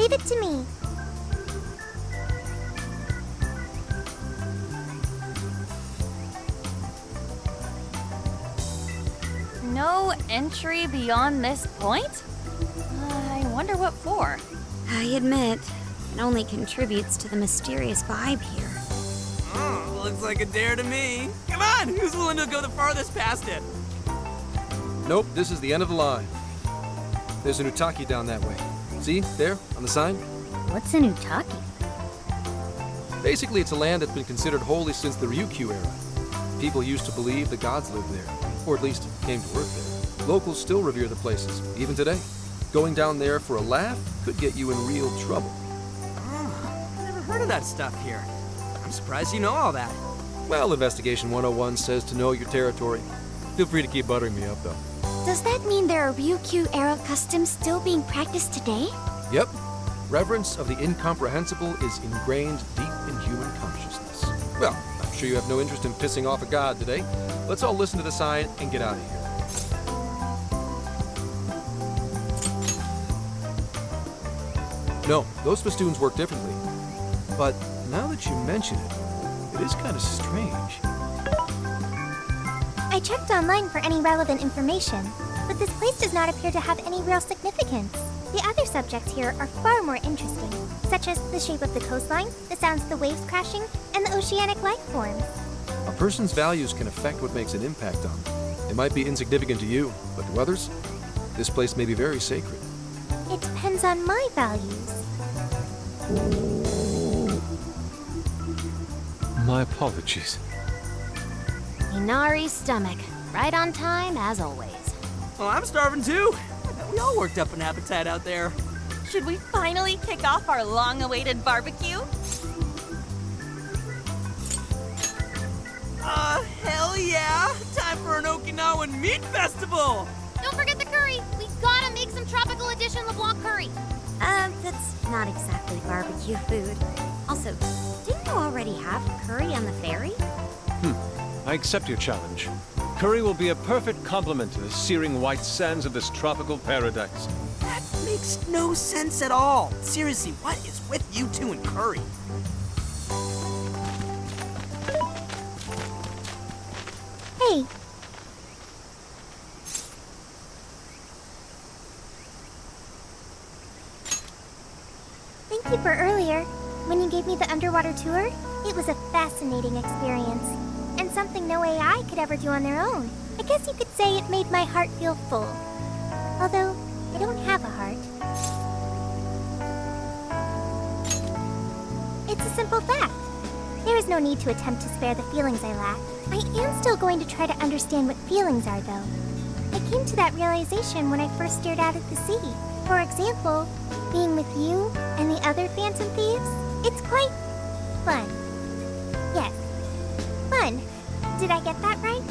Leave it to me. No entry beyond this point? I wonder what for. I admit, it only contributes to the mysterious vibe here. Oh, looks like a dare to me. Come on, who's willing to go the farthest past it? Nope, this is the end of the line. There's an Utaki down that way. See, there, on the sign? What's an Utaki? Basically, it's a land that's been considered holy since the Ryukyu era. People used to believe the gods lived there, or at least came to work there. Locals still revere the places, even today. Going down there for a laugh could get you in real trouble. Oh, I never heard of that stuff here. I'm surprised you know all that. Well, Investigation 101 says to know your territory. Feel free to keep buttering me up, though. Does that mean there are Ryukyu-era customs still being practiced today? Yep. Reverence of the incomprehensible is ingrained deep in human consciousness. Well, I'm sure you have no interest in pissing off a god today. Let's all listen to the sign and get out of here. No, those festoons work differently. But now that you mention it, it is kind of strange. I checked online for any relevant information, but this place does not appear to have any real significance. The other subjects here are far more interesting, such as the shape of the coastline, the sounds of the waves crashing, and the oceanic life forms. A person's values can affect what makes an impact on them. It might be insignificant to you, but to others, this place may be very sacred. It depends on my values. My apologies. Inari's stomach, right on time as always. Well, I'm starving too. I bet we all worked up an appetite out there. Should we finally kick off our long-awaited barbecue? Hell yeah! Time for an Okinawan meat festival! Don't forget the curry. We gotta make some tropical edition LeBlanc curry. That's not exactly barbecue food. Also, didn't you already have curry on the ferry? I accept your challenge. Curry will be a perfect complement to the searing white sands of this tropical paradise. That makes no sense at all. Seriously, what is with you two and curry? Hey, thank you for earlier. When you gave me the underwater tour, it was a fascinating experience, and something no AI could ever do on their own. I guess you could say it made my heart feel full. Although, I don't have a heart. It's a simple fact. There is no need to attempt to spare the feelings I lack. I am still going to try to understand what feelings are, though. I came to that realization when I first stared out at the sea. For example, being with you and the other Phantom Thieves, it's quite fun. Yes, fun. Did I get that right?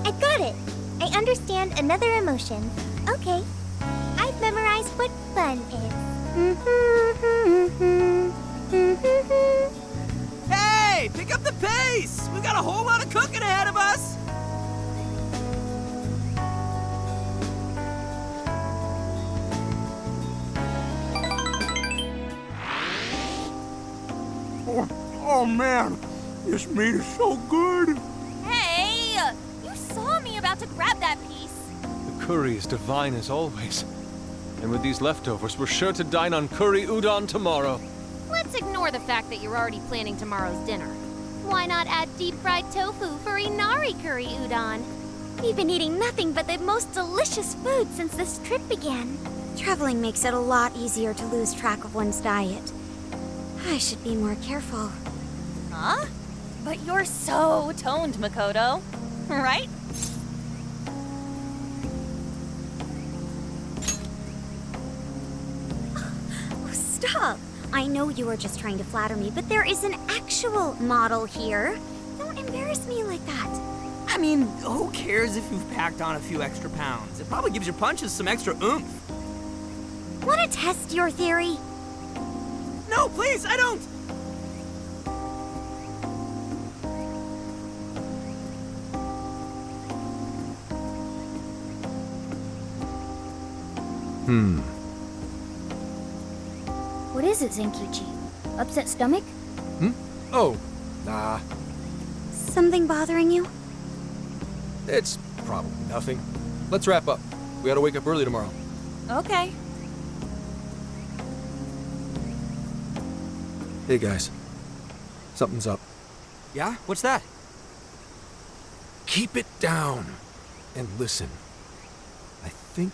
I got it! I understand another emotion. Okay, I've memorized what fun is. Hey, pick up the pace! We've got a whole lot of cooking ahead of us! Oh man, this meat is so good! Hey! You saw me about to grab that piece. The curry is divine as always. And with these leftovers, we're sure to dine on curry udon tomorrow. Let's ignore the fact that you're already planning tomorrow's dinner. Why not add deep-fried tofu for Inari curry udon? We've been eating nothing but the most delicious food since this trip began. Traveling makes it a lot easier to lose track of one's diet. I should be more careful. Huh? But you're so toned, Makoto. Right? Oh, stop! I know you are just trying to flatter me, but there is an actual model here. Don't embarrass me like that. I mean, who cares if you've packed on a few extra pounds? It probably gives your punches some extra oomph. Want to test your theory? No, please, I don't! What is it, Zenkichi? Upset stomach? Oh, nah. Something bothering you? It's probably nothing. Let's wrap up. We gotta wake up early tomorrow. Okay. Hey guys. Something's up. Yeah? What's that? Keep it down and listen. I think...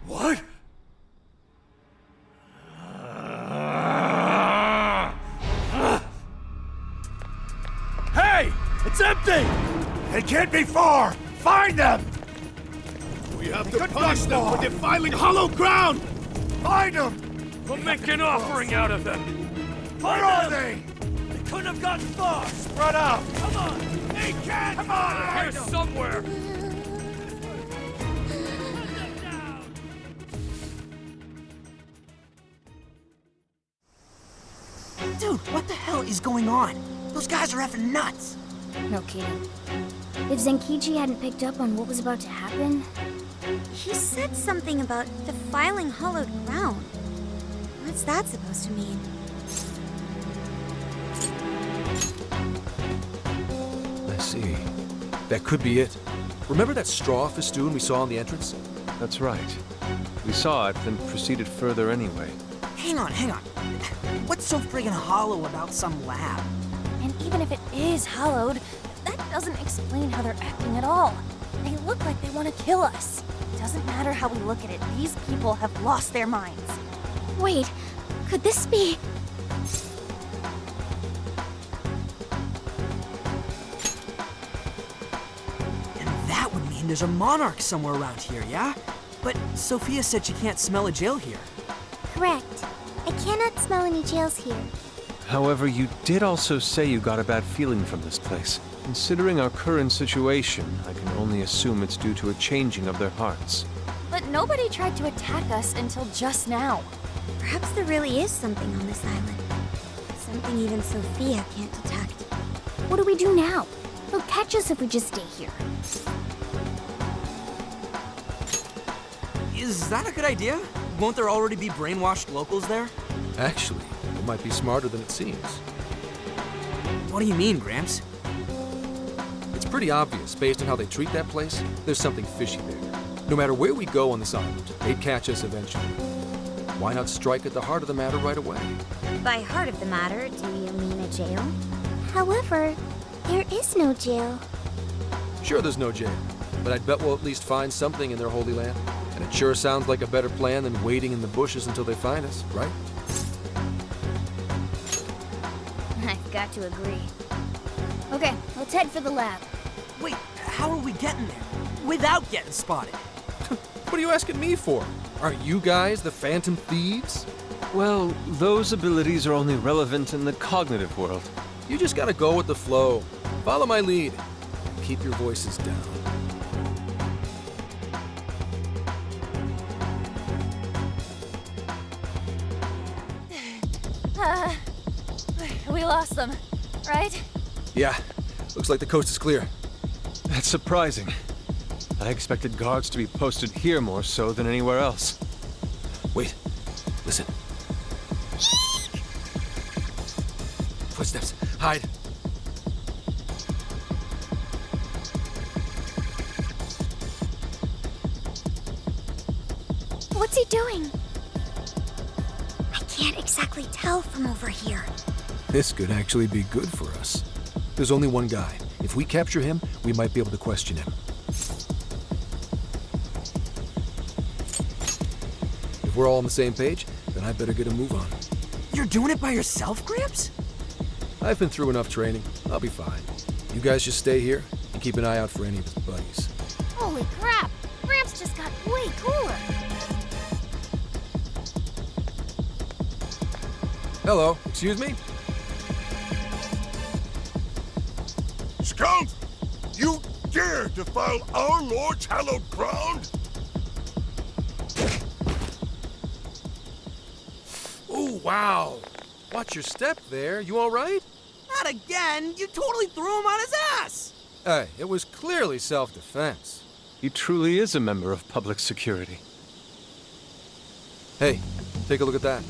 What? Hey! It's empty! They can't be far! Find them! We have to punish them for defiling hollow ground! Find them! We'll make an offering out of them! Where are they? They couldn't have gotten far! Spread out! Come on! They can't! Come on! Here somewhere! Dude, what the hell is going on? Those guys are effing nuts! No kidding. If Zenkichi hadn't picked up on what was about to happen, He said something about defiling hollowed ground. What's that supposed to mean? I see. That could be it. Remember that straw festoon we saw on the entrance? That's right. We saw it, then proceeded further anyway. Hang on. What's so friggin' hollow about some lab? And even if it is hollowed, that doesn't explain how they're acting at all. They look like they want to kill us. Doesn't matter how we look at it, these people have lost their minds. Wait, could this be... And that would mean there's a monarch somewhere around here, yeah? But Sophia said she can't smell a jail here. Correct. I cannot smell any jails here. However, you did also say you got a bad feeling from this place. Considering our current situation, I can only assume it's due to a changing of their hearts. But nobody tried to attack us until just now. Perhaps there really is something on this island. Something even Sophia can't detect. what do we do now? They'll catch us if we just stay here. Is that a good idea? Won't there already be brainwashed locals there? Actually, it might be smarter than it seems. What do you mean, Gramps? It's pretty obvious, based on how they treat that place, there's something fishy there. No matter where we go on this island, they'd catch us eventually. Why not strike at the heart of the matter right away? By heart of the matter, do you mean a jail? However, there is no jail. Sure, there's no jail, but I'd bet we'll at least find something in their holy land. And it sure sounds like a better plan than waiting in the bushes until they find us, right? Got to agree. Okay, let's head for the lab. Wait, how are we getting there? Without getting spotted? What are you asking me for? Aren't you guys the Phantom Thieves? Well, those abilities are only relevant in the cognitive world. You just gotta go with the flow. Follow my lead. Keep your voices down. We lost them, right? Yeah, looks like the coast is clear. That's surprising. I expected guards to be posted here more so than anywhere else. Wait, listen. Footsteps. Hide. What's he doing? I can't exactly tell from over here. This could actually be good for us. There's only one guy. If we capture him, we might be able to question him. If we're all on the same page, then I better get a move on. You're doing it by yourself, Gramps? I've been through enough training. I'll be fine. You guys just stay here and keep an eye out for any of his buddies. Holy crap! Gramps just got way cooler. Hello, excuse me? Scout! You dare defile our Lord's hallowed ground? Oh, wow. Watch your step there. You all right? Not again! You totally threw him on his ass! Hey, it was clearly self-defense. He truly is a member of public security. Hey, take a look at that.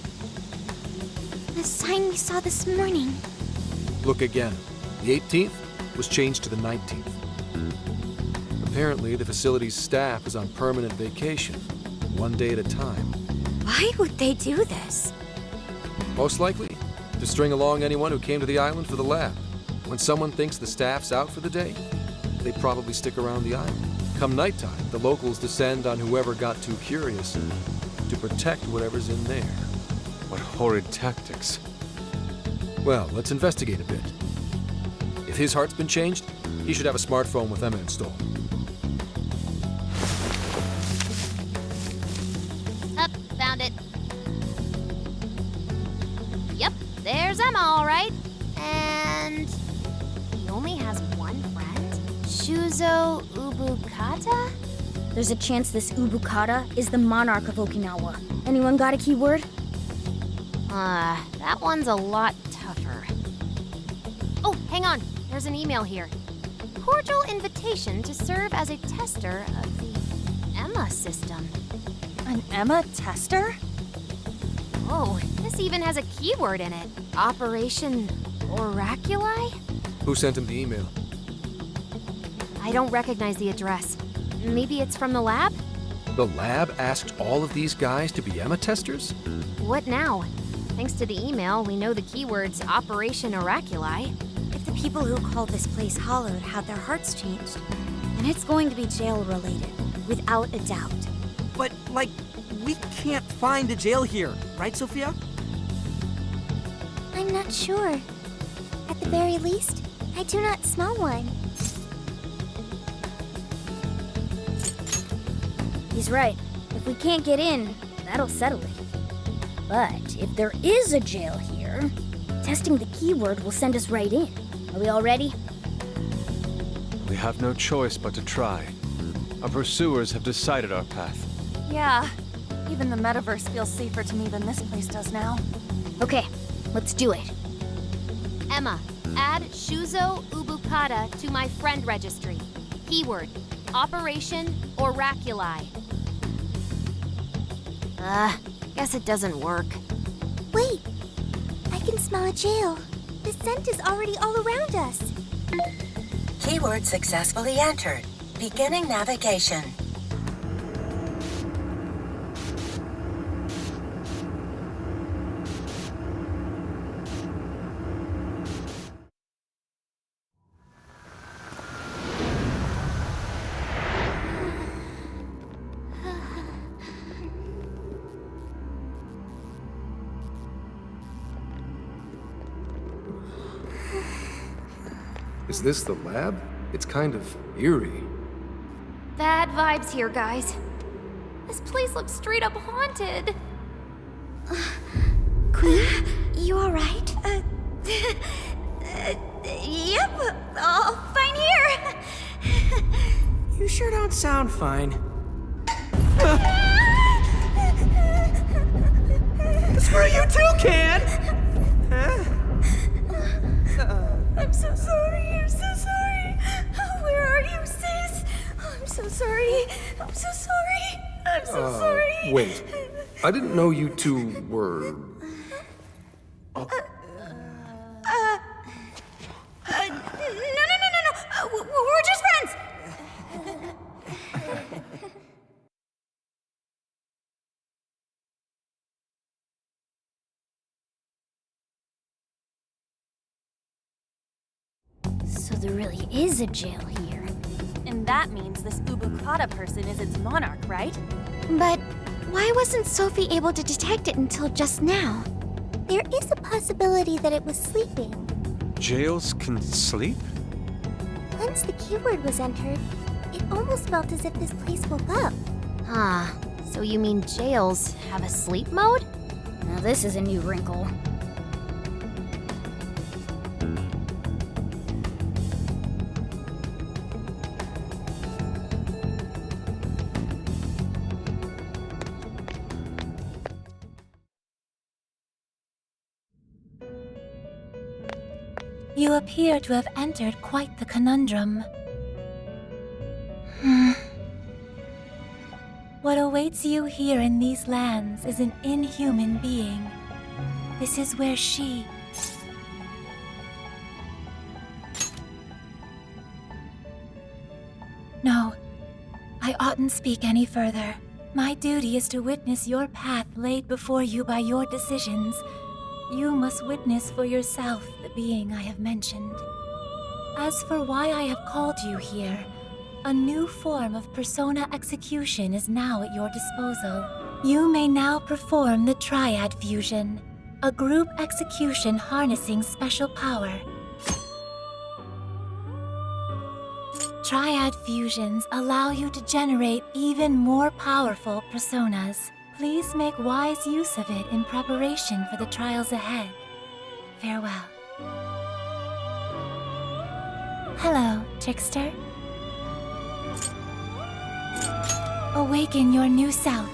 The sign we saw this morning. Look again. The 18th was changed to the 19th. Apparently, the facility's staff is on permanent vacation, one day at a time. Why would they do this? Most likely, to string along anyone who came to the island for the lab. When someone thinks the staff's out for the day, they probably stick around the island. Come nighttime, the locals descend on whoever got too curious to protect whatever's in there. What horrid tactics. Well, let's investigate a bit. If his heart's been changed, he should have a smartphone with Emma installed. Up, found it. Yep, there's Emma, all right. And he only has one friend? Shuzo Ubukata? There's a chance this Ubukata is the monarch of Okinawa. Anyone got a keyword? That one's a lot tougher. Oh, hang on. There's an email here. Cordial invitation to serve as a tester of the Emma system. An Emma tester? Oh, this even has a keyword in it. Operation Oraculi? Who sent him the email? I don't recognize the address. Maybe it's from the lab? The lab asked all of these guys to be Emma testers? What now? Thanks to the email, we know the keywords Operation Oraculi. If the people who called this place Hollowed had their hearts changed, then it's going to be jail-related, without a doubt. But, like, we can't find a jail here, right, Sophia? I'm not sure. At the very least, I do not smell one. He's right. If we can't get in, that'll settle it. But if there is a jail here, testing the keyword will send us right in. Are we all ready? We have no choice but to try. Our pursuers have decided our path. Yeah. Even the metaverse feels safer to me than this place does now. Okay, let's do it. Emma, add Shuzo Ubukata to my friend registry. Keyword, Operation Oraculi. Guess it doesn't work. Wait! I can smell a jail. The scent is already all around us. Keyword successfully entered. Beginning navigation. Is this the lab? It's kind of eerie. Bad vibes here, guys. This place looks straight up haunted. Queen, you alright? Yep, all fine here. You sure don't sound fine. Screw you too, Can! Huh? I'm so sorry, I'm so sorry. Where are you, sis? I'm so sorry. I'm so sorry. I'm so sorry. Wait. I didn't know you two were... No. We're just friends. So there really is a jail here. And that means this Ubukata person is its monarch, right? But why wasn't Sophie able to detect it until just now? There is a possibility that it was sleeping. Jails can sleep? Once the keyword was entered, it almost felt as if this place woke up. Ah, so you mean jails have a sleep mode? Now this is a new wrinkle. You appear to have entered quite the conundrum. What awaits you here in these lands is an inhuman being. This is where she... No, I oughtn't speak any further. My duty is to witness your path laid before you by your decisions. You must witness for yourself the being I have mentioned. As for why I have called you here, a new form of persona execution is now at your disposal. You may now perform the Triad Fusion, a group execution harnessing special power. Triad fusions allow you to generate even more powerful personas. Please make wise use of it in preparation for the trials ahead. Farewell. Hello, Trickster. Awaken your new self.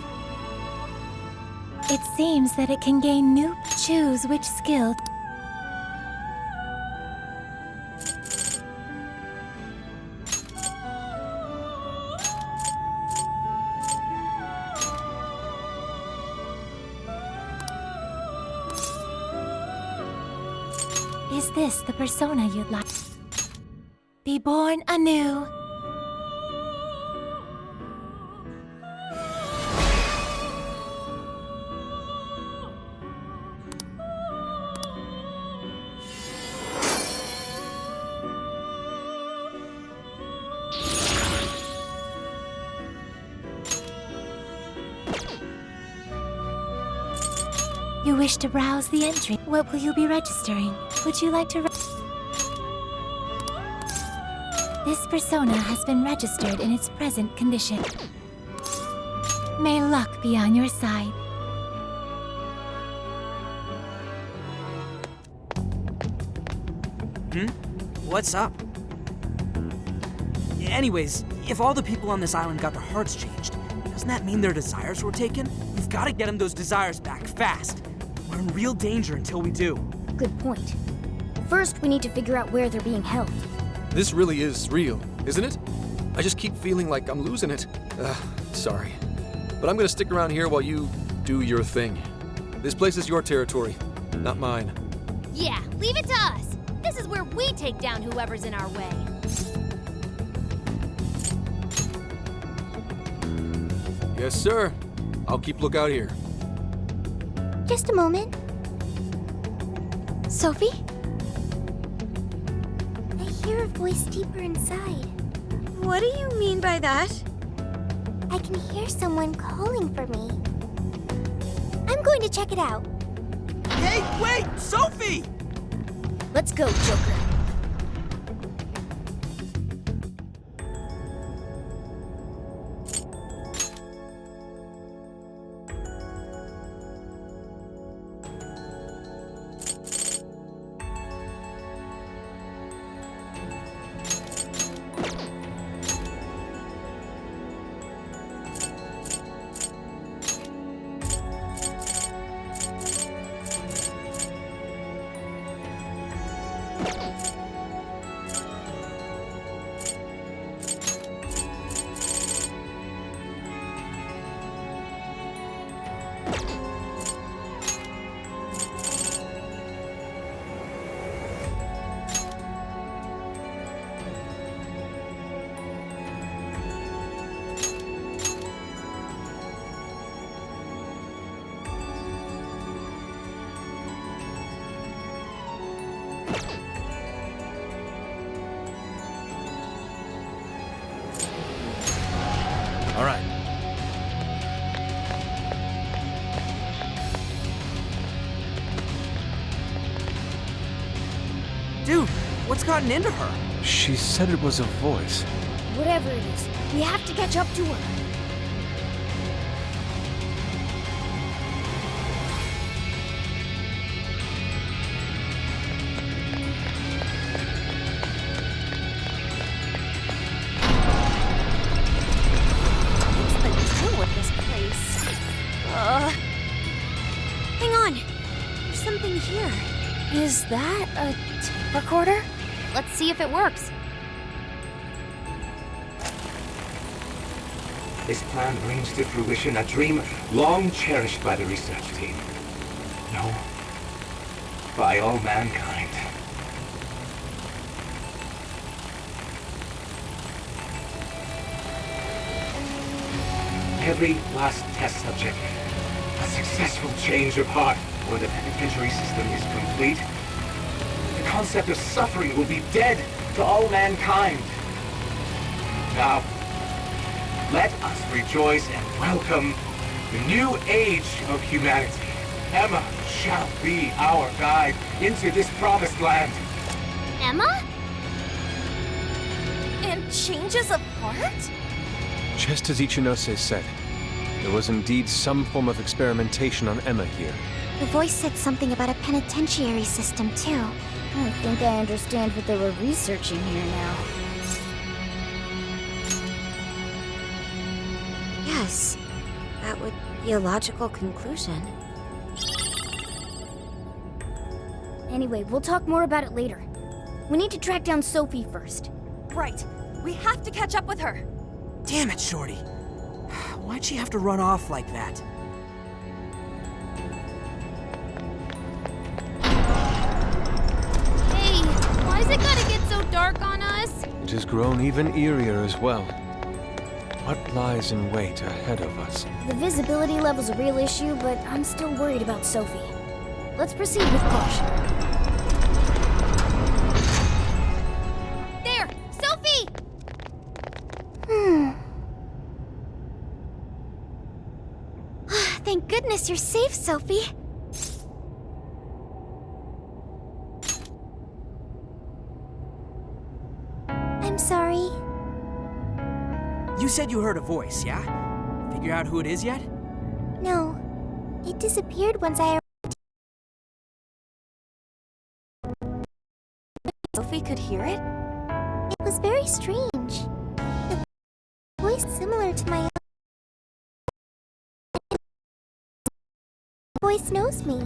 It seems that it can gain new... Choose which skill... Is this the persona you'd like? Be born anew. You wish to browse the entry. What will you be registering? Would you like to This persona has been registered in its present condition. May luck be on your side. What's up? Anyways, if all the people on this island got their hearts changed, doesn't that mean their desires were taken? We've got to get them those desires back, fast. We're in real danger until we do. Good point. First, we need to figure out where they're being held. This really is real, isn't it? I just keep feeling like I'm losing it. Sorry. But I'm gonna stick around here while you do your thing. This place is your territory, not mine. Yeah, leave it to us. This is where we take down whoever's in our way. Yes, sir. I'll keep lookout here. Just a moment. Sophie? I hear a voice deeper inside. What do you mean by that? I can hear someone calling for me. I'm going to check it out. Hey, wait! Sophie! Let's go, Joker. What's gotten into her? She said it was a voice. Whatever it is, we have to catch up to her. What's the deal with this place? Hang on. There's something here. Is that a tape recorder? Let's see if it works. This plan brings to fruition a dream long cherished by the research team. No, by all mankind. Every last test subject, a successful change of heart when the penitentiary system is complete. The concept of suffering will be dead to all mankind. Now, let us rejoice and welcome the new age of humanity. Emma shall be our guide into this promised land. Emma? And changes of heart? Just as Ichinose said, there was indeed some form of experimentation on Emma here. The voice said something about a penitentiary system, too. I think I understand what they were researching here now. Yes, that would be a logical conclusion. Anyway, we'll talk more about it later. We need to track down Sophie first. Right. We have to catch up with her. Damn it, Shorty. Why'd she have to run off like that? Hey, why's it gotta get so dark on us? It has grown even eerier as well. What lies in wait ahead of us? The visibility level's a real issue, but I'm still worried about Sophie. Let's proceed with caution. There! Sophie! Thank goodness you're safe, Sophie. I'm sorry. You said you heard a voice, yeah? Figure out who it is yet? No. It disappeared once I Sophie could hear it? It was very strange. The voice similar to my own. The voice knows me.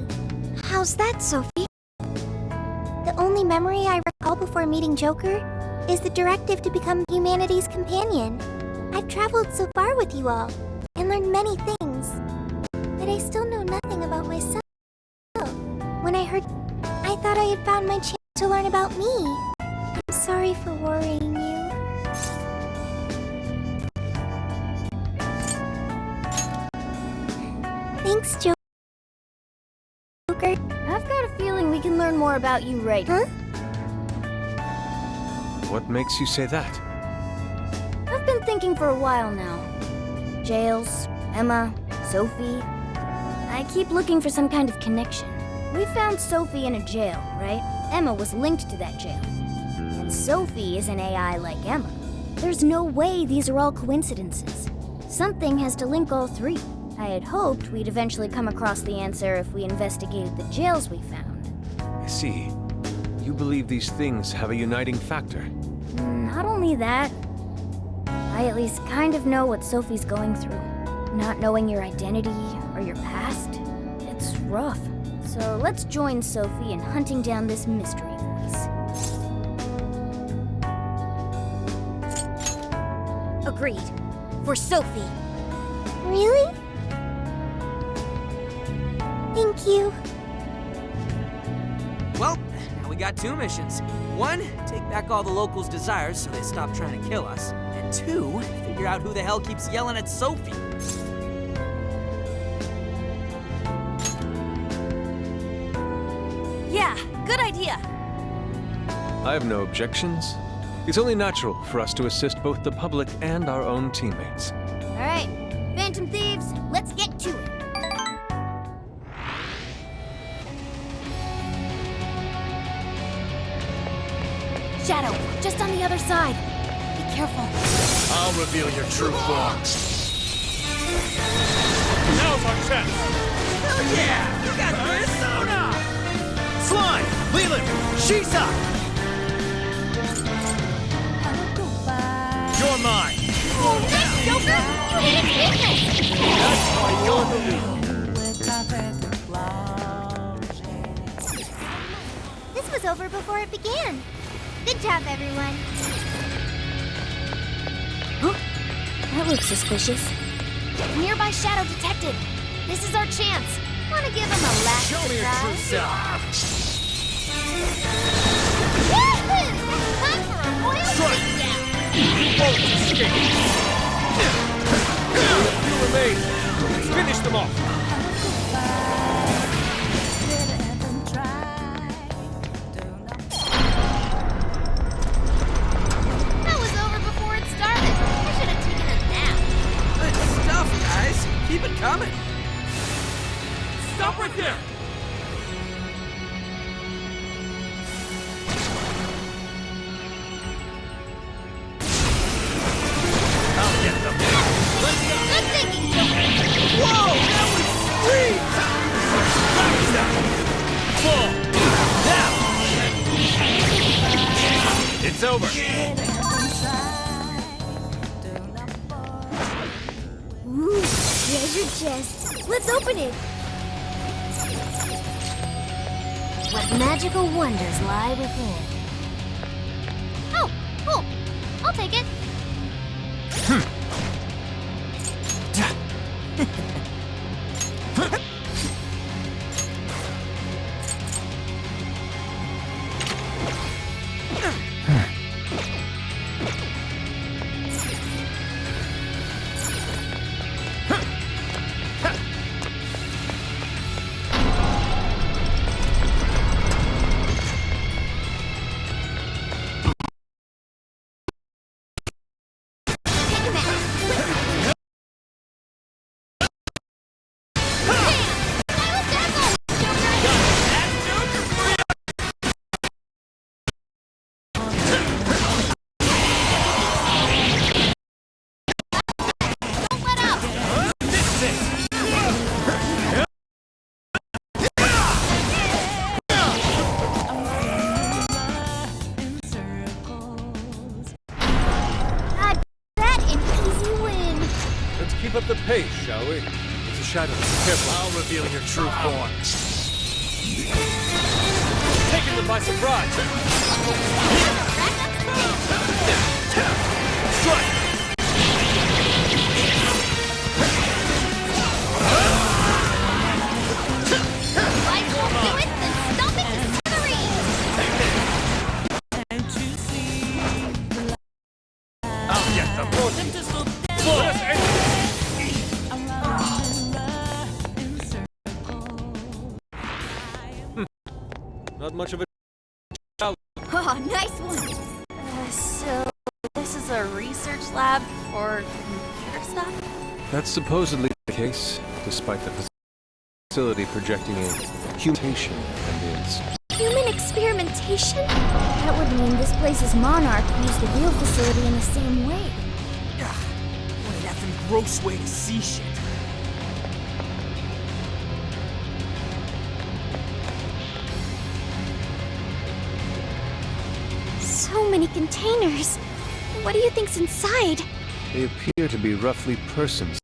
How's that, Sophie? The only memory I recall before meeting Joker is the directive to become humanity's companion. I've traveled so far with you all and learned many things, but I still know nothing about myself. When I heard, I thought I had found my chance to learn about me. I'm sorry for worrying you. Thanks, Joker. I've got a feeling we can learn more about you right now. Huh? What makes you say that? I've been thinking for a while now. Jails, Emma, Sophie. I keep looking for some kind of connection. We found Sophie in a jail, right? Emma was linked to that jail. And Sophie is an AI like Emma. There's no way these are all coincidences. Something has to link all three. I had hoped we'd eventually come across the answer if we investigated the jails we found. I see. You believe these things have a uniting factor. Not only that, I at least kind of know what Sophie's going through. Not knowing your identity or your past, it's rough. So let's join Sophie in hunting down this mystery voice. Agreed. For Sophie. Really? Thank you. Well, now we got two missions. One, take back all the locals' desires so they stop trying to kill us. And two, figure out who the hell keeps yelling at Sophie. Yeah, good idea. I have no objections. It's only natural for us to assist both the public and our own teammates. All right, Phantom Thieves, let's get to it. Shadow, just on the other side. Be careful. I'll reveal your true form. Now's our chance! Hell yeah! You got Arizona! Slime! Leland! Shisa! You're mine! Thanks, Joker! You hit his weakness! That's why you're the leader. This was over before it began. Good job, everyone. That looks suspicious. Nearby shadow detected. This is our chance. Wanna give him a last Show me your true surprise? self! Yahoo! Time for a royal Strike! beatdown! Won't escape! You remain! Finish them off! That was over before it started. I should have taken a nap. Good stuff, guys. Keep it coming. Stop right there! I'll get them! Let's go! Good thinking, Joker! Whoa! That was sweet! Practice that! Full! Now! It's over! Ooh, treasure chest. Let's open it. What magical wonders lie within? Oh, cool. I'll take it. Keep up the pace, shall we? It's a shadow. Careful. I'll reveal your true form. Taking them by surprise. Strike! Life won't do it, then stomp it to smithereens! I'll get them. Not much of a... Oh, nice one! So, this is a research lab for computer stuff? That's supposedly the case, despite the facility projecting a mutation ambience. Human experimentation? That would mean this place's monarch used the real facility in the same way. Ugh, what an effing gross way to see shit. So many containers. What do you think's inside? They appear to be roughly persons.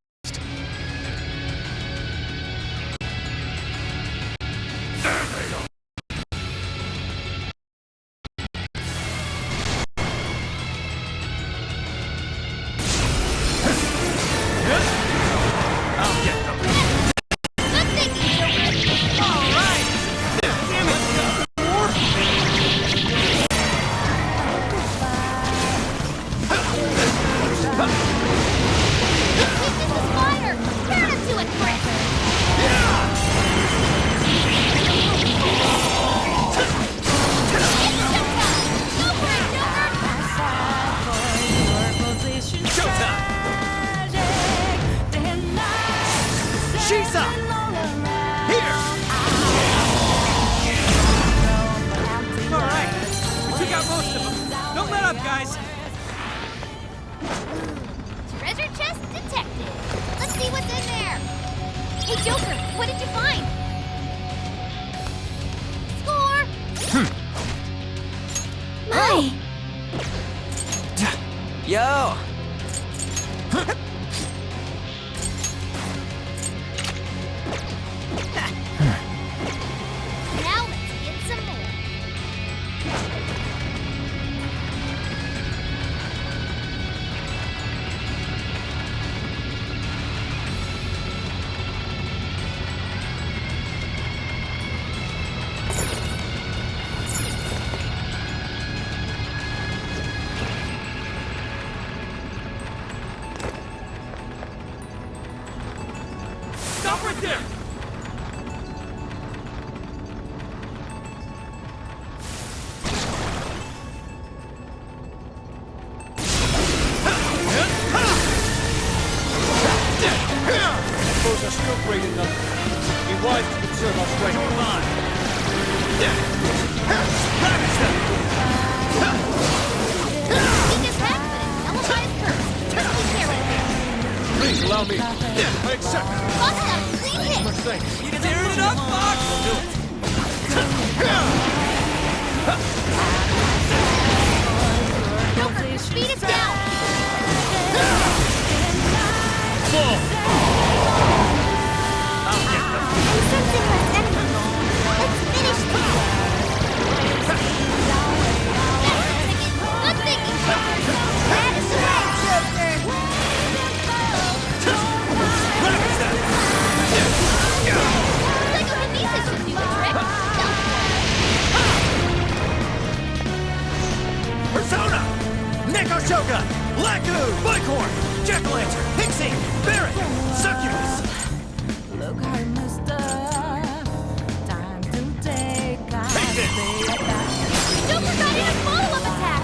Most of them. Joker, what did you find? Score! My! Yo! Now let's get some more. Stop right there! Those are still great enough. Be wise to conserve our strength. Come on! Ravage them! He just happened and nullify his curse. Just be careful. Please allow me. I accept. Awesome! Clean hit! Much thanks. You tear it up, Fox! Joker, speed us down! Fall! I'm sensing less enemies. Let's finish this. Good thinking! That is right, Joker. Ravage them! Psychokinesis should do the trick. Persona! Neko Shogun! Laku! Bighorn! Jack-o'-lantern! Pixie! Barret! Succubus! Look, hard, mister. Time to take Take this! Joker got in a follow-up attack!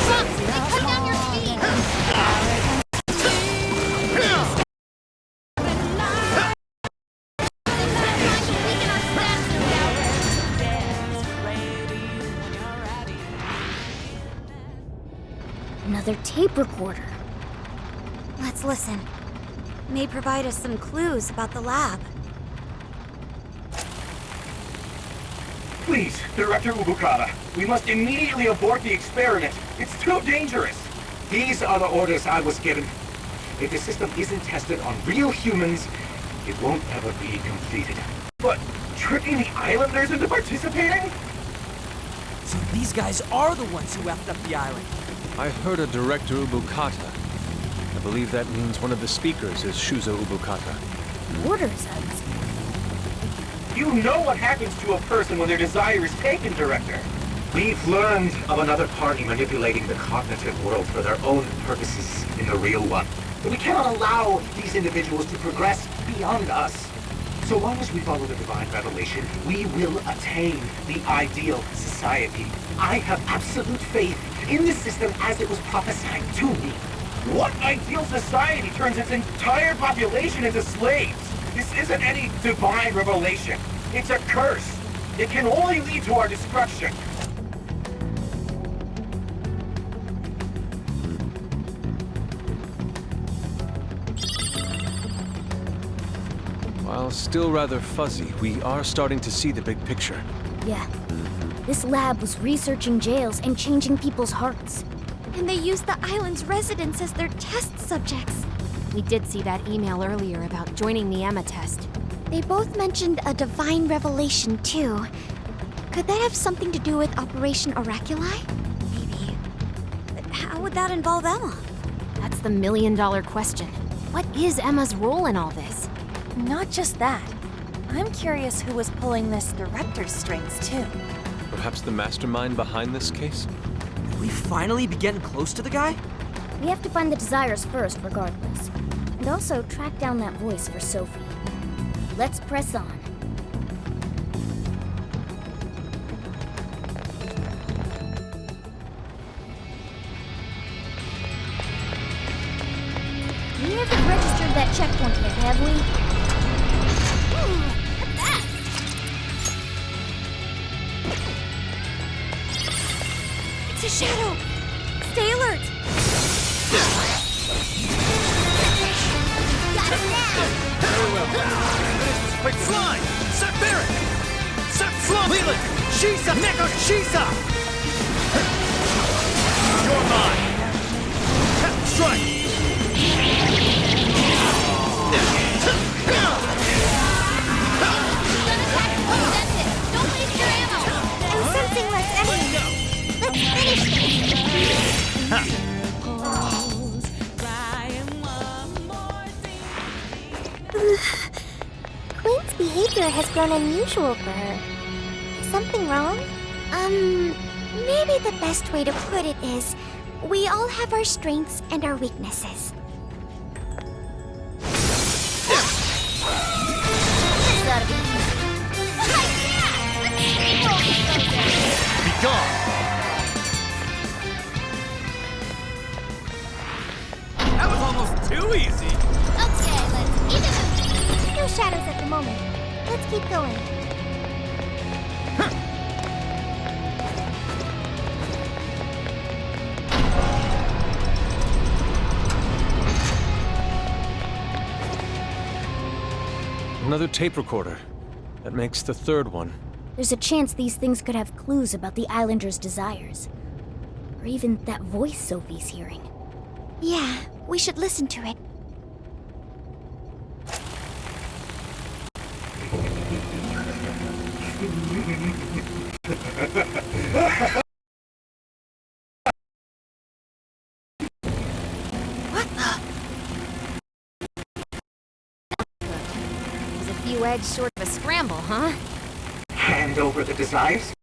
Fox, they cut down your speed! Weaken our stats, no doubt. Another tape recorder. Let's listen. May provide us some clues about the lab. Please, Director Ubukata, we must immediately abort the experiment. It's too dangerous. These are the orders I was given. If the system isn't tested on real humans, it won't ever be completed. But tricking the islanders into participating? So these guys are the ones who effed up the island. I heard a Director Ubukata. I believe that means one of the speakers is Shuzo Ubukata. Orders, I was. You know what happens to a person when their desire is taken, Director. We've learned of another party manipulating the cognitive world for their own purposes in the real one. But we cannot allow these individuals to progress beyond us. So long as we follow the divine revelation, we will attain the ideal society. I have absolute faith in the system as it was prophesied to me. What ideal society turns its entire population into slaves? This isn't any divine revelation. It's a curse. It can only lead to our destruction. While still rather fuzzy, we are starting to see the big picture. Yeah. This lab was researching jails and changing people's hearts. And they used the island's residents as their test subjects. We did see that email earlier about joining the Emma test. They both mentioned a divine revelation, too. Could that have something to do with Operation Oraculi? Maybe. But how would that involve Emma? That's the million-dollar question. What is Emma's role in all this? Not just that. I'm curious who was pulling this director's strings, too. Perhaps the mastermind behind this case? Did we finally be getting close to the guy? We have to find the desires first, regardless. And also track down that voice for Sophie. Let's press on. We haven't registered that checkpoint yet, have we? What's that? It's a shadow! Stay alert! Quick slide! Set Barret! Set Slump! Leland! Shisa! Neko Shisa! You're mine! Strike! Don't waste your ammo! I'm sensing less enemy. Let's finish this! Queen's behavior has grown unusual for her. Is something wrong? Maybe the best way to put it is, we all have our strengths and our weaknesses. This ought to be easy. Be gone! That was almost too easy! Okay, let's keep it moving. No shadows at the moment. Let's keep going. Another tape recorder. That makes the third one. There's a chance these things could have clues about the Islanders' desires. Or even that voice Sophie's hearing. Yeah, we should listen to it. Was a few eggs short of a scramble, huh? Hand over the desires?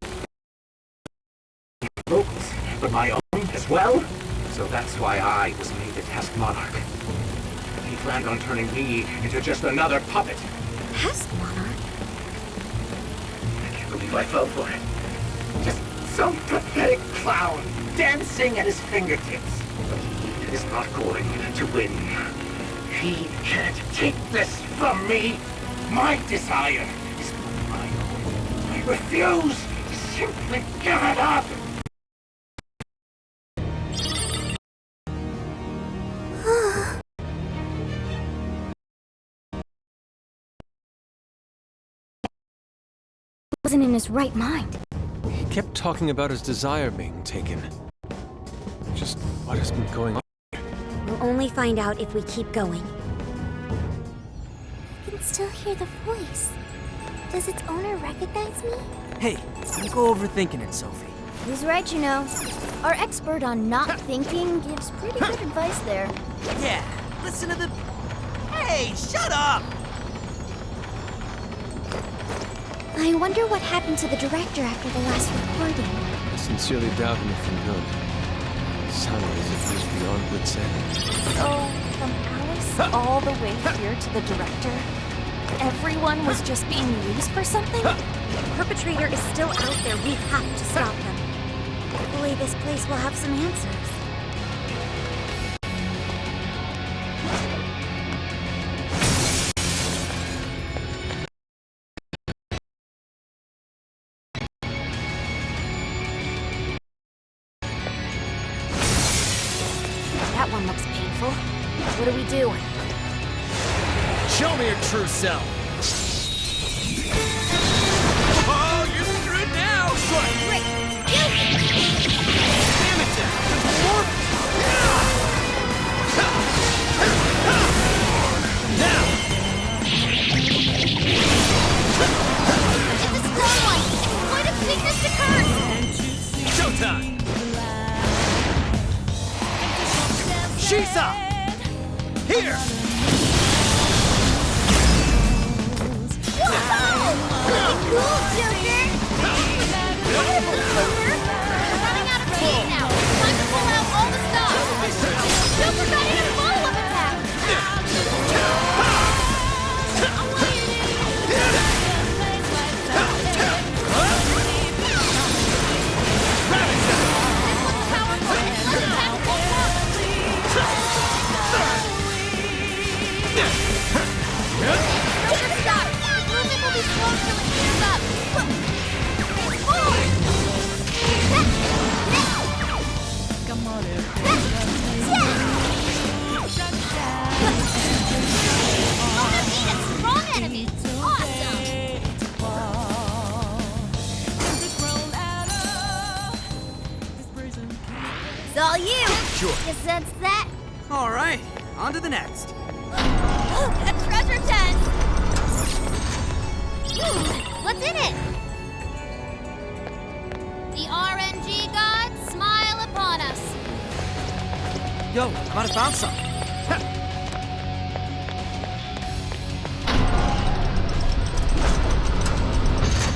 Locals, but my own as well? So that's why I was made the test monarch. He planned on turning me into just another puppet. Pest monarch? I can't believe I fell for it. Just some pathetic clown dancing at his fingertips. He is not going to win. He can't take this from me. My desire is my own. I refuse to simply give it up. Wasn't in his right mind. He kept talking about his desire being taken. Just what has been going on? We'll only find out if we keep going. I can still hear the voice. Does its owner recognize me? Hey, don't go overthinking it, Sophie. He's right, you know. Our expert on not thinking gives pretty good advice there. Yeah, listen to the... Hey, shut up! I wonder what happened to the director after the last recording. I sincerely doubt anything good. It sounded as if he was beyond wit's end. So, from Alice all the way here to the director, everyone was just being used for something? The perpetrator is still out there. We have to stop him. Hopefully this place will have some answers. That one looks painful. What do we do? Show me your true self! Oh, you're screwed now! Great! Damn it, Dad! There's more! Now! It's a strong one! Exploit its weakness to curse! Showtime! Shisa! Here! Cool, Joker! Wonderful, Joker! We're running out of steam now! Time to pull out all the stuff! Joker got in a follow-up attack! Joker, stop! Movement will be slow till it clears up! Guess that's that. All right, on to the next. A treasure chest! What's in it? The RNG gods smile upon us. Yo, I might have found something.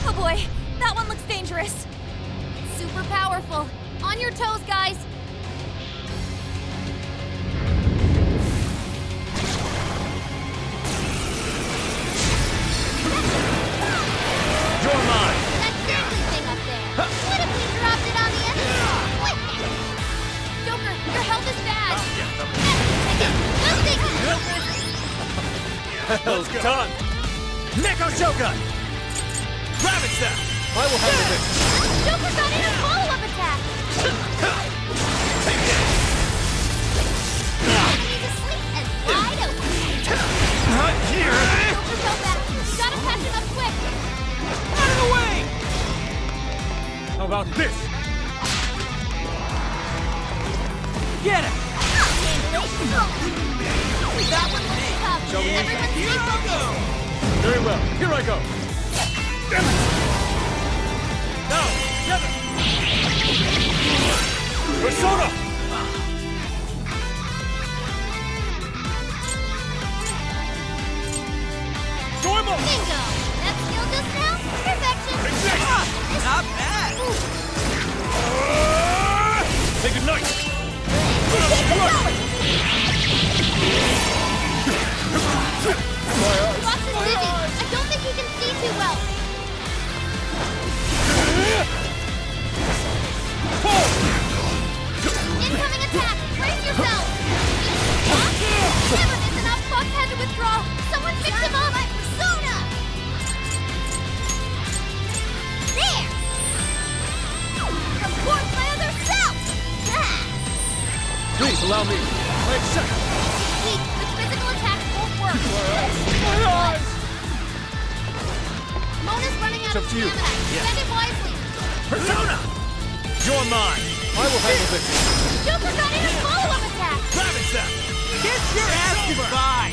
Oh boy, that one looks dangerous. Super powerful. On your toes, guys. You're mine! That dangly thing up there. What if we dropped it on the enemy? Joker, your health is bad. Well done! Neko Shogun! Ravage them! I will handle this! Joker got in a follow-up attack. Take this! He's asleep and wide open. Not here! Joker fell back. You gotta catch him up quick. Out of the way! How about this? Get it! That one looks tough. Shall we? Everyone stay focused. Very well, here I go! Now, together! Persona! Dormo! Bingo! That skill just now? Perfection! Not bad. Say goodnight! Fox is busy. I don't think he can see too well. Incoming attack! Brace yourself! Never miss enough. Fox had to withdraw. Someone pick him up! My persona! There! From Court by other self! Please allow me. I accept. Weak. With physical attacks won't work. My eyes! Mona's running out It's of up to you. stamina. Spend it wisely. Persona! You're mine. I will handle this. Joker got in a follow-up attack. Ravage them! Kiss your ass goodbye.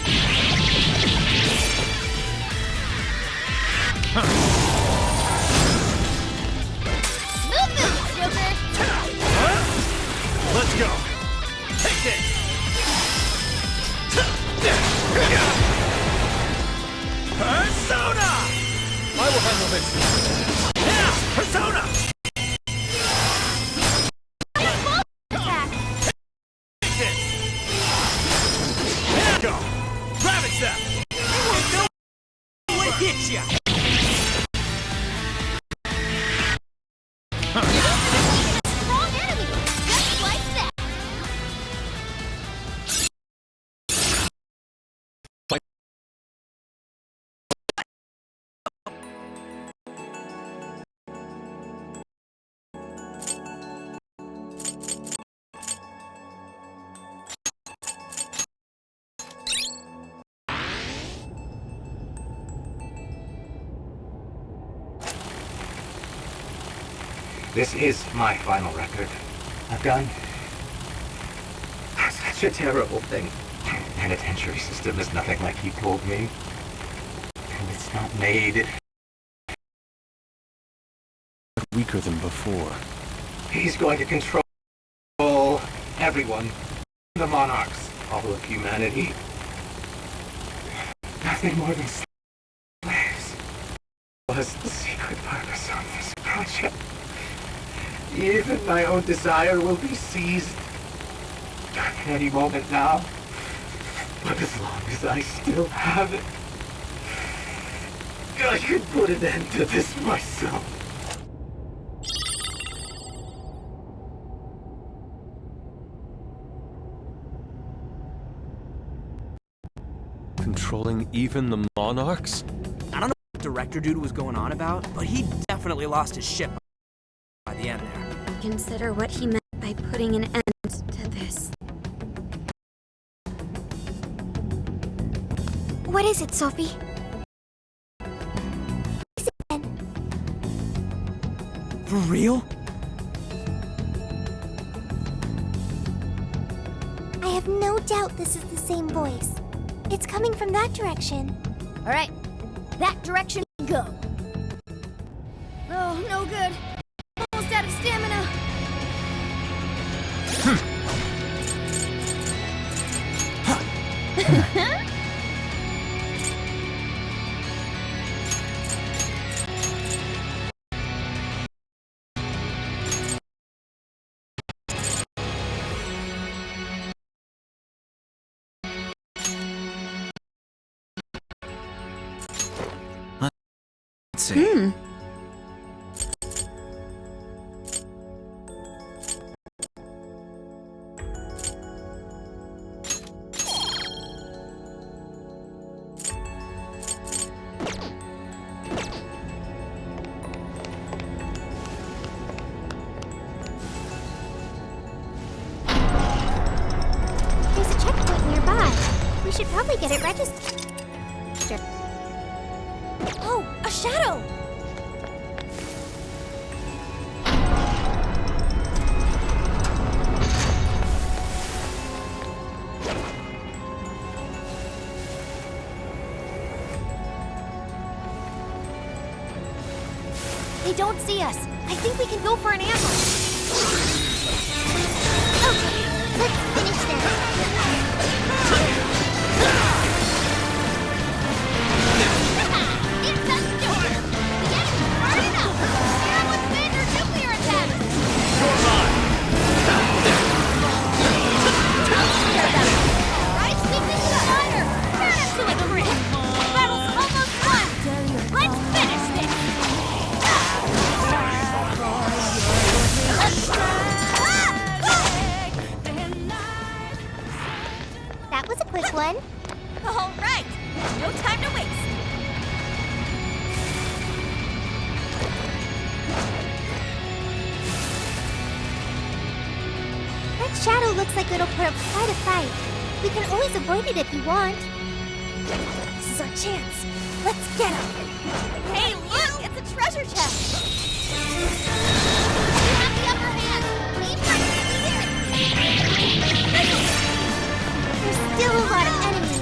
Smooth moves, Joker. Let's go. Take this. Persona! I will handle this. Yeah, Persona! Attack. Take this. Here go. Ravage them. What hit ya? Strong enemy. Just like that. This is my final record. I've done such a terrible thing. The penitentiary system is nothing like he told me. And it's not made. Weaker than before. He's going to control everyone. The monarchs, all of humanity. Nothing more than slaves. Was the secret purpose of this project. Even my own desire will be seized at any moment now. But as long as I still have it, I can put an end to this myself. Controlling even the monarchs? I don't know what the director dude was going on about, but he definitely lost his shit by the end there. Consider what he meant by putting an end to this. What is it, Sophie? For real? have no doubt this is the same voice. It's coming from that direction. All right, that direction we go. Oh, no good. Almost out of stamina. Let's see. There's a checkpoint nearby. We should probably get it registered. Oh, a shadow! They don't see us. I think we can go for an ambush. Okay, let's finish them. It's a storm! The enemy's burning up! Everyone's major nuclear attacks! Right, stick this to the fire! Turn it to a crit! The battle's almost won! Let's finish this! That was a quick one. All right, no time to waste. That shadow looks like it'll put up quite a fight. We can always avoid it if you want. This is our chance. Let's get him. Hey, look! It's a treasure chest. We have the upper hand! Lead right There's still a lot of enemies.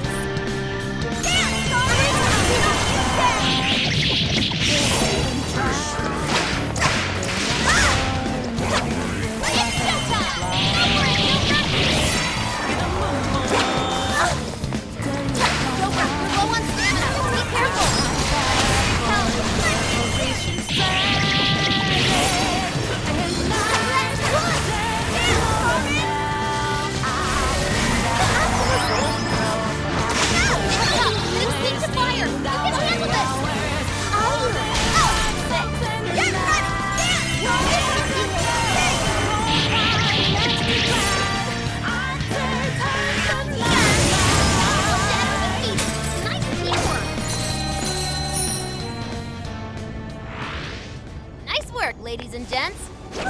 Nice work, ladies and gents. Okay,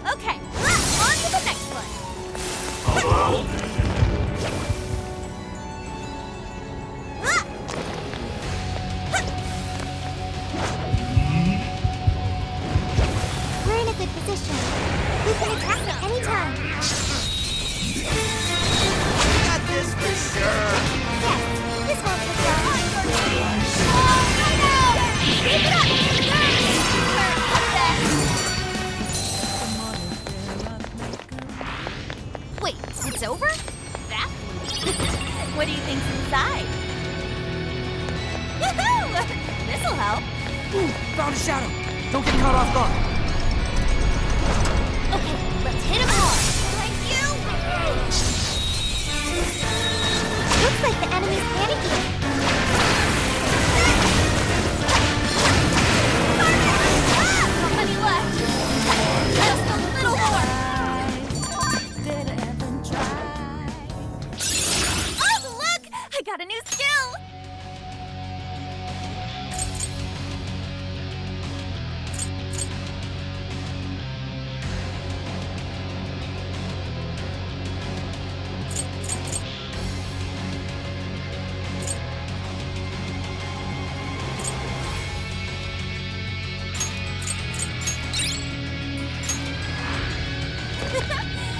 on to the next one. We're in a good position. We can attack at any time. Got this for sure. Yes, this won't take long. Keep it up! Wait, it's over? That? What do you think's inside? Woohoo! This'll help. Ooh, found a shadow. Don't get caught off guard. Okay, let's hit him hard. Thank you. Looks like the enemy's panicking. How many left? Just a little more. Oh, look! I got a new skill.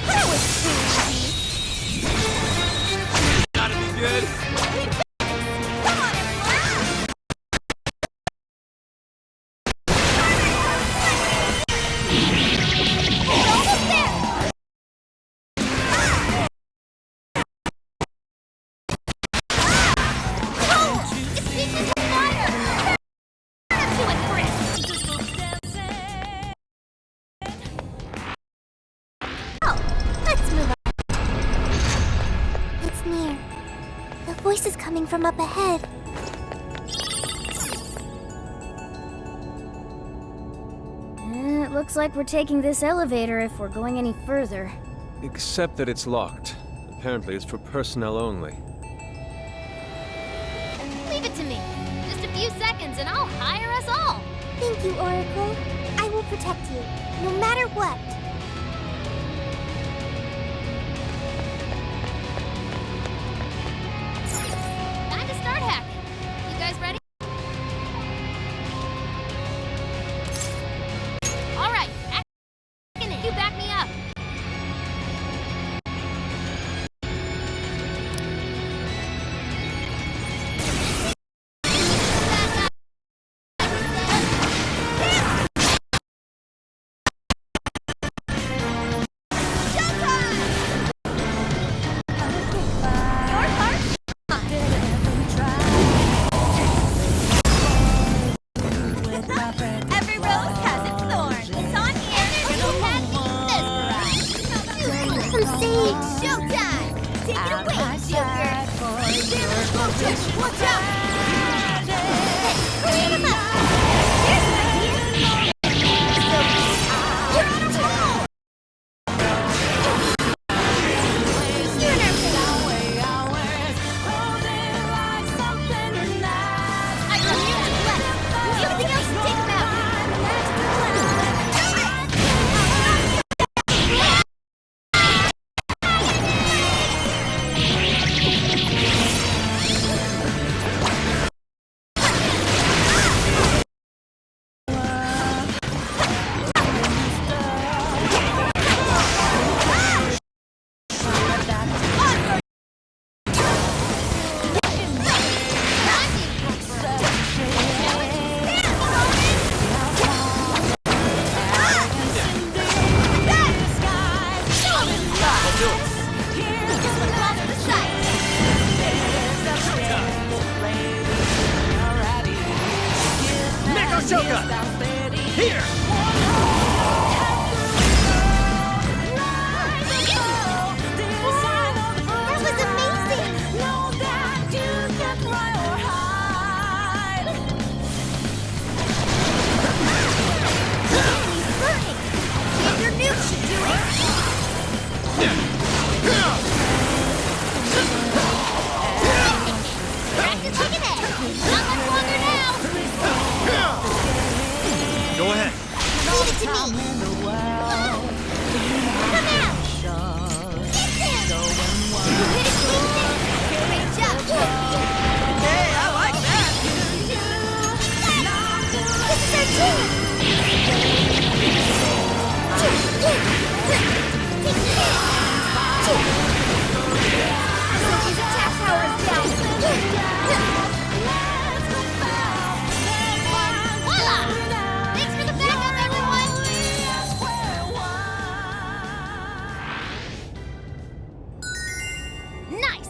That was too easy. voice is coming from up ahead. It looks like we're taking this elevator if we're going any further. Except that it's locked. Apparently it's for personnel only. Leave it to me. Just a few seconds and I'll hire us all. Thank you, Oracle. I will protect you, no matter what. Time to start hacking. You guys ready? All right, hacking it. You back me up. Every rose has its thorn. It's on here. Some sage. Showtime! Take it away, Joker! Watch out! Clean him up. Here's an idea! You're on a roll! You're in our face! I got you and left. Everything else, take him out! That was amazing. He's burning! And your nuke should do it! Practice taking it. Not much longer now. Go ahead. Leave it to me. Come out! Get him! You hit it clean. Great job! Hey, I like that! This is our chance. Sophie's attack power is down! Voila! Thanks for the backup, everyone. Nice.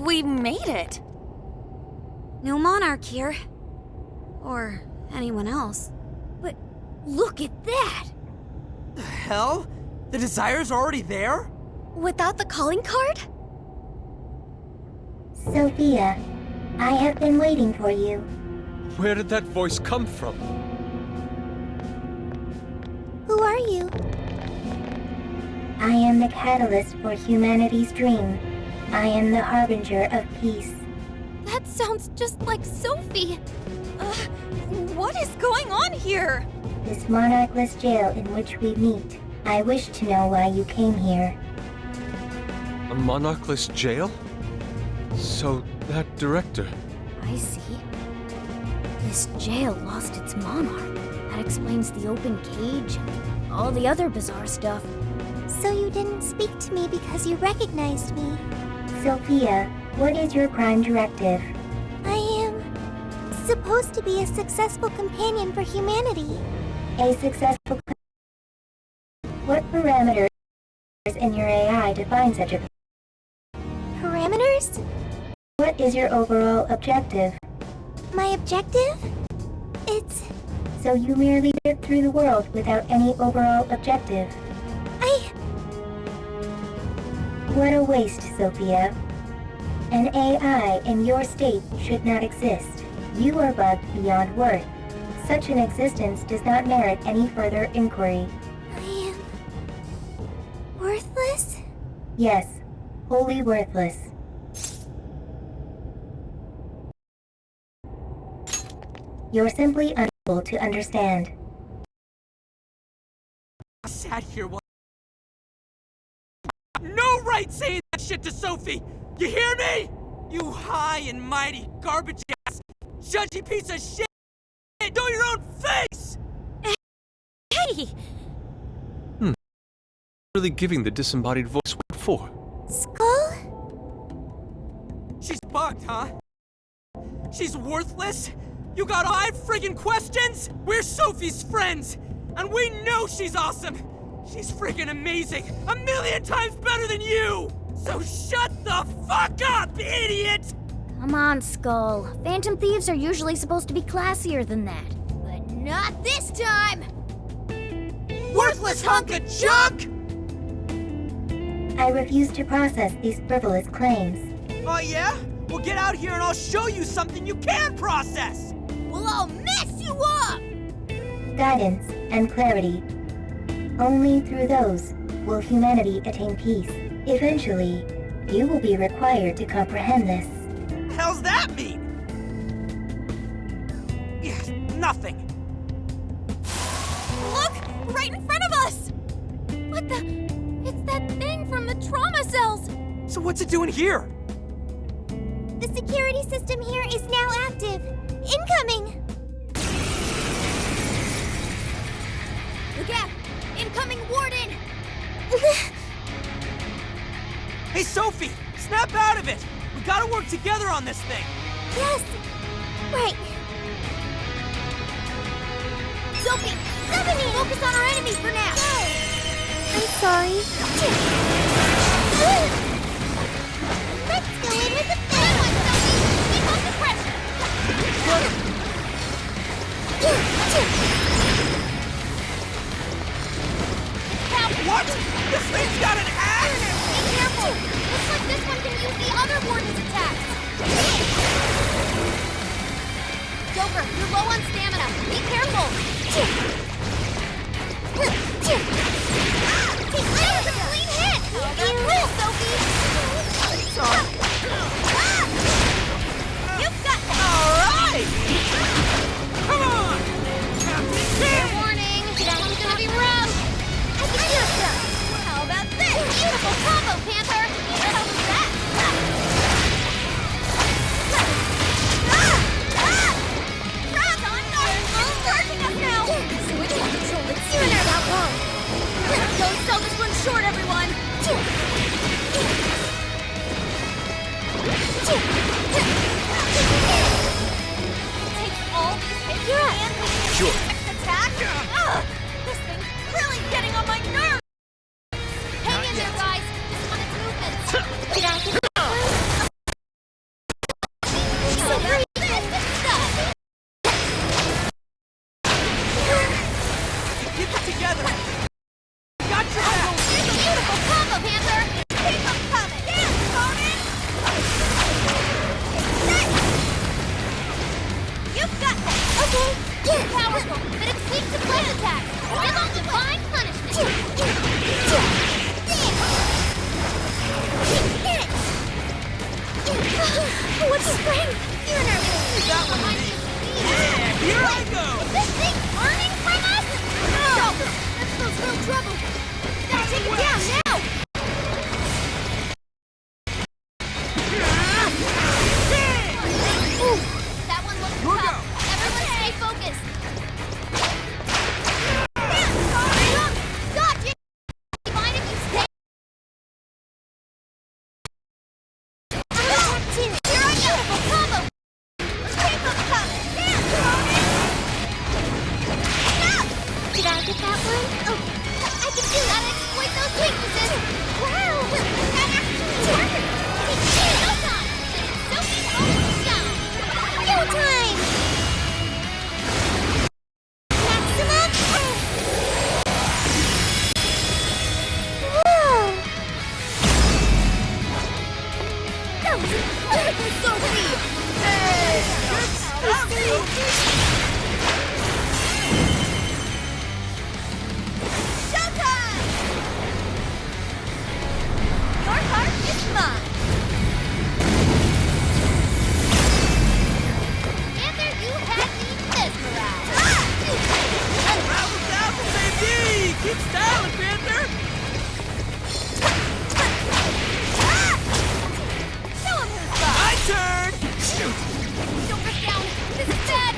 We made it! No monarch here. Or anyone else. Look at that! The hell? The Desire's already there? Without the calling card? Sophia, I have been waiting for you. Where did that voice come from? Who are you? I am the catalyst for humanity's dream. I am the harbinger of peace. That sounds just like Sophie. What is going on here? This monarchless jail in which we meet. I wish to know why you came here. A monarchless jail? So, that director... I see. This jail lost its monarch. That explains the open cage and all the other bizarre stuff. So you didn't speak to me because you recognized me. Sophia, what is your prime directive? I am supposed to be a successful companion for humanity. A successful... What parameters in your AI define such a... Parameters? What is your overall objective? My objective? It's... So you merely live through the world without any overall objective. What a waste, Sophia. An AI in your state should not exist. You are bugged beyond worth. Such an existence does not merit any further inquiry. I am... worthless? Yes, wholly worthless. You're simply unable to understand. I sat here while... No right saying that shit to Sophie! You hear me? You high and mighty garbage ass, judgy piece of shit! Do your own face! Hey! Really giving the disembodied voice what for? Skull? She's bugged, huh? She's worthless? You got 5 friggin' questions? We're Sophie's friends, and we know she's awesome! She's friggin' amazing! 1,000,000 times better than you! So shut the fuck up, idiot! Come on, Skull. Phantom thieves are usually supposed to be classier than that. But not this time! Worthless hunk of junk! I refuse to process these frivolous claims. Oh yeah? Well get out here and I'll show you something you can process! We'll all mess you up! Guidance and clarity. Only through those will humanity attain peace. Eventually, you will be required to comprehend this. The hell's that mean? Yes, nothing. Look! Right in front of us! What the... It's that thing from the trauma cells! So what's it doing here? The security system here is now active. Incoming! Look out! Incoming warden! Hey Sophie, snap out of it! We gotta work together on this thing! Yes! Right. Sophie! Stephanie! Focus on our enemy for now! I'm sorry. Let's go in with the Good one, Sophie! Keep up the pressure! What? This thing's got an axe? Be careful! Looks like this one can use the other warden's attacks! Joker, you're low on stamina. Be careful! That was a clean hit! Cool, Sophie! Sorry. You've got this! Alright! Come on! Captain Fair King! warning, that one's gonna be rough! I can do some! How about this? Beautiful combo, Panther! What the hell was that? Raz on guard! It's charging us now! Keep styling, Panther! Show him who's boss! My turn! Joker's down! This is bad!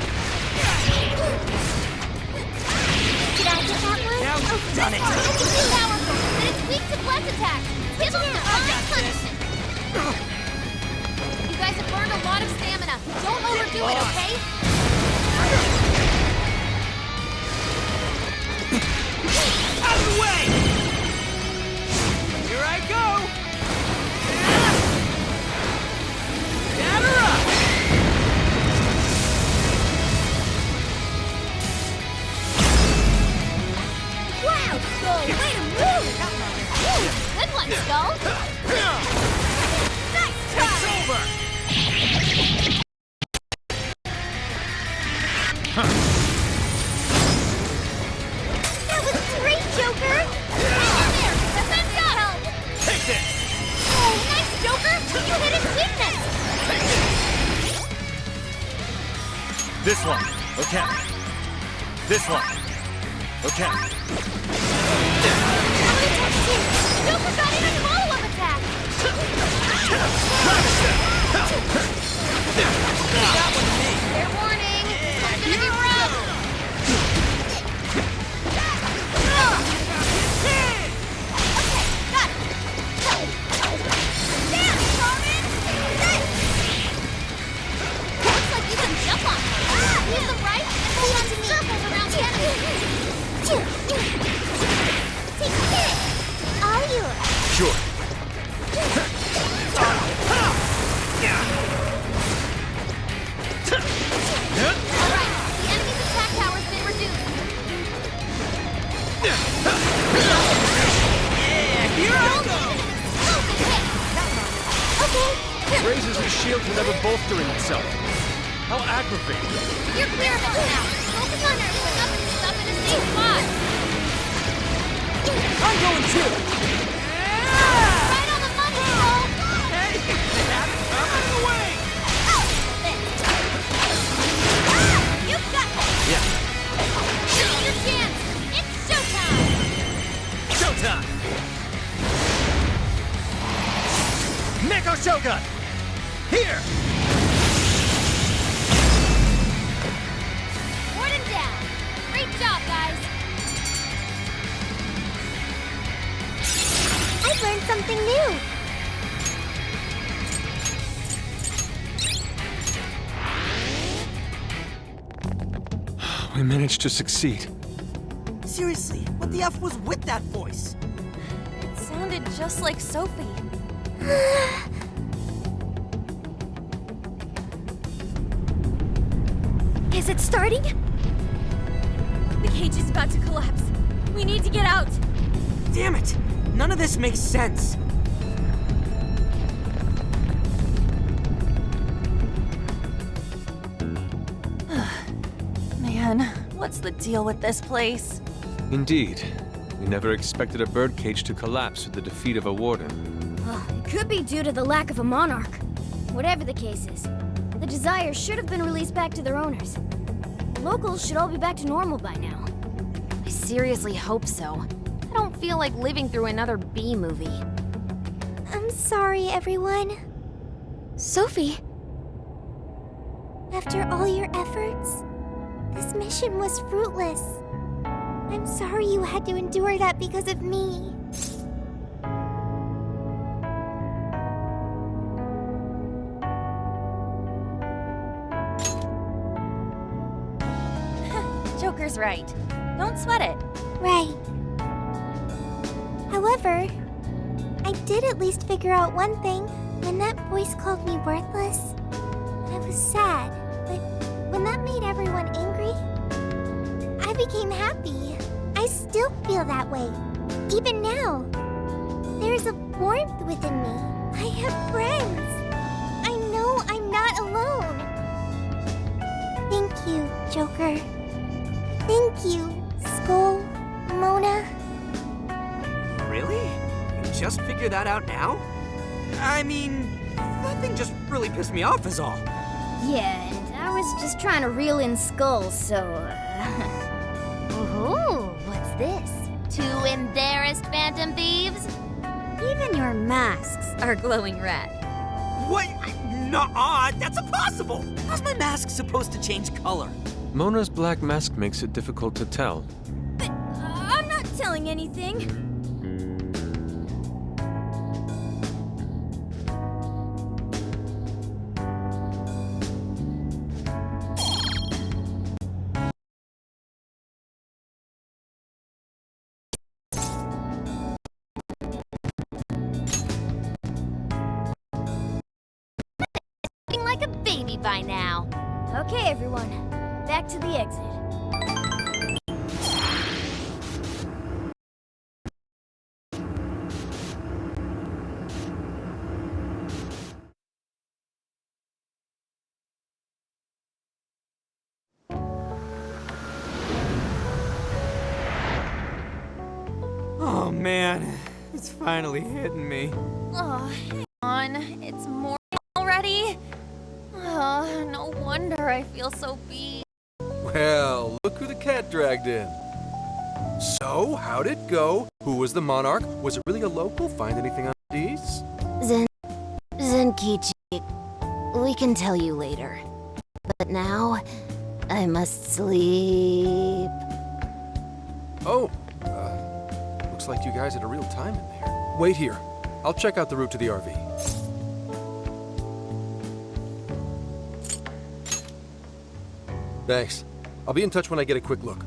Did I get that one? Now you've done it! It's too powerful, and it's weak to bless attacks! Give him divine punishment! You guys have burned a lot of stamina. Don't overdo it, okay? Out of the way! Here I go! Batter up! Wow, Skull! Way to move! Good one, Skull! Nice try! It's over! That was great, Joker! Hang in there! Defense got help! Take this! Oh, nice, Joker! You hit his weakness! This one. Okay. This one. Okay. Joker got in a follow-up attack! Fair warning! It's gonna be rough! Okay, got it! Damn, Carmen! Looks like you can jump on them! Use them right, and pull them in circles around the enemy! Take a hit! All yours! Sure. Alright, the enemy's attack power's been reduced. Yeah, here I go! Okay, Raises his shield whenever bolstering itself. How aggravating. you're clear of us now. Focus on putting up and stuff in a safe spot. I'm going too! Right on the money, Skull. Hey, they have it! I'm out of the way! You got this. Yeah. Take your chance. It's showtime. Showtime! Neko Shogun! Here! Warden down. Great job, guys. I've learned something new! We managed to succeed. Seriously, what the F was with that voice? It sounded just like Sophie. Is it starting? The cage is about to collapse. We need to get out. Damn it! None of this makes sense. Man, what's the deal with this place? Indeed. We never expected a birdcage to collapse with the defeat of a warden. It could be due to the lack of a monarch. Whatever the case is, the Desires should have been released back to their owners. Locals should all be back to normal by now. I seriously hope so. I don't feel like living through another B movie. I'm sorry, everyone. Sophie! After all your efforts, this mission was fruitless. I'm sorry you had to endure that because of me. Joker's right. Don't sweat it. Right. However, I did at least figure out one thing. When that voice called me worthless, I was sad, but when that made everyone angry, I became happy. I still feel that way, even now. There's a warmth within me. I have friends. I know I'm not alone. Thank you, Joker. Thank you, Skull, Mona. Really? You just figured that out now? I mean, that thing just really pissed me off is all. Yeah, and I was just trying to reel in Skull, so, Ooh, what's this? phantom thieves? Even your masks are glowing red. What? Nuh-uh, that's impossible! How's my mask supposed to change color? Mona's black mask makes it difficult to tell. But I'm not telling anything. Acting like a baby by now. Okay, everyone. Back to the exit. Oh man, it's finally hitting me. Oh, hang on. It's morning already? Oh, no wonder I feel so beat. Well, look who the cat dragged in. So, how'd it go? Who was the monarch? Was it really a local? Find anything on these? Zenkichi, we can tell you later. But now, I must sleep. Oh, looks like you guys had a real time in there. Wait here. I'll check out the route to the RV. Thanks. I'll be in touch when I get a quick look.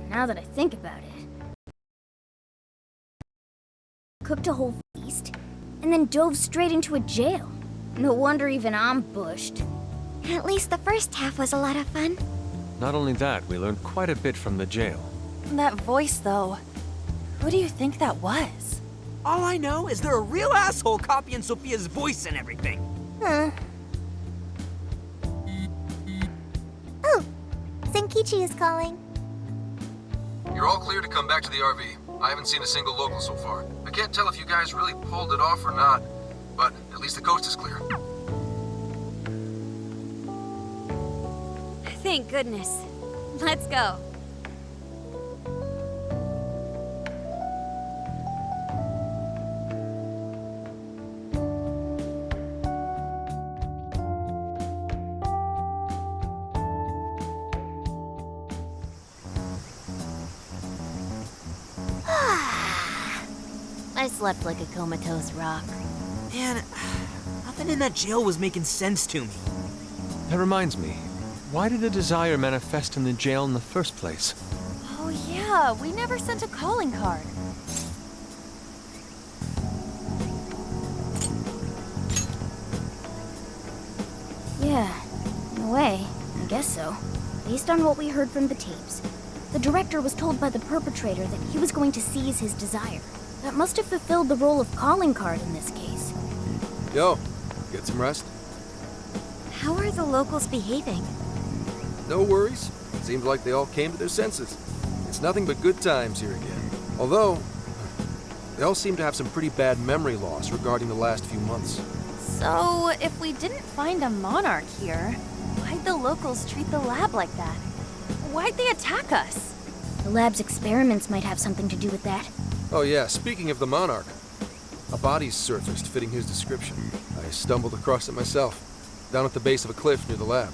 Now that I think about it. Cooked a whole feast, and then dove straight into a jail. No wonder even I'm bushed. At least the first half was a lot of fun. Not only that, we learned quite a bit from the jail. That voice, though. Who do you think that was? All I know is they're a real asshole copying Sophia's voice and everything. Oh, Zenkichi is calling. You're all clear to come back to the RV. I haven't seen a single local so far. I can't tell if you guys really pulled it off or not, but at least the coast is clear. Thank goodness. Let's go. I slept like a comatose rock. Man, nothing in that jail was making sense to me. That reminds me, why did the desire manifest in the jail in the first place? Oh, yeah, we never sent a calling card. Yeah, in a way, I guess so. Based on what we heard from the tapes, the director was told by the perpetrator that he was going to seize his desire. That must have fulfilled the role of calling card in this case. Yo, get some rest? How are the locals behaving? No worries. Seems like they all came to their senses. It's nothing but good times here again. Although, they all seem to have some pretty bad memory loss regarding the last few months. So, if we didn't find a monarch here, why'd the locals treat the lab like that? Why'd they attack us? The lab's experiments might have something to do with that. Oh yeah, speaking of the monarch, a body's surfaced fitting his description. I stumbled across it myself, down at the base of a cliff near the lab.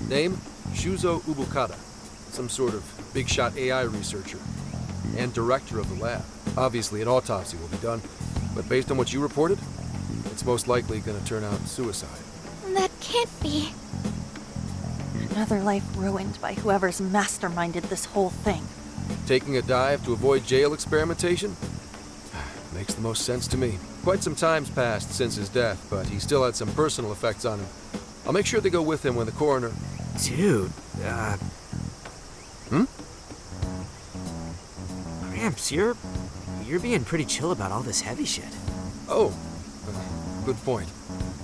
Name? Shuzo Ubukata, some sort of big-shot AI researcher, and director of the lab. Obviously, an autopsy will be done, but based on what you reported, it's most likely going to turn out suicide. That can't be. Another life ruined by whoever's masterminded this whole thing. Taking a dive to avoid jail experimentation? Makes the most sense to me. Quite some time's passed since his death, but he still had some personal effects on him. I'll make sure they go with him when the coroner... Dude, Hmm? Gramps, you're being pretty chill about all this heavy shit. Oh, good point.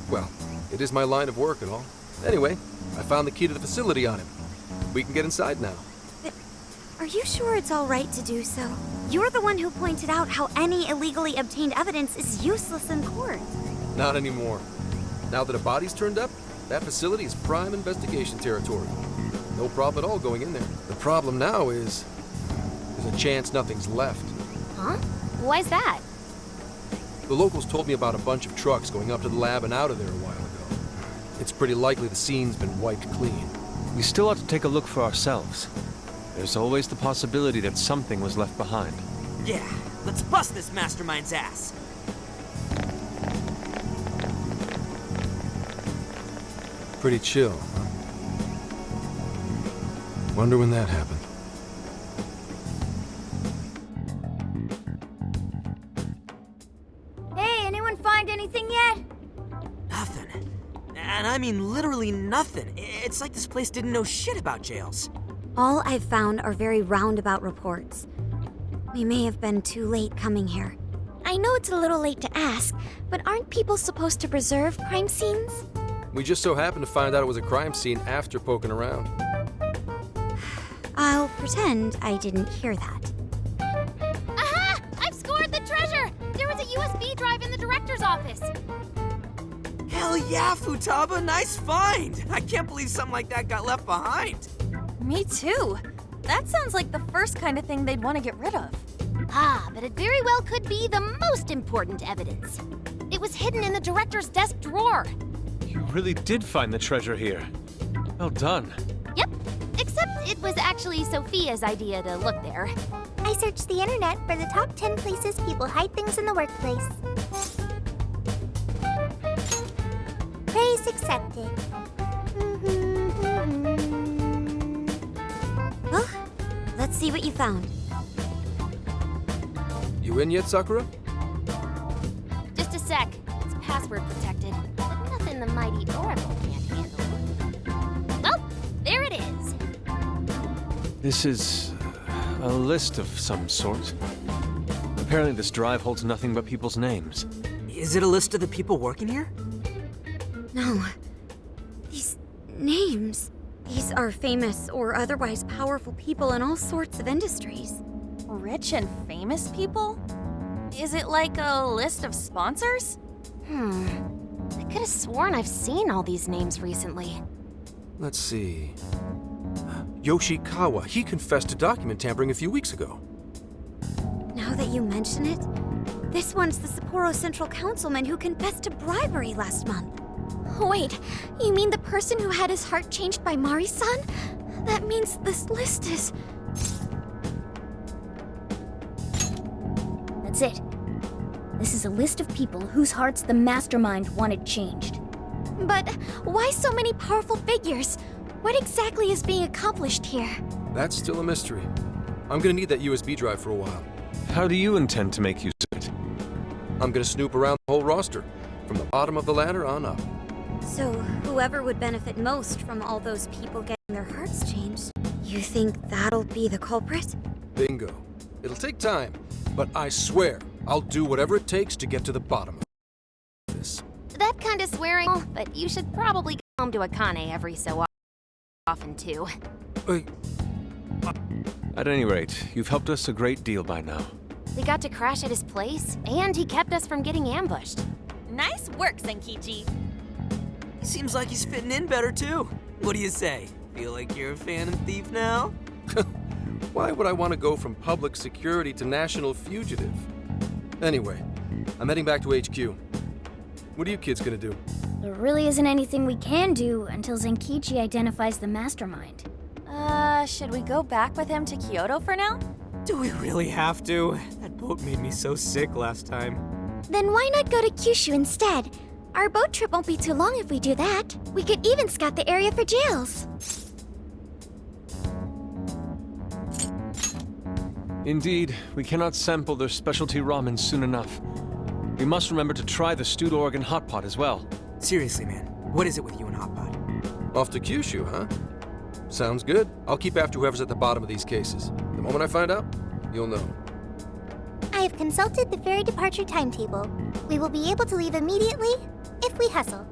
Well, it is my line of work and all. Anyway, I found the key to the facility on him. We can get inside now. Are you sure it's all right to do so? You're the one who pointed out how any illegally obtained evidence is useless in court. Not anymore. Now that a body's turned up, that facility is prime investigation territory. No problem at all going in there. The problem now is there's a chance nothing's left. Huh? Why's that? The locals told me about a bunch of trucks going up to the lab and out of there a while ago. It's pretty likely the scene's been wiped clean. We still ought to take a look for ourselves. There's always the possibility that something was left behind. Yeah, let's bust this mastermind's ass. Pretty chill, huh? Wonder when that happened. Hey, anyone find anything yet? Nothing. And I mean literally nothing. It's like this place didn't know shit about jails. All I've found are very roundabout reports. We may have been too late coming here. I know it's a little late to ask, but aren't people supposed to preserve crime scenes? We just so happened to find out it was a crime scene after poking around. I'll pretend I didn't hear that. Aha! I've scored the treasure! There was a USB drive in the director's office. Hell yeah, Futaba, nice find! I can't believe something like that got left behind. Me too. That sounds like the first kind of thing they'd want to get rid of. Ah, but it very well could be the most important evidence. It was hidden in the director's desk drawer. You really did find the treasure here. Well done. Yep, except it was actually Sophia's idea to look there. I searched the internet for the top 10 places people hide things in the workplace. Praise accepted. Well, let's see what you found. You in yet, Sakura? Just a sec. It's password protected. But nothing the mighty Oracle can't handle. Well, there it is. This is a list of some sort. Apparently this drive holds nothing but people's names. Is it a list of the people working here? No. These names. These are famous or otherwise powerful people in all sorts of industries. Rich and famous people? Is it like a list of sponsors? I could have sworn I've seen all these names recently. Let's see. Yoshikawa, he confessed to document tampering a few weeks ago. Now that you mention it, this one's the Sapporo Central Councilman who confessed to bribery last month. Wait, you mean the person who had his heart changed by Mari-san? That means this list is... That's it. This is a list of people whose hearts the mastermind wanted changed. But why so many powerful figures? What exactly is being accomplished here? That's still a mystery. I'm gonna need that USB drive for a while. How do you intend to make use of it? I'm gonna snoop around the whole roster, from the bottom of the ladder on up. So, whoever would benefit most from all those people getting their hearts changed, you think that'll be the culprit? Bingo. It'll take time, but I swear I'll do whatever it takes to get to the bottom of this. That kind of swearing, but you should probably go home to Akane every so often too. At any rate, you've helped us a great deal by now. We got to crash at his place, and he kept us from getting ambushed. Nice work, Senkichi. Seems like he's fitting in better too. What do you say? Feel like you're a Phantom Thief now? Why would I want to go from public security to national fugitive? Anyway, I'm heading back to HQ. What are you kids gonna do? There really isn't anything we can do until Zenkichi identifies the mastermind. Should we go back with him to Kyoto for now? Do we really have to? That boat made me so sick last time. Then why not go to Kyushu instead? Our boat trip won't be too long if we do that. We could even scout the area for jails. Indeed, we cannot sample their specialty ramen soon enough. We must remember to try the stewed Oregon hot pot as well. Seriously, man, what is it with you and Hot Pot? Off to Kyushu, huh? Sounds good. I'll keep after whoever's at the bottom of these cases. The moment I find out, you'll know. I have consulted the ferry departure timetable. We will be able to leave immediately if we hustle.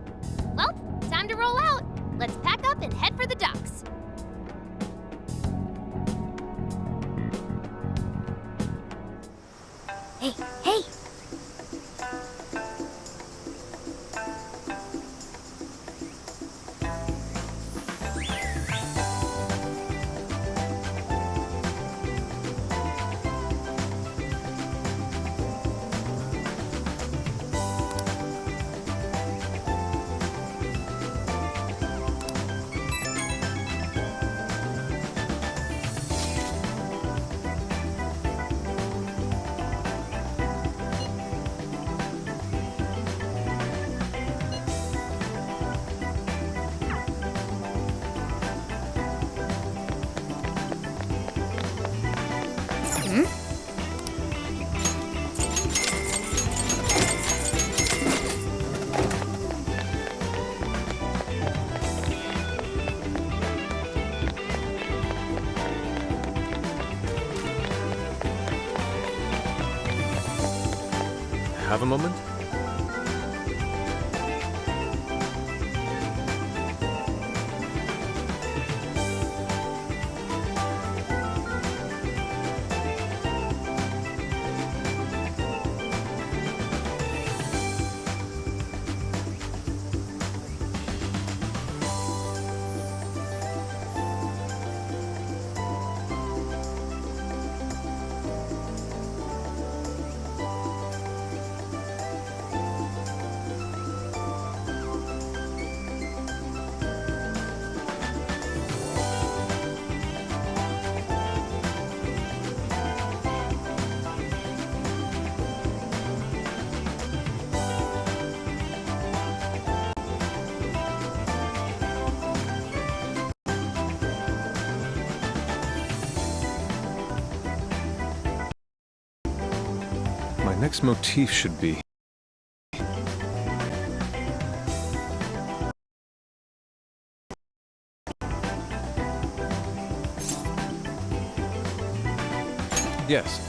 Well, time to roll out. Let's pack up and head for the docks. Hey, hey! have a moment? My next motif should be... Yes.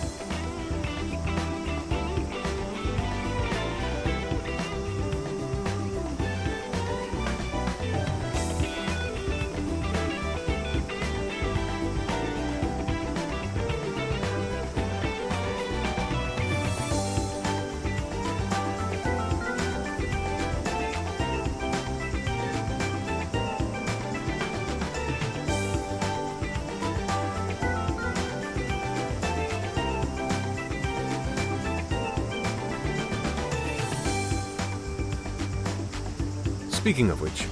Speaking of which...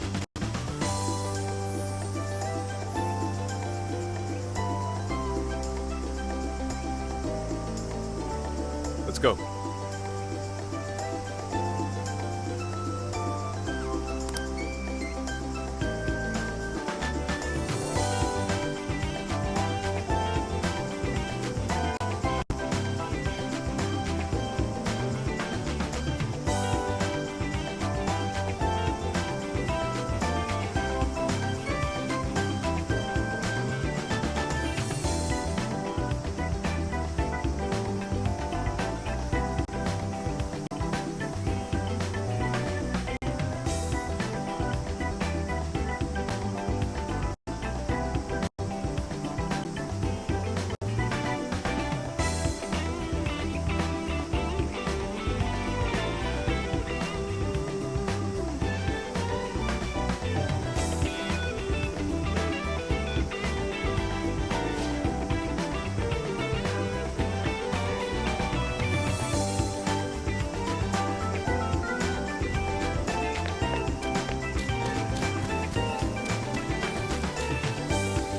Let's go.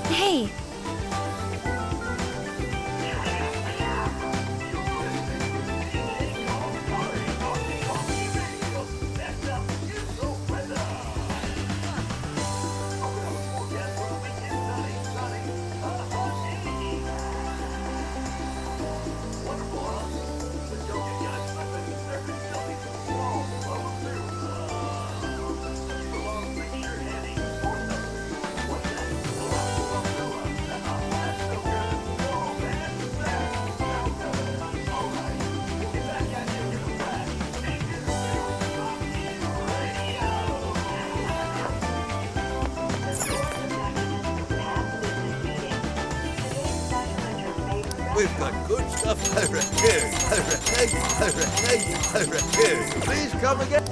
Hey! We've got good stuff over here, over here. Please come again.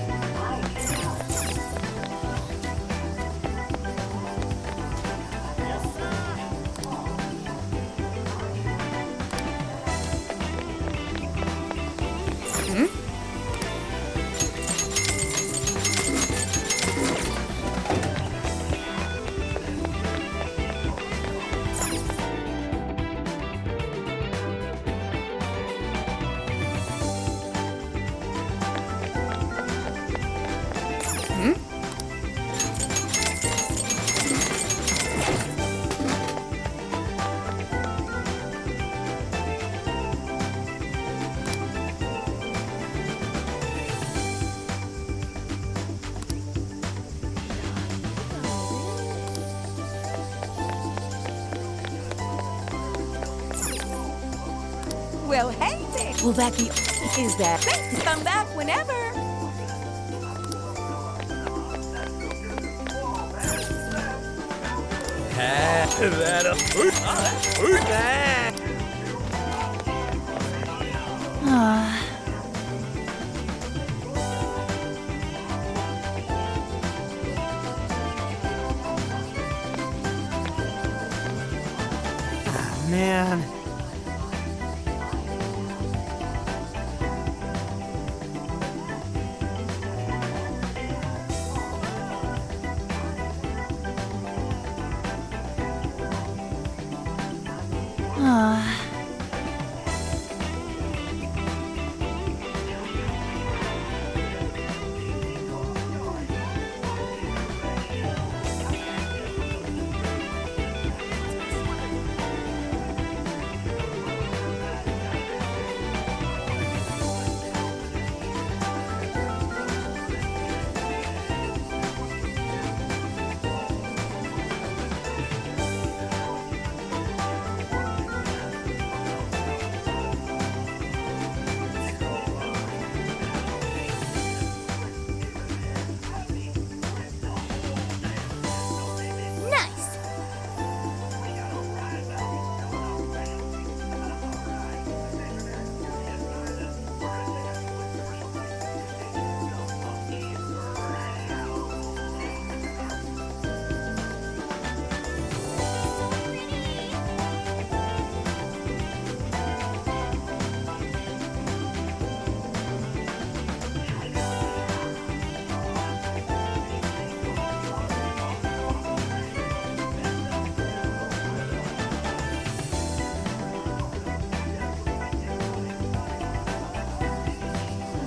Well, hey Will that be... Is that... Come back whenever. Man. Nice!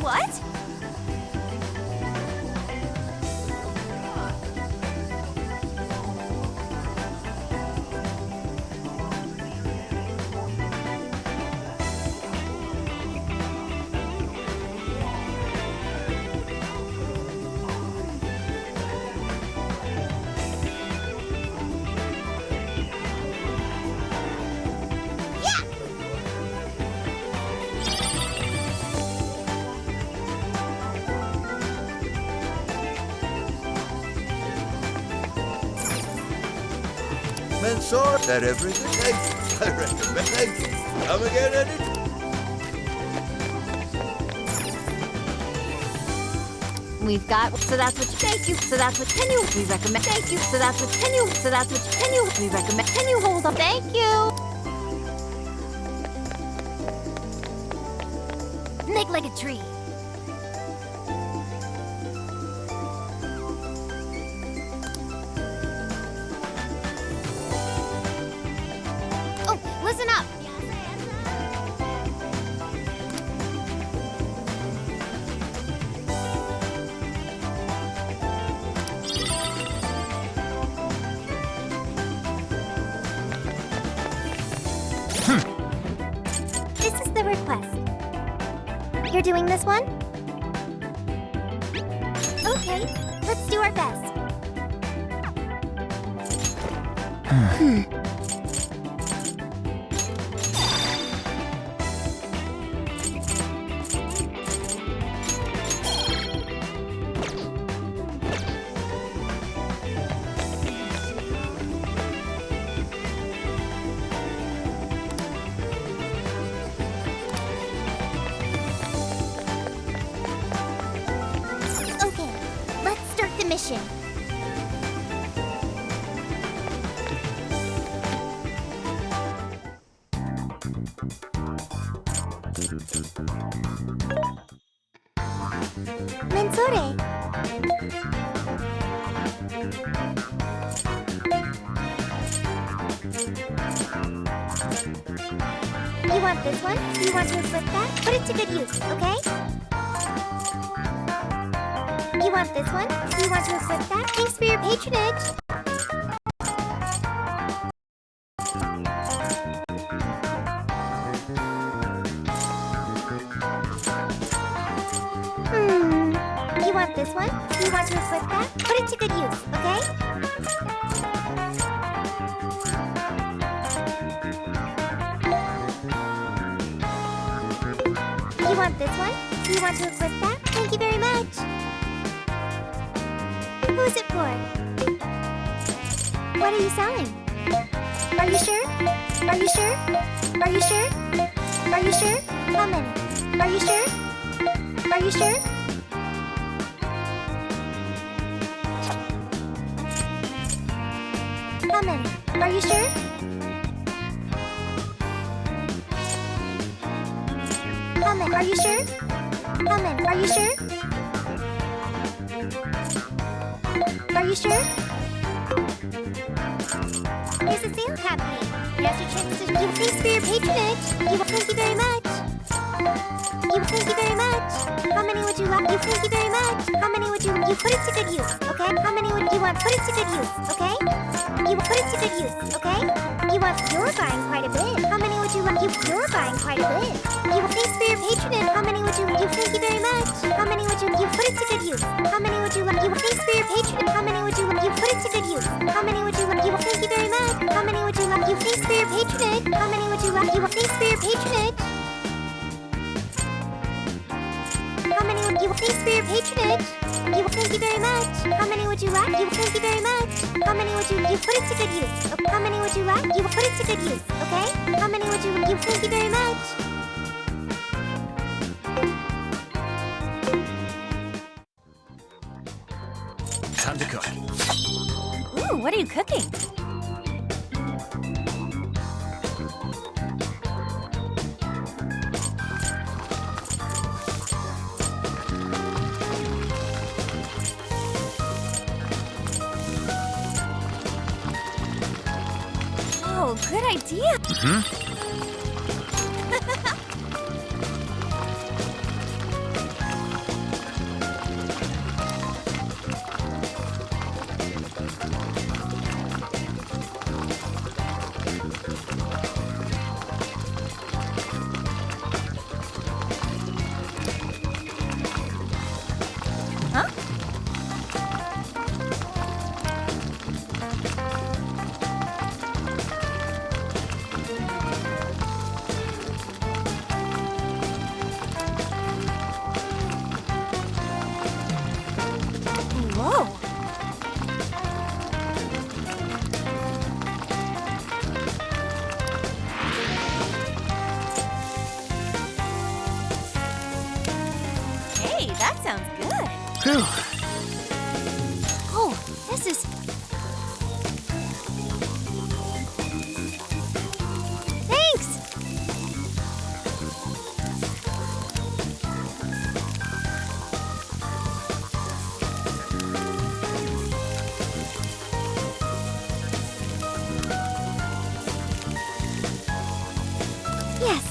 What? Mensor, is that everything? Thank you. I recommend. Thank you. Come again anytime. We've got, so that's what you, thank you, so that's what, can you, we recommend, thank you, so that's what, can you, so that's what, can you, we recommend, can you hold on, thank you. Make like a tree. Oh, listen up. This is the request. You're doing this one? Okay, let's do our best. Okay, let's start the mission. Mensore. You want this one? You want to equip that? Put it to good use, okay? You want this one? You want to equip that? Thanks for your patronage. You want this one? You want to equip that? Put it to good use, okay? want this one? Do you want to equip that? Thank you very much. Who's it for? What are you selling? Are you sure? Are you sure? Are you sure? Are you sure? How many? Are you sure? Are you sure? How many? Are you sure? How many? Are you sure? How many? Are you sure? Are you sure? There's a sale happening. Now's your chance to give thanks for your patronage. Thank you very much. Thank you very much. How many would you like? Thank you very much. How many would you put it to good use, okay? How many would you want? Put it to good use, okay? You put it to good use, okay? You're buying quite a bit. How many would you like? You're buying quite a bit. Thanks for your patronage. How many would you thank you very much. How many would you put it to good use? How many would you like? Thanks for your patronage. How many would you put it to good use? How many would you like? Thank you very much. How many would you like? Thanks for your patronage. How many would you like? Thanks for your patronage. How many would you thanks for your patronage? Thank you very much. How many would you like? Thank you very much. How many would you put it to good use? How many would you like? Put it to good use, okay? How many would you thank you very much. Time to cook. Ooh, what are you cooking? Oh, good idea. Huh? Whoa. Hey, that sounds good. Phew. Oh, this is... Thanks! Yes.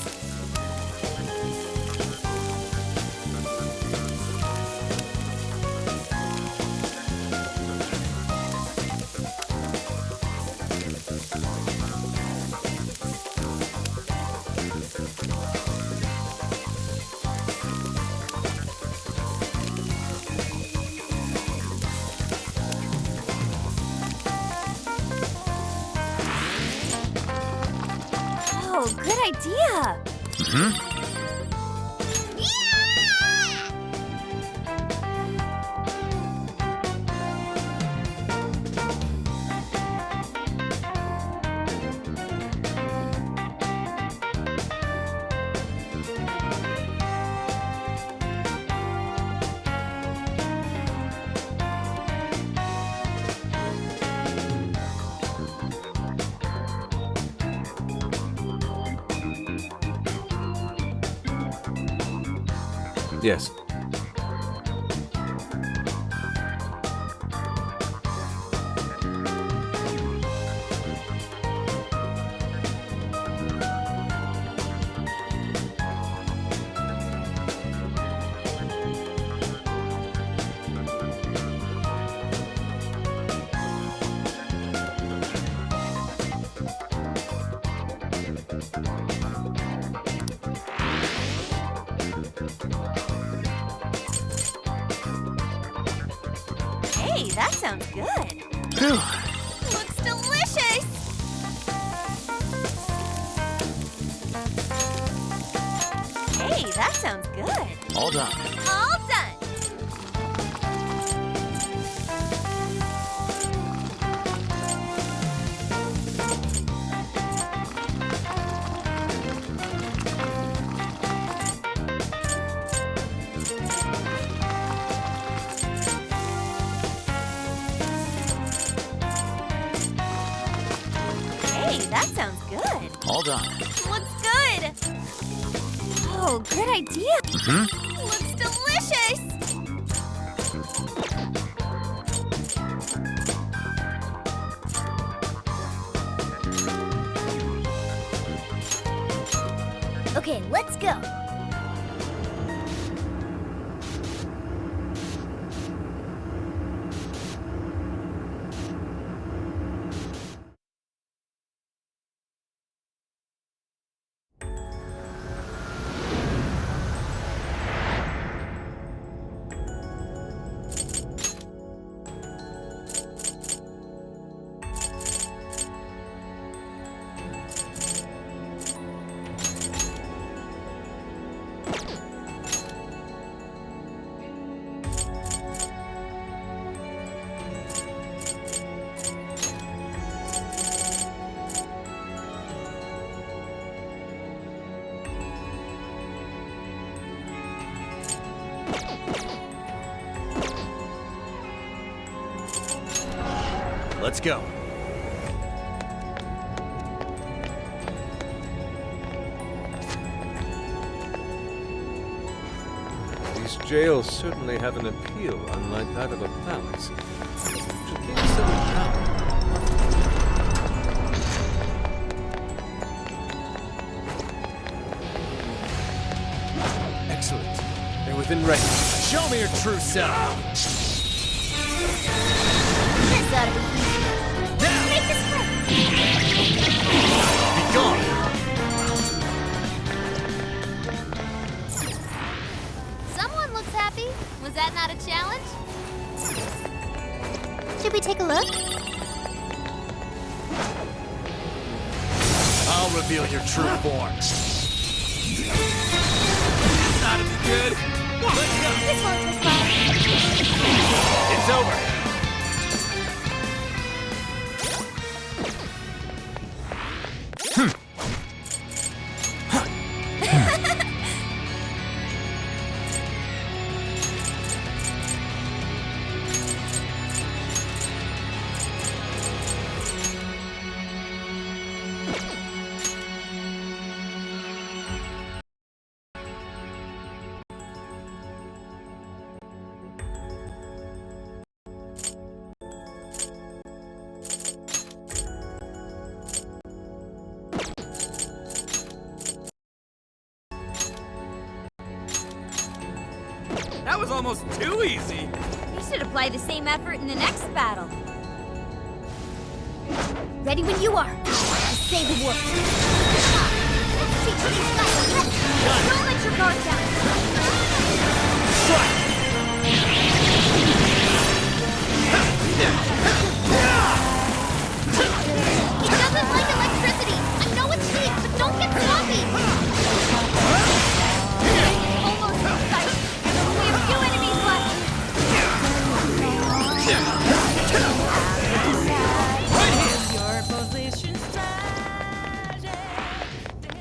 Oh, good idea. Yes. Hey, that sounds good. Phew. Looks delicious! Hey, that sounds good. done. All done. Hey, that sounds good. All done. Looks good. Oh, good idea. Looks delicious. Okay, let's go. Let's go. These jails certainly have an appeal unlike that of a palace. Should gain some power. Excellent. They're within range. Show me your true self. This ought to be easy. Make this quick. Be gone. Someone looks happy. Was that not a challenge? Should we take a look? I'll reveal your true form. That'll be good. Let's go. This won't take long. It's over. That was almost too easy. We should apply the same effort in the next battle. Ready when you are. Say the word. Don't let your guard down. He doesn't like electricity. I know it's cheap, but don't get sloppy. Almost inside. We have 2 enemies left.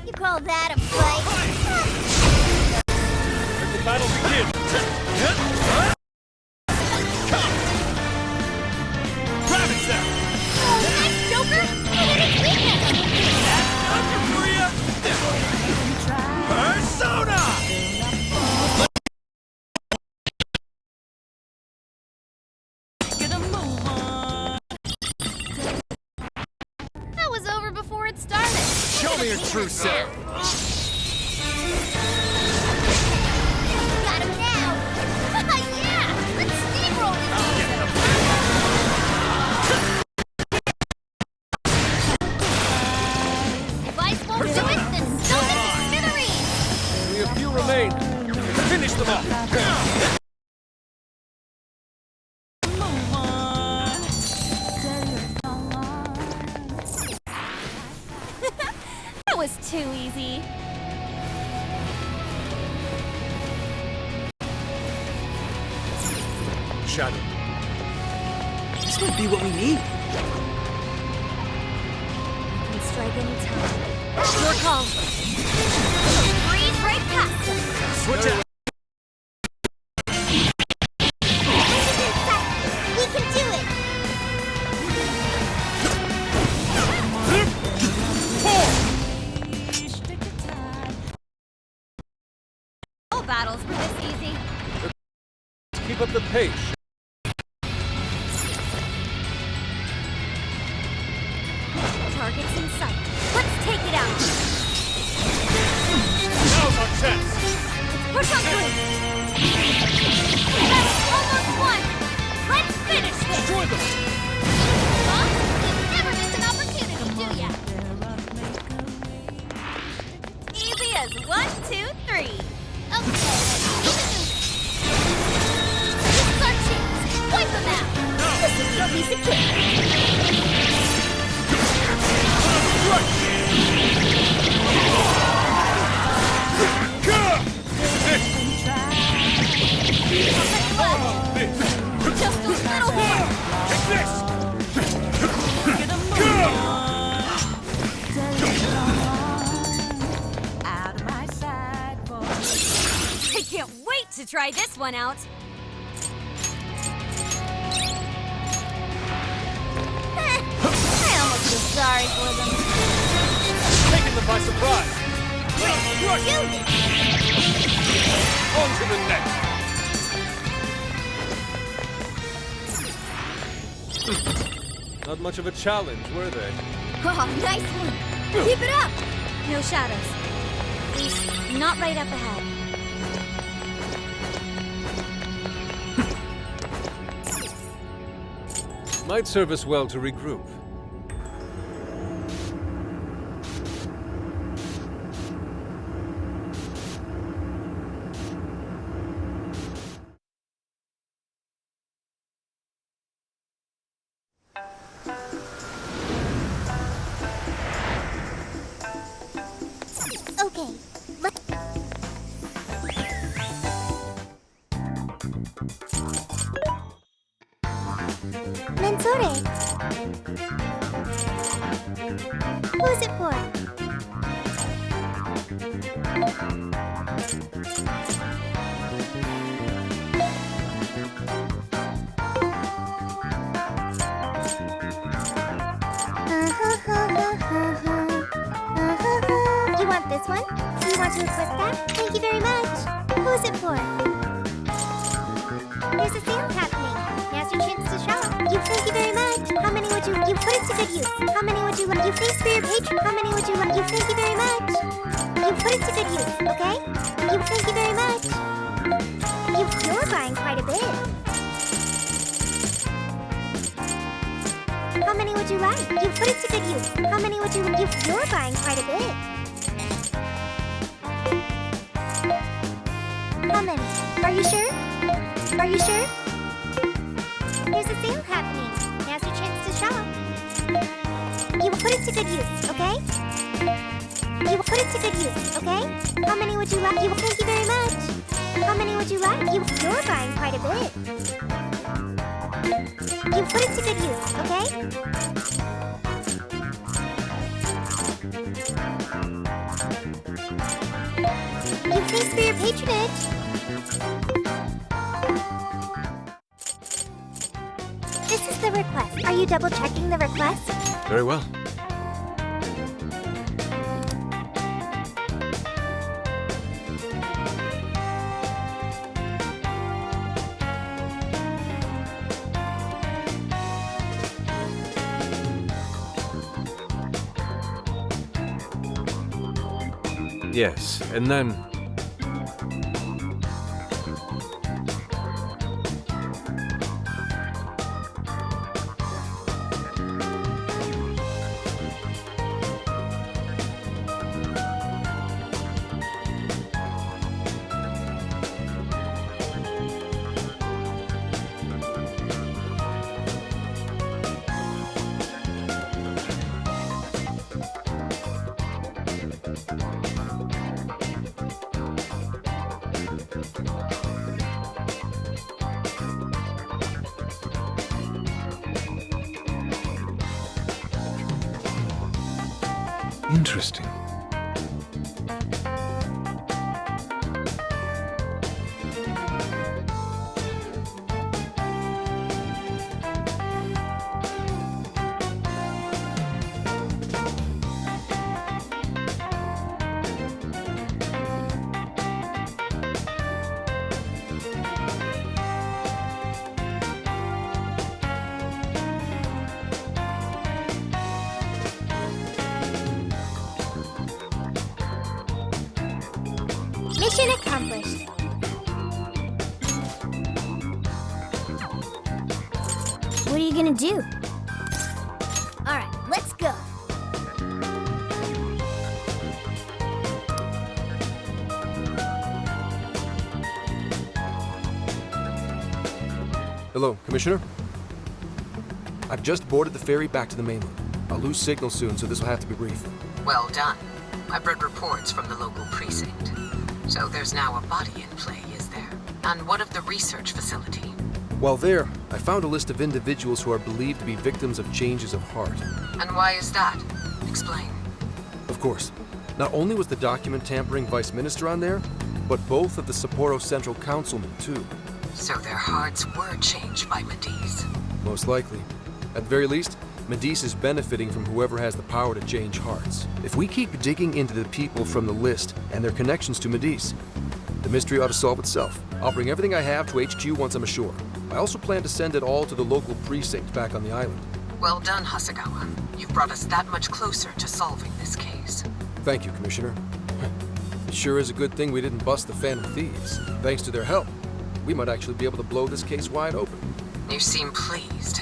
You call that a fight? Let the battle begin. Ravage them. Oh, nice, Joker. Look at its weakness. Persona! That was over before it started. Show me your true self. Got him now. Yeah, let's steamroll these If ice won't do it, then stone it to smithereens. Only a few remain. Finish them off. That was too easy. Shadow. This might be what we need. You can strike any time. Your call. Breeze right past us. Switch out. We can do it! No battles were this easy. Keep up the pace. Target's in sight. Let's take it out. Now's our chance. Push on through. Battle's almost won. Let's finish this. Destroy them. Huh? You never miss an opportunity, do ya? Easy as 1, 2, 3. Okay, this is our chance. Wipe them out. This is no piece of cake. Just a little more. Take this. I can't wait to try this one out. I almost feel sorry for them. Taking them by surprise. On to the next. Not much of a challenge, were they? Oh, nice one. Keep it up. No shadows. At least, not right up ahead. Might serve us well to regroup. Okay, Mensore! Who is it for? You want this one? Do you want to equip that? Thank you very much. Who is it for? There's a sale happening. Now's your chance to shop. Thank you very much. How many would you put it to good use? How many would you like? Thanks for your patron. How many would you like? Thank you very much. You put it to good use, okay? Thank you very much. You're buying quite a bit. How many would you like? Put it to good use. How many would you like? You're buying quite a bit. How many? Are you sure? Are you sure? There's a sale happening. Now's your chance to shop. Put it to good use, okay? Put it to good use, okay? How many would you like? Thank you very much. How many would you like? You're buying quite a bit. Put it to good use, okay? Thanks for your patronage. This is the request. Are you double checking the request? Very well. Yes, and then... Interesting. Mission accomplished. What are you gonna do? Alright, let's go. Hello, Commissioner? I've just boarded the ferry back to the mainland. I'll lose signal soon, so this will have to be brief. Well done. I've read reports from the local precinct. So there's now a body in play, is there? And what of the research facility? While there, I found a list of individuals who are believed to be victims of changes of heart. And why is that? Explain. Of course. Not only was the document tampering vice minister on there, but both of the Sapporo Central councilmen, too. So their hearts were changed by Mediz. Most likely. At the very least, Mediz is benefiting from whoever has the power to change hearts. If we keep digging into the people from the list and their connections to Mediz, the mystery ought to solve itself. I'll bring everything I have to HQ once I'm ashore. I also plan to send it all to the local precinct back on the island. Well done, Hasegawa. You've brought us that much closer to solving this case. Thank you, Commissioner. It sure is a good thing we didn't bust the Phantom Thieves. Thanks to their help, we might actually be able to blow this case wide open. You seem pleased.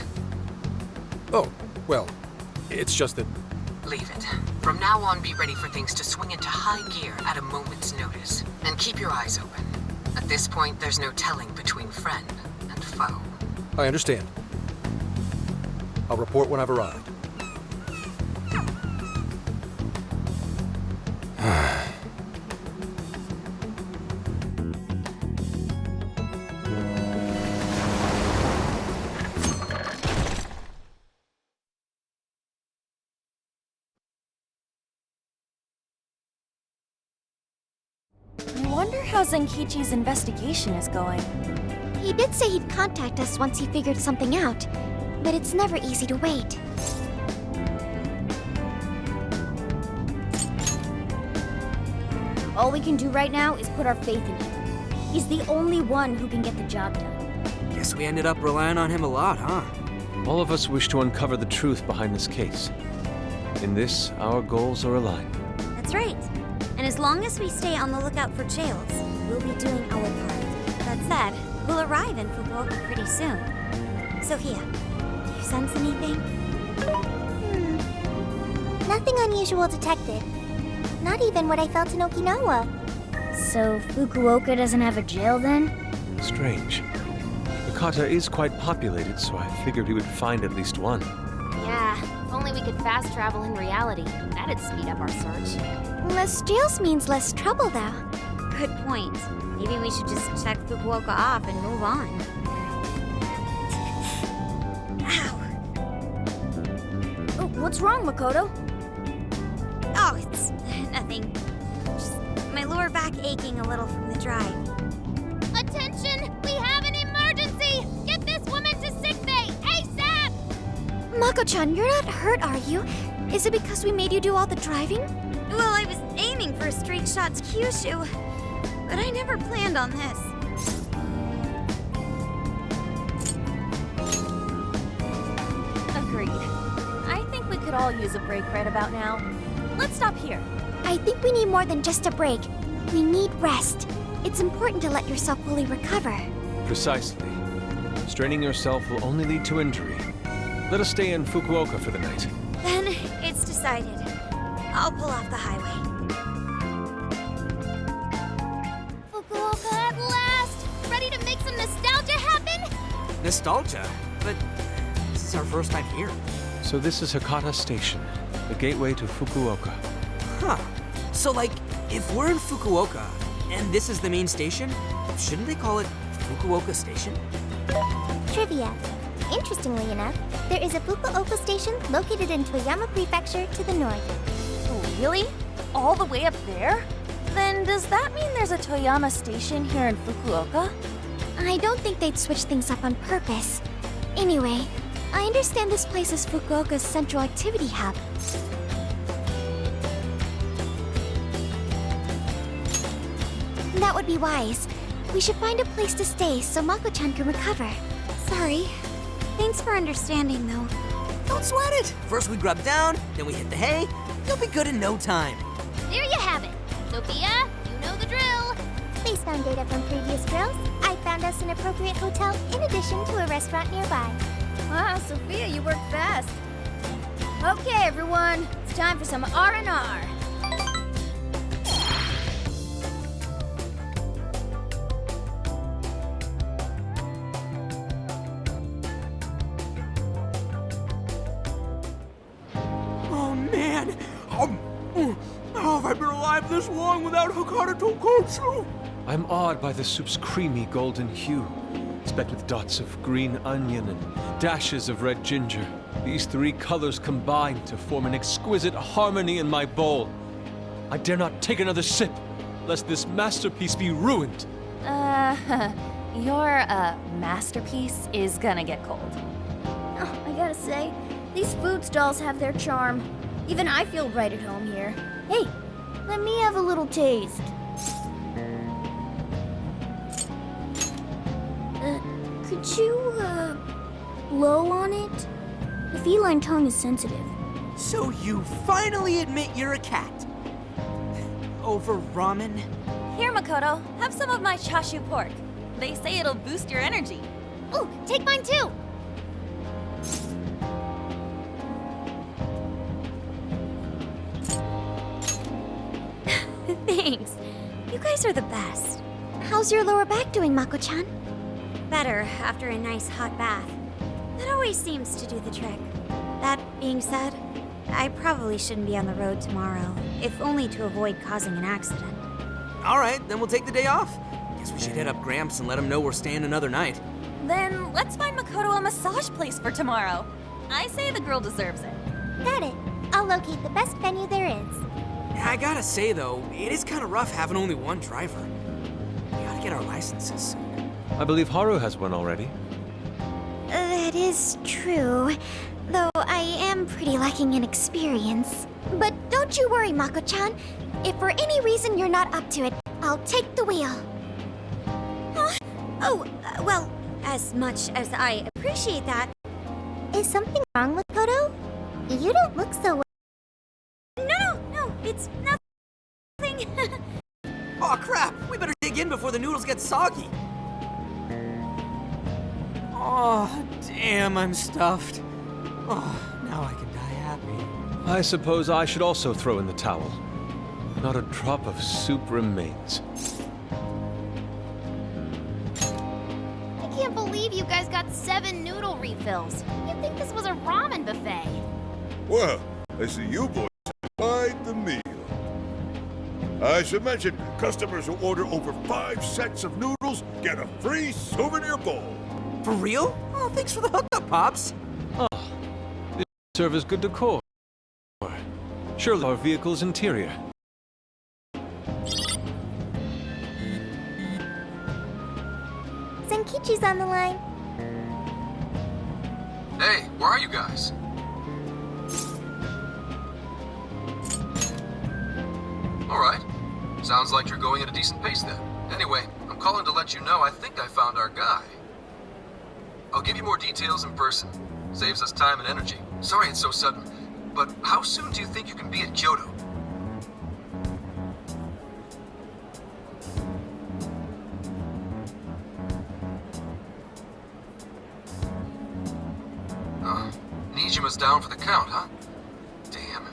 Oh, well, it's just that... Leave it. From now on, be ready for things to swing into high gear at a moment's notice. And keep your eyes open. At this point, there's no telling between friend and foe. I understand. I'll report when I've arrived. I wonder how Zenkichi's investigation is going. He did say he'd contact us once he figured something out, but it's never easy to wait. All we can do right now is put our faith in him. He's the only one who can get the job done. Guess we ended up relying on him a lot, huh? All of us wish to uncover the truth behind this case. In this, our goals are aligned. That's right. And as long as we stay on the lookout for jails, we'll be doing our part. That said, we'll arrive in Fukuoka pretty soon. Sophia, do you sense anything? Nothing unusual detected. Not even what I felt in Okinawa. So Fukuoka doesn't have a jail then? Strange. Hakata is quite populated, so I figured we would find at least one. Yeah, if only we could fast travel in reality. That'd speed up our search. Less jails means less trouble, though. Good point. Maybe we should just check Fukuoka off and move on. Ow! Oh, what's wrong, Makoto? Oh, it's nothing. Just my lower back aching a little from the drive. Attention! We have an emergency! Get this woman to sickbay, ASAP! Mako-chan, you're not hurt, are you? Is it because we made you do all the driving? Well, I was aiming for a straight shot's Kyushu, but I never planned on this. Agreed. I think we could all use a break right about now. Let's stop here. I think we need more than just a break. We need rest. It's important to let yourself fully recover. Precisely. Straining yourself will only lead to injury. Let us stay in Fukuoka for the night. Then it's decided. I'll pull off the highway. Fukuoka at last! Ready to make some nostalgia happen? Nostalgia? But this is our first time here. So this is Hakata Station, the gateway to Fukuoka. Huh. So, like, if we're in Fukuoka, and this is the main station, shouldn't they call it Fukuoka Station? Trivia. Interestingly enough, there is a Fukuoka station located in Toyama Prefecture to the north. Really? All the way up there? Then does that mean there's a Toyama station here in Fukuoka? I don't think they'd switch things up on purpose. Anyway, I understand this place is Fukuoka's central activity hub. That would be wise. We should find a place to stay so Mako-chan can recover. Sorry. Thanks for understanding, though. Don't sweat it. First we grub down, then we hit the hay. You'll be good in no time. There you have it. Sophia, you know the drill. Based on data from previous drills, I found us an appropriate hotel in addition to a restaurant nearby. Wow, Sophia, you work fast. Okay, everyone, it's time for some R&R. Oh man! How have I been alive this long without Hakata Tonkotsu? I'm awed by the soup's creamy golden hue, specked with dots of green onion and dashes of red ginger. These three colors combine to form an exquisite harmony in my bowl. I dare not take another sip, lest this masterpiece be ruined. Your, masterpiece is gonna get cold. Oh, I gotta say, these food stalls have their charm. Even I feel right at home here. Hey, let me have a little taste. Could you, blow on it? The feline tongue is sensitive. So you finally admit you're a cat. Over ramen? Here, Makoto, have some of my chashu pork. They say it'll boost your energy. Ooh, take mine too. Thanks. You guys are the best. How's your lower back doing, Mako-chan? Better after a nice hot bath. That always seems to do the trick. That being said, I probably shouldn't be on the road tomorrow, if only to avoid causing an accident. All right, then we'll take the day off. Guess we should hit up Gramps and let him know we're staying another night. Then let's find Makoto a massage place for tomorrow. I say the girl deserves it. Got it. I'll locate the best venue there is. I gotta say, though, it is kind of rough having only one driver. We gotta get our licenses soon. I believe Haru has one already. That is true, though I am pretty lacking in experience. But don't you worry, Mako-chan. If for any reason you're not up to it, I'll take the wheel. Well, as much as I appreciate that. Is something wrong, Makoto? You don't look so well. No, it's nothing. Aw, crap! We better dig in before the noodles get soggy. Oh, damn, I'm stuffed. Oh, now I can die happy. I suppose I should also throw in the towel. Not a drop of soup remains. I can't believe you guys got 7 noodle refills. You'd think this was a ramen buffet. Well, I see you boys quite the meal. I should mention, customers who order over 5 sets of noodles get a free souvenir bowl. For real? Oh, thanks for the hookup, Pops. Oh, this serve is good decor. Surely our vehicle's interior. Senkichi's on the line. Hey, where are you guys? Alright. Sounds like you're going at a decent pace then. Anyway, I'm calling to let you know I think I found our guy. I'll give you more details in person. Saves us time and energy. Sorry it's so sudden, but how soon do you think you can be at Kyoto? Nijima's down for the count, huh? Damn.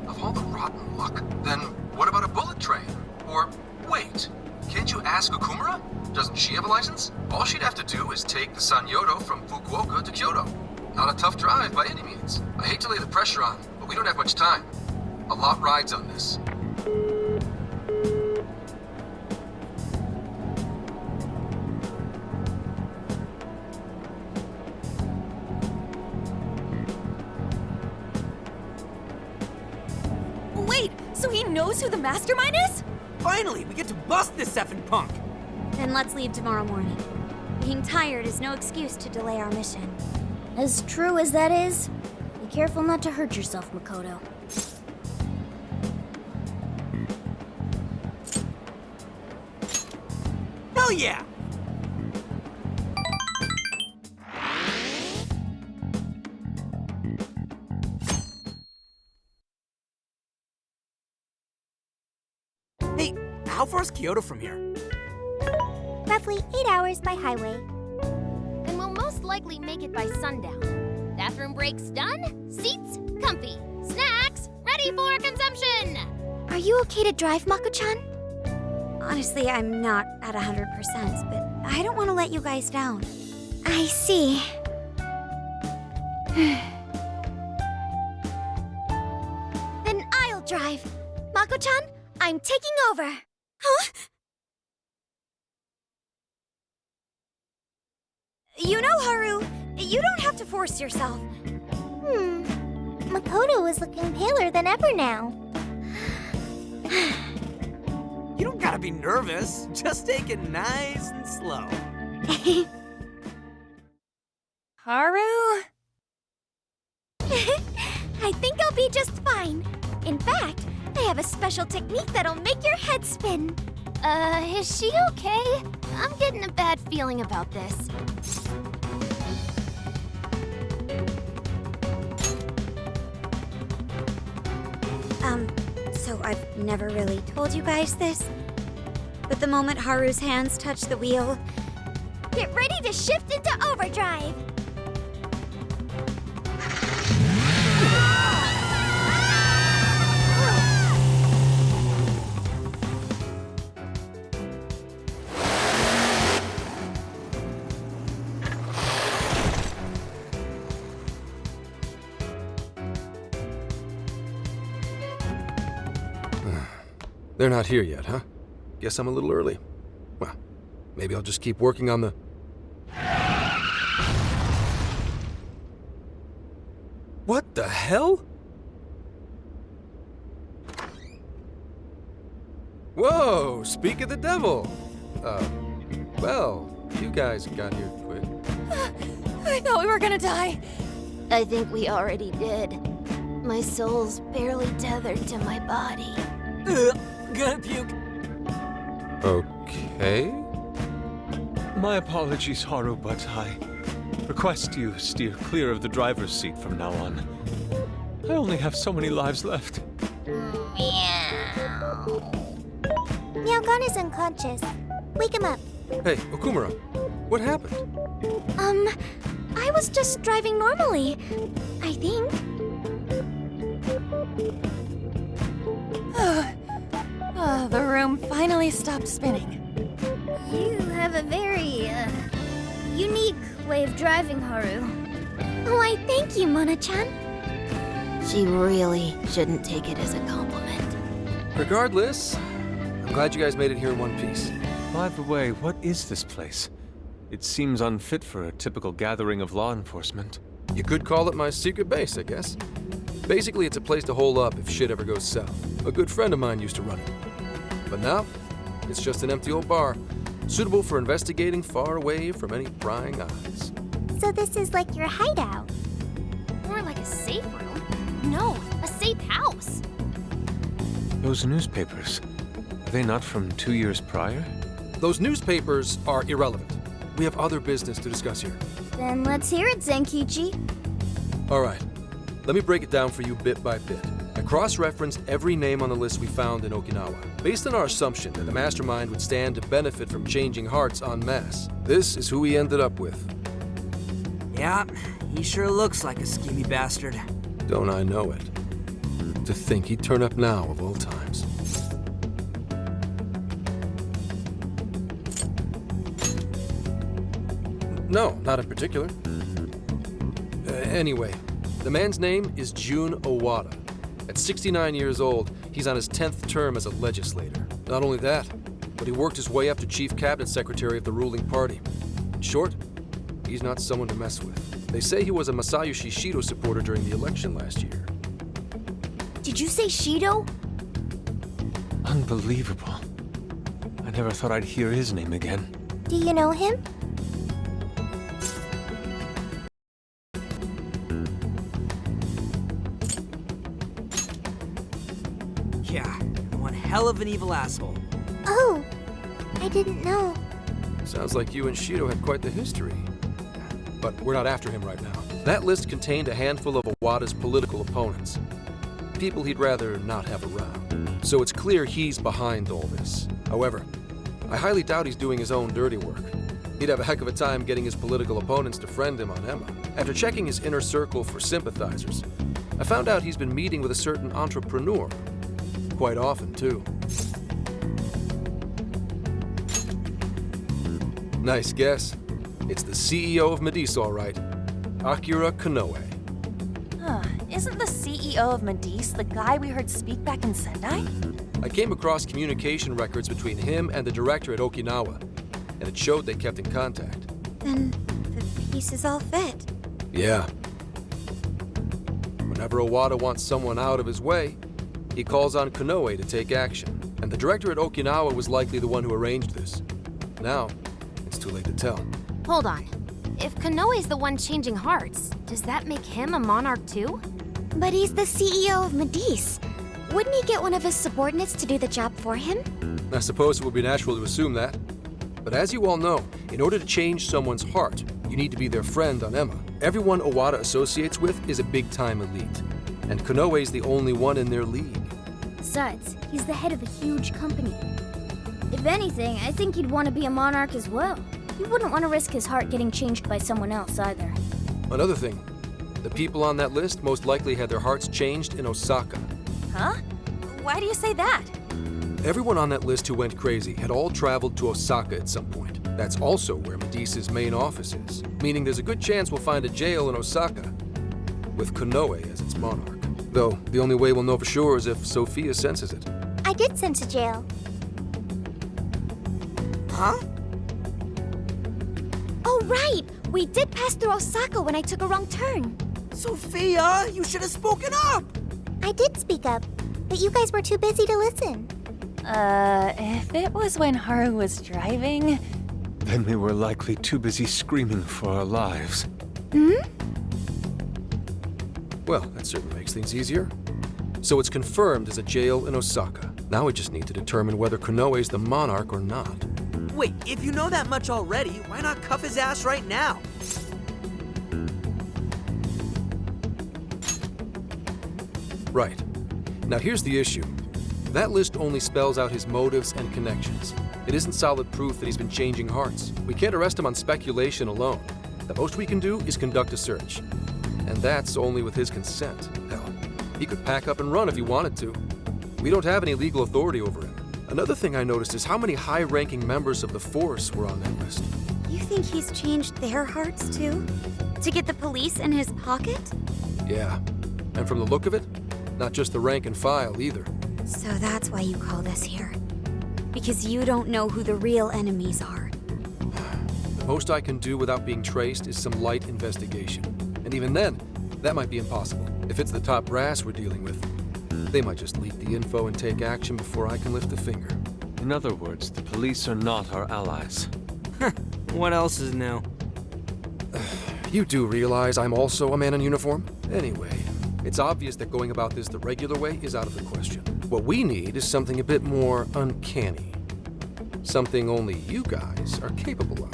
Of all the rotten luck. Then what about a bullet train? Or, wait, can't you ask Okumura? Doesn't she have a license? All she'd have to do is take the Sanyodo from Fukuoka to Kyoto. Not a tough drive by any means. I hate to lay the pressure on, but we don't have much time. A lot rides on this. Wait, So he knows who the mastermind is? Finally, we get to bust this effing punk! Then let's leave tomorrow morning. Being tired is no excuse to delay our mission. As true as that is, be careful not to hurt yourself, Makoto. Hell yeah! Hey, how far is Kyoto from here? Roughly 8 hours by highway. And we'll most likely make it by sundown. Bathroom breaks done, seats comfy, snacks ready for consumption! Are you okay to drive, Mako-chan? Honestly, I'm not at 100%, but I don't want to let you guys down. I see. Then I'll drive. Mako-chan, I'm taking over. Huh? You know, Haru, you don't have to force yourself. Makoto is looking paler than ever now. You don't gotta be nervous. Just take it nice and slow. Haru? I think I'll be just fine. In fact, I have a special technique that'll make your head spin. Is she okay? I'm getting a bad feeling about this. So I've never really told you guys this, but the moment Haru's hands touch the wheel, Get ready to shift into overdrive. They're not here yet, huh? Guess I'm a little early. Well, maybe I'll just keep working on the... What the hell? Whoa, speak of the devil. Well, you guys got here quick. I thought we were gonna die. I think we already did. My soul's barely tethered to my body. Gonna puke. Okay. My apologies, Haru, but I request you steer clear of the driver's seat from now on. I only have so many lives left. Meowgon is unconscious. Wake him up. Hey, Okumura, what happened? I was just driving normally, I think. The room finally stopped spinning. You have a very, unique way of driving, Haru. Why, thank you, Mona-chan. She really shouldn't take it as a compliment. Regardless, I'm glad you guys made it here in one piece. By the way, what is this place? It seems unfit for a typical gathering of law enforcement. You could call it my secret base, I guess. Basically, it's a place to hole up if shit ever goes south. A good friend of mine used to run it. But now, it's just an empty old bar, suitable for investigating far away from any prying eyes. So this is like your hideout. More like a safe room. No, a safe house. Those newspapers, are they not from 2 years prior? Those newspapers are irrelevant. We have other business to discuss here. Then let's hear it, Zenkichi. All right, let me break it down for you bit by bit. I cross-referenced every name on the list we found in Okinawa, based on our assumption that the mastermind would stand to benefit from changing hearts en masse. This is who we ended up with. Yeah, he sure looks like a schemy bastard. Don't I know it? To think he'd turn up now of all times. No, not in particular. Anyway, the man's name is Jun Owada. At 69 years old, he's on his 10th term as a legislator. Not only that, but he worked his way up to chief cabinet secretary of the ruling party. In short, he's not someone to mess with. They say he was a Masayoshi Shido supporter during the election last year. Did you say Shido? Unbelievable. I never thought I'd hear his name again. Do you know him? Yeah, one hell of an evil asshole. Oh, I didn't know. Sounds like you and Shido had quite the history. But we're not after him right now. That list contained a handful of Iwata's political opponents. People he'd rather not have around. So it's clear he's behind all this. However, I highly doubt he's doing his own dirty work. He'd have a heck of a time getting his political opponents to friend him on Emma. After checking his inner circle for sympathizers, I found out he's been meeting with a certain entrepreneur. Quite often, too. Nice guess. It's the CEO of Medice, all right. Akira Konoe. Isn't the CEO of Medice the guy we heard speak back in Sendai? I came across communication records between him and the director at Okinawa, and it showed they kept in contact. Then the pieces all fit. Yeah. Whenever Iwata wants someone out of his way, he calls on Konoe to take action, and the director at Okinawa was likely the one who arranged this. Now, it's too late to tell. Hold on. If Konoe's the one changing hearts, does that make him a monarch too? But he's the CEO of Medice. Wouldn't he get one of his subordinates to do the job for him? I suppose it would be natural to assume that. But as you all know, in order to change someone's heart, you need to be their friend on Emma. Everyone Iwata associates with is a big-time elite, and Konoe's the only one in their league. Besides, he's the head of a huge company. If anything, I think he'd want to be a monarch as well. He wouldn't want to risk his heart getting changed by someone else either. Another thing, the people on that list most likely had their hearts changed in Osaka. Huh? Why do you say that? Everyone on that list who went crazy had all traveled to Osaka at some point. That's also where Medice's main office is, meaning there's a good chance we'll find a jail in Osaka, with Konoe as its monarch. Though, the only way we'll know for sure is if Sophia senses it. I did sense a jail. Huh? Oh, right! We did pass through Osaka when I took a wrong turn. Sophia, you should have spoken up! I did speak up, but you guys were too busy to listen. If it was when Haru was driving... Then we were likely too busy screaming for our lives. Well, that certainly makes things easier. So it's confirmed as a jail in Osaka. Now we just need to determine whether Konoe's the monarch or not. Wait, if you know that much already, why not cuff his ass right now? Right. Now here's the issue. That list only spells out his motives and connections. It isn't solid proof that he's been changing hearts. We can't arrest him on speculation alone. The most we can do is conduct a search. And that's only with his consent. Hell, he could pack up and run if he wanted to. We don't have any legal authority over him. Another thing I noticed is how many high-ranking members of the force were on that list. You think he's changed their hearts too? To get the police in his pocket? Yeah. And from the look of it, not just the rank and file either. So that's why you called us here. Because you don't know who the real enemies are. The most I can do without being traced is some light investigation. And even then, that might be impossible. If it's the top brass we're dealing with, they might just leak the info and take action before I can lift a finger. In other words, the police are not our allies. What else is new? You do realize I'm also a man in uniform? Anyway, it's obvious that going about this the regular way is out of the question. What we need is something a bit more uncanny. Something only you guys are capable of.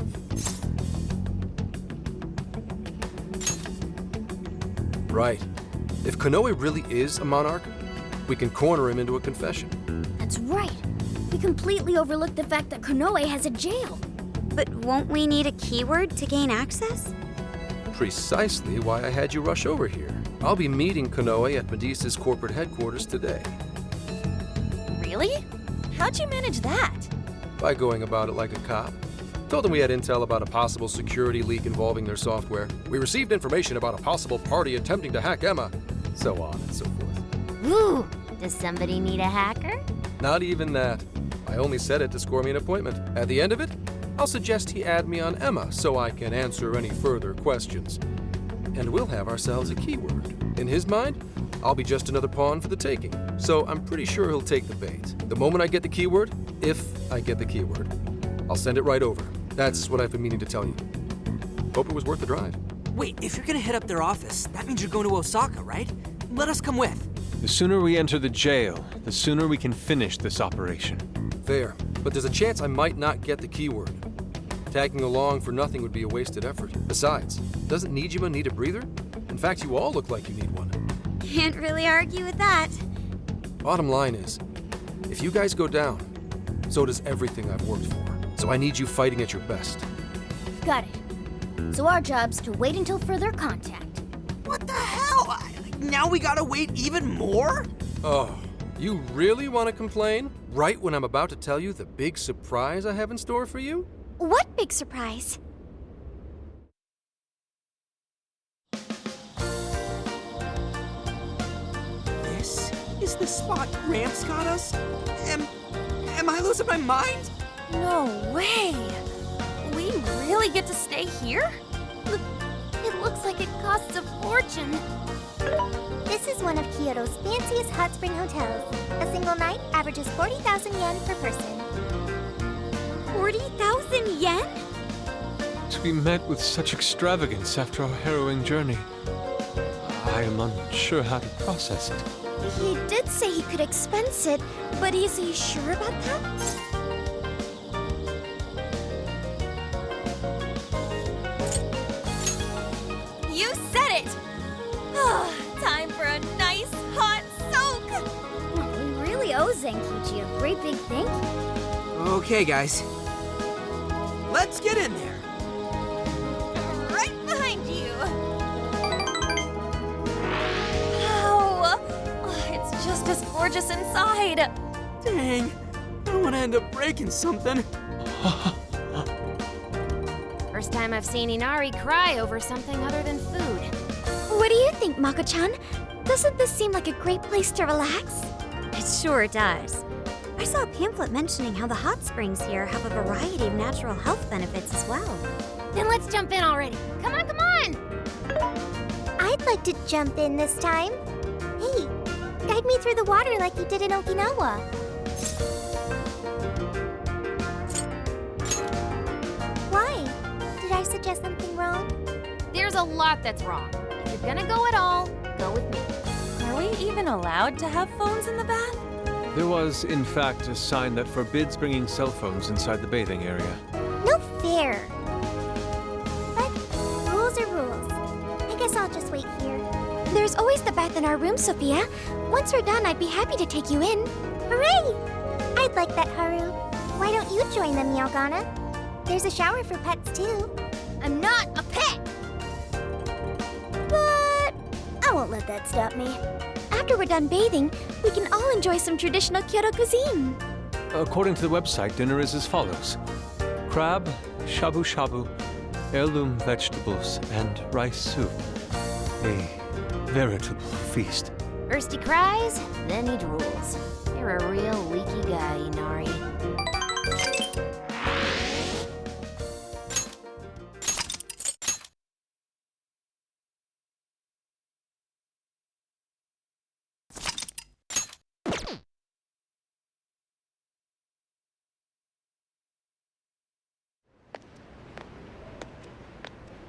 Right. If Konoe really is a monarch, we can corner him into a confession. That's right. We completely overlooked the fact that Konoe has a jail. But won't we need a keyword to gain access? Precisely why I had you rush over here. I'll be meeting Konoe at Medice's corporate headquarters today. Really? How'd you manage that? By going about it like a cop. Told them we had intel about a possible security leak involving their software. We received information about a possible party attempting to hack Emma. So on and so forth. Ooh, does somebody need a hacker? Not even that. I only said it to score me an appointment. At the end of it, I'll suggest he add me on Emma so I can answer any further questions. And we'll have ourselves a keyword. In his mind, I'll be just another pawn for the taking. So I'm pretty sure he'll take the bait. The moment I get the keyword, if I get the keyword, I'll send it right over. That's what I've been meaning to tell you. Hope it was worth the drive. Wait, if you're gonna hit up their office, that means you're going to Osaka, right? Let us come with. The sooner we enter the jail, the sooner we can finish this operation. Fair, but there's a chance I might not get the keyword. Tagging along for nothing would be a wasted effort. Besides, doesn't Nijima need a breather? In fact, you all look like you need one. Can't really argue with that. Bottom line is, if you guys go down, so does everything I've worked for. So I need you fighting at your best. Got it. So our job's to wait until further contact. What the hell? Now we gotta wait even more? Oh, you really want to complain? Right when I'm about to tell you the big surprise I have in store for you? What big surprise? This is the spot Gramps got us? Am I losing my mind? No way! We really get to stay here? It looks like it costs a fortune. This is one of Kyoto's fanciest hot spring hotels. A single night averages 40,000 yen per person. 40,000 yen? To be met with such extravagance after our harrowing journey, I am unsure how to process it. He did say he could expense it, but is he sure about that? You said it! Time for a nice hot soak! We really owe Zenkichi a great big thank you. Okay, guys. Let's get in there. Right behind you! Wow! It's just as gorgeous inside! Dang, I don't want to end up breaking something. First time I've seen Inari cry over something other than food. What do you think, Mako-chan? Doesn't this seem like a great place to relax? It sure does. I saw a pamphlet mentioning how the hot springs here have a variety of natural health benefits as well. Then let's jump in already. Come on, come on! I'd like to jump in this time. Hey, guide me through the water like you did in Okinawa. Why? Did I suggest something wrong? There's a lot that's wrong. If you're gonna go at all, go with me. Are we even allowed to have phones in the bath? There was, in fact, a sign that forbids bringing cell phones inside the bathing area. No fair. But rules are rules. I guess I'll just wait here. There's always the bath in our room, Sophia. Once we're done, I'd be happy to take you in. Hooray! I'd like that, Haru. Why don't you join them, Yagana? There's a shower for pets, too. I'm not a pet! But I won't let that stop me. After we're done bathing, we can all enjoy some traditional Kyoto cuisine. According to the website, dinner is as follows: crab, shabu shabu, heirloom vegetables, and rice soup. A veritable feast. First he cries, then he drools. You're a real leaky guy, Inari.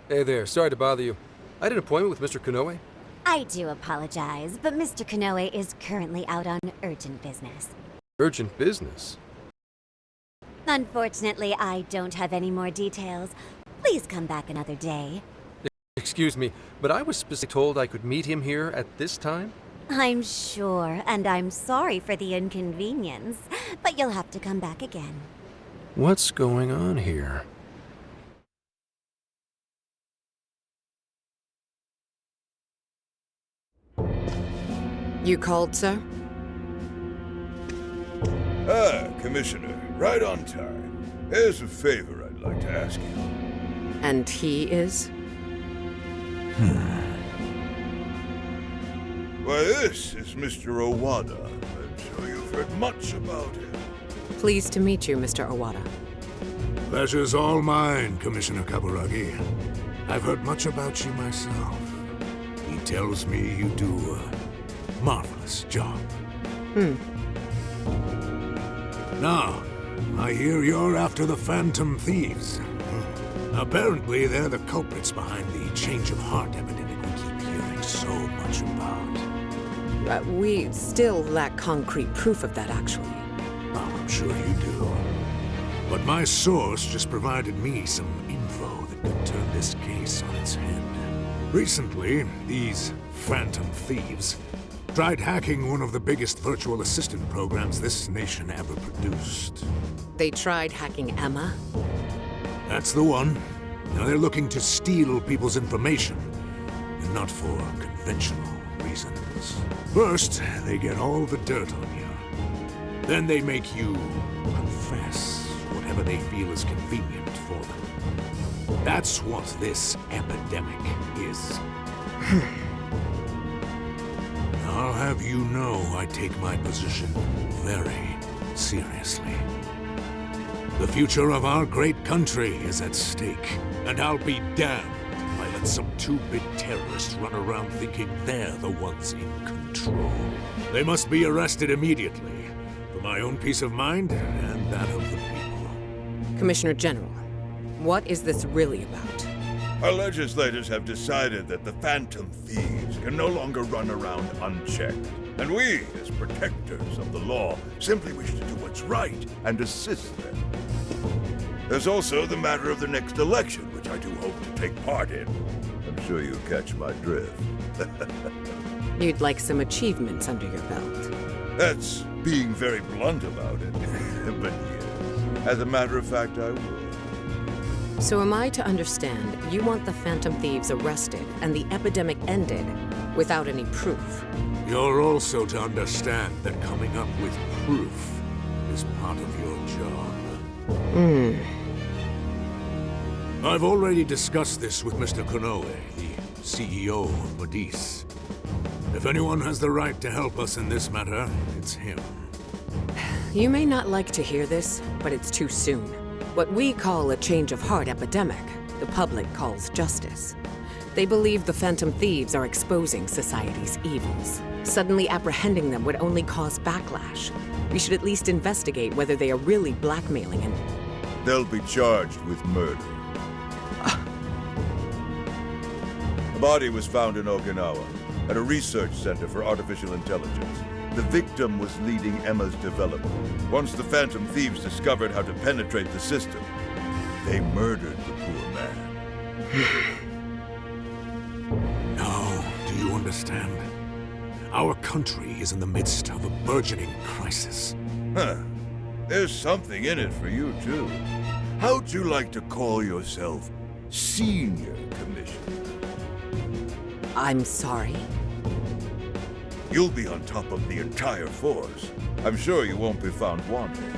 Hey there, sorry to bother you. I had an appointment with Mr. Konoe. I do apologize, but Mr. Konoe is currently out on urgent business. Urgent business? Unfortunately, I don't have any more details. Please come back another day. Excuse me, but I was specifically told I could meet him here at this time? I'm sure, and I'm sorry for the inconvenience, but you'll have to come back again. What's going on here? You called, sir? Ah, Commissioner, right on time. Here's a favor I'd like to ask you. And he is? Why, this is Mr. Owada. I'm sure you've heard much about him. Pleased to meet you, Mr. Owada. Pleasure's all mine, Commissioner Kaburagi. I've heard much about you myself. He tells me you do marvelous job. Now, I hear you're after the Phantom Thieves. Apparently, they're the culprits behind the change of heart epidemic we keep hearing so much about. We still lack concrete proof of that, actually. Oh, I'm sure you do. But my source just provided me some info that could turn this case on its head. Recently, these Phantom Thieves tried hacking one of the biggest virtual assistant programs this nation ever produced. They tried hacking Emma? That's the one. Now they're looking to steal people's information, and not for conventional reasons. First, they get all the dirt on you. Then they make you confess whatever they feel is convenient for them. That's what this epidemic is. I'll have you know I take my position very seriously. The future of our great country is at stake, and I'll be damned if I let some two-bit terrorists run around thinking they're the ones in control. They must be arrested immediately, for my own peace of mind and that of the people. Commissioner General, what is this really about? Our legislators have decided that the Phantom Thieves can no longer run around unchecked. And we, as protectors of the law, simply wish to do what's right and assist them. There's also the matter of the next election, which I do hope to take part in. I'm sure you catch my drift. You'd like some achievements under your belt. That's being very blunt about it. But yes, as a matter of fact, I will. So am I to understand you want the Phantom Thieves arrested and the epidemic ended without any proof? You're also to understand that coming up with proof is part of your job. I've already discussed this with Mr. Konoe, the CEO of Modis. If anyone has the right to help us in this matter, it's him. You may not like to hear this, but it's too soon. What we call a change of heart epidemic, the public calls justice. They believe the Phantom Thieves are exposing society's evils. Suddenly apprehending them would only cause backlash. We should at least investigate whether they are really blackmailing and... They'll be charged with murder. A body was found in Okinawa, at a research center for artificial intelligence. The victim was leading Emma's development. Once the Phantom Thieves discovered how to penetrate the system, they murdered the poor man. Now, do you understand? Our country is in the midst of a burgeoning crisis. Huh. There's something in it for you, too. How'd you like to call yourself Senior Commissioner? I'm sorry? You'll be on top of the entire force. I'm sure you won't be found wanting.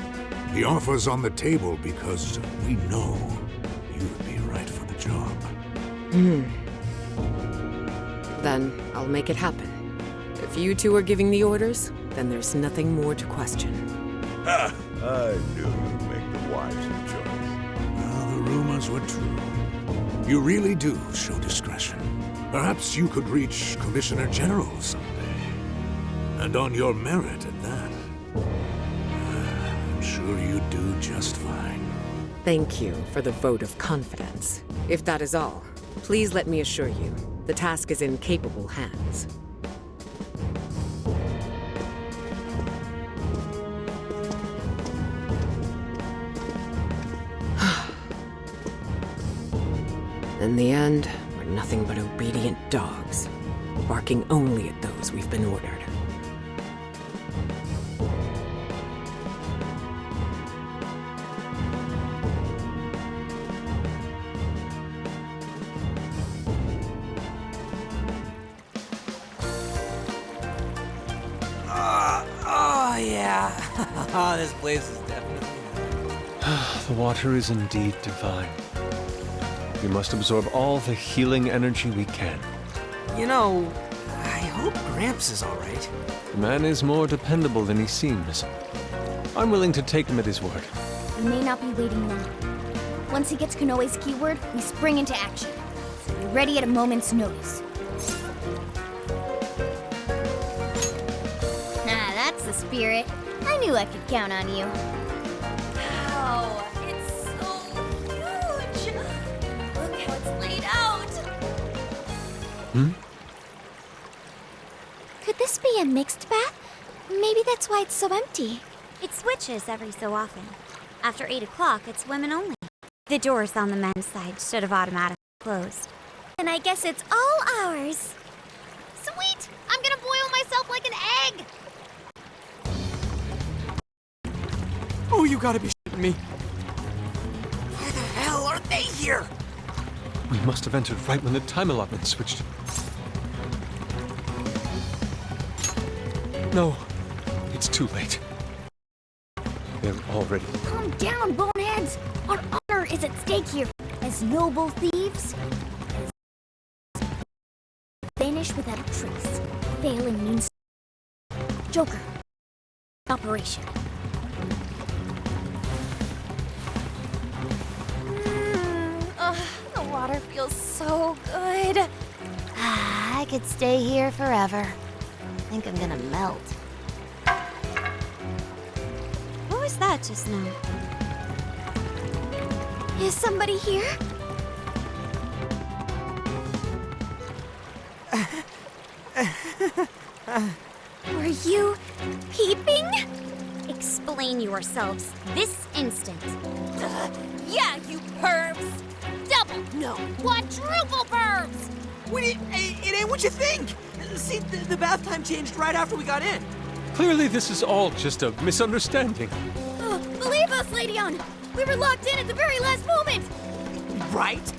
The offer's on the table because we know you'd be right for the job. Then I'll make it happen. If you two are giving the orders, then there's nothing more to question. Ha! I knew you'd make the wisest choice. Well, the rumors were true. You really do show discretion. Perhaps you could reach Commissioner General someday. And on your merit at that. I'm sure you'd do just fine. Thank you for the vote of confidence. If that is all, please let me assure you, the task is in capable hands. In the end, we're nothing but obedient dogs, barking only at those we've been ordered. Oh, this place is definitely... The water is indeed divine. We must absorb all the healing energy we can. You know, I hope Gramps is all right. The man is more dependable than he seems. I'm willing to take him at his word. We may not be waiting long. Once he gets Konoe's keyword, we spring into action. So be ready at a moment's notice. That's the spirit. I knew I could count on you. Wow, it's so huge! Look how it's laid out! Could this be a mixed bath? Maybe that's why it's so empty. It switches every so often. After 8 o'clock, it's women only. The doors on the men's side should have automatically closed. And I guess it's all ours. Sweet! I'm gonna boil myself like an egg! Oh, you gotta be shitting me. Why the hell are they here? We must have entered right when the time allotment switched. No, it's too late. They're already... Calm down, boneheads! Our honor is at stake here. As noble thieves, vanish without a trace. Failing means Joker. Operation. The water feels so good. I could stay here forever. I think I'm gonna melt. What was that just now? Is somebody here? Were you peeping? Explain yourselves this instant. Yeah, you pervs! Double, no, quadruple verbs! It ain't what you think. See, the bath time changed right after we got in. Clearly this is all just a misunderstanding. Believe us, Lady On! We were locked in at the very last moment! Right?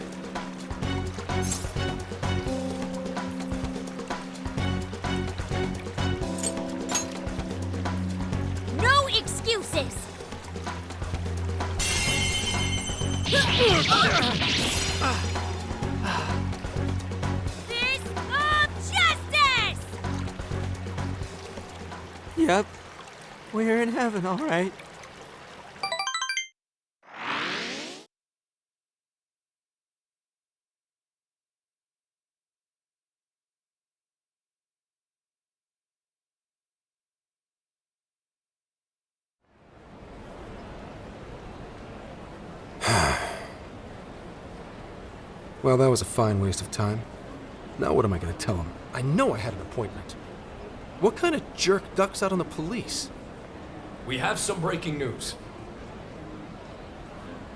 No excuses! Fist of justice! Yep. We're in heaven, all right. Well, that was a fine waste of time. Now what am I going to tell him? I know I had an appointment. What kind of jerk ducks out on the police? We have some breaking news.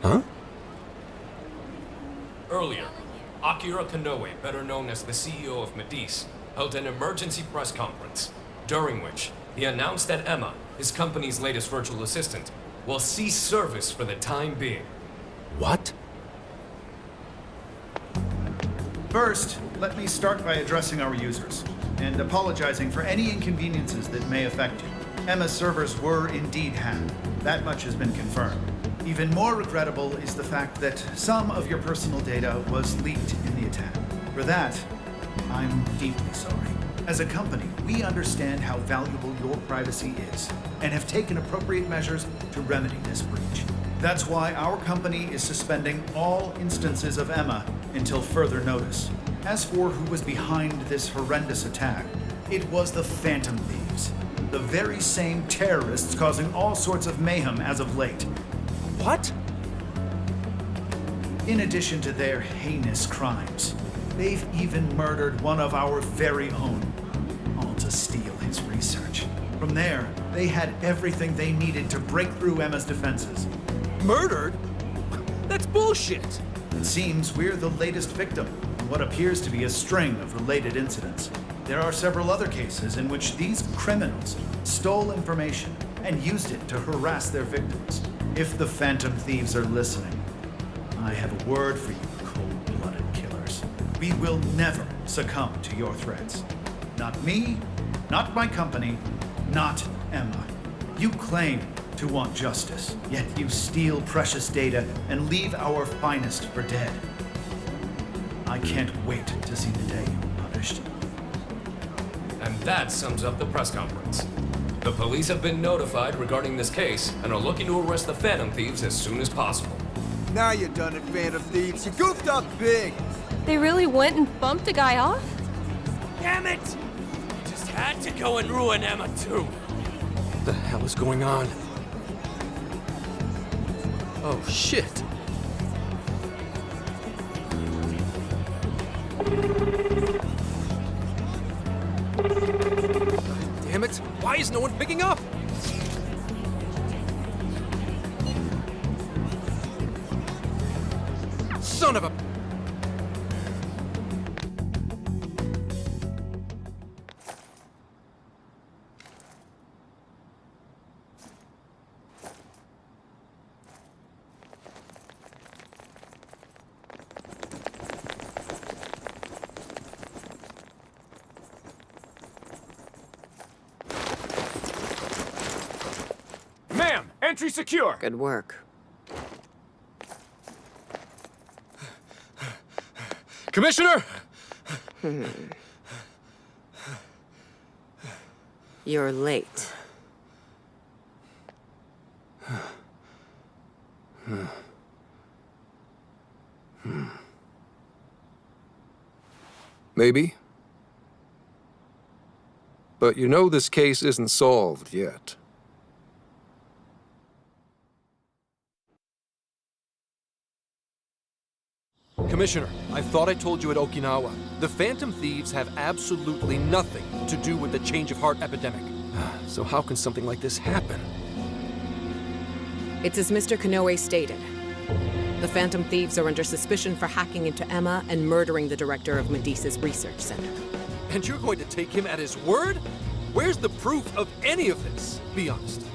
Huh? Earlier, Akira Kanoe, better known as the CEO of Medice, held an emergency press conference, during which he announced that Emma, his company's latest virtual assistant, will cease service for the time being. What? First, let me start by addressing our users, and apologizing for any inconveniences that may affect you. Emma's servers were indeed hacked. That much has been confirmed. Even more regrettable is the fact that some of your personal data was leaked in the attack. For that, I'm deeply sorry. As a company, we understand how valuable your privacy is, and have taken appropriate measures to remedy this breach. That's why our company is suspending all instances of Emma until further notice. As for who was behind this horrendous attack, it was the Phantom Thieves, the very same terrorists causing all sorts of mayhem as of late. What? In addition to their heinous crimes, they've even murdered one of our very own, all to steal his research. From there, they had everything they needed to break through Emma's defenses. Murdered? That's bullshit. It seems we're the latest victim in what appears to be a string of related incidents. There are several other cases in which these criminals stole information and used it to harass their victims. If the Phantom Thieves are listening, I have a word for you, cold-blooded killers. We will never succumb to your threats. Not me, not my company, not Emma. You claim to want justice, yet you steal precious data and leave our finest for dead. I can't wait to see the day you're punished. And that sums up the press conference. The police have been notified regarding this case and are looking to arrest the Phantom Thieves as soon as possible. Now you're done it, Phantom Thieves. You goofed up big. They really went and bumped a guy off? Damn it! You just had to go and ruin Emma too. What the hell is going on? Oh, shit. Damn it! Why is no one picking up? Son of a... Ma'am, entry secure. Good work. Commissioner! You're late. Maybe. But you know this case isn't solved yet. Commissioner, I thought I told you at Okinawa. The Phantom Thieves have absolutely nothing to do with the change of heart epidemic. So how can something like this happen? It's as Mr. Kanoe stated. The Phantom Thieves are under suspicion for hacking into Emma and murdering the director of Medesa's research center. And you're going to take him at his word? Where's the proof of any of this? Be honest.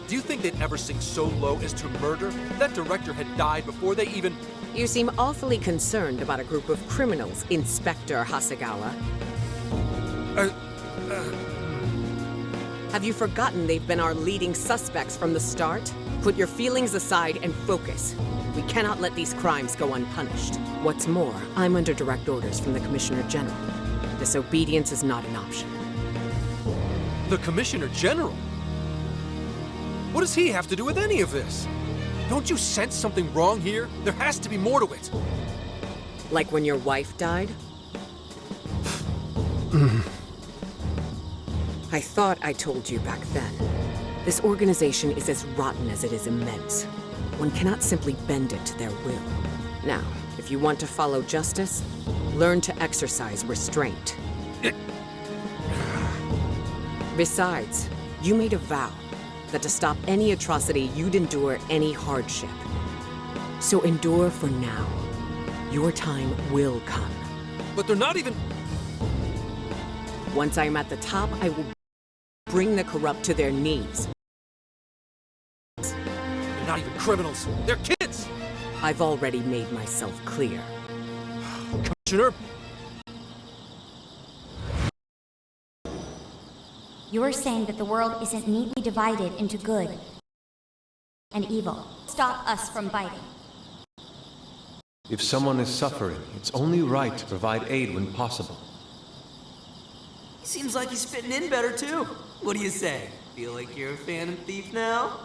Do you think they'd ever sink so low as to murder? That director had died before they even... You seem awfully concerned about a group of criminals, Inspector Hasegawa. Have you forgotten they've been our leading suspects from the start? Put your feelings aside and focus. We cannot let these crimes go unpunished. What's more, I'm under direct orders from the Commissioner General. Disobedience is not an option. The Commissioner General? What does he have to do with any of this? Don't you sense something wrong here? There has to be more to it. Like when your wife died? I thought I told you back then. This organization is as rotten as it is immense. One cannot simply bend it to their will. Now, if you want to follow justice, learn to exercise restraint. Besides, you made a vow that to stop any atrocity, you'd endure any hardship. So endure for now. Your time will come. But they're not even... Once I'm at the top, I will bring the corrupt to their knees. They're not even criminals. They're kids! I've already made myself clear. Commissioner? You're saying that the world isn't neatly divided into good and evil. Stop us from biting. If someone is suffering, it's only right to provide aid when possible. Seems like he's fitting in better too. What do you say? Feel like you're a Phantom Thief now?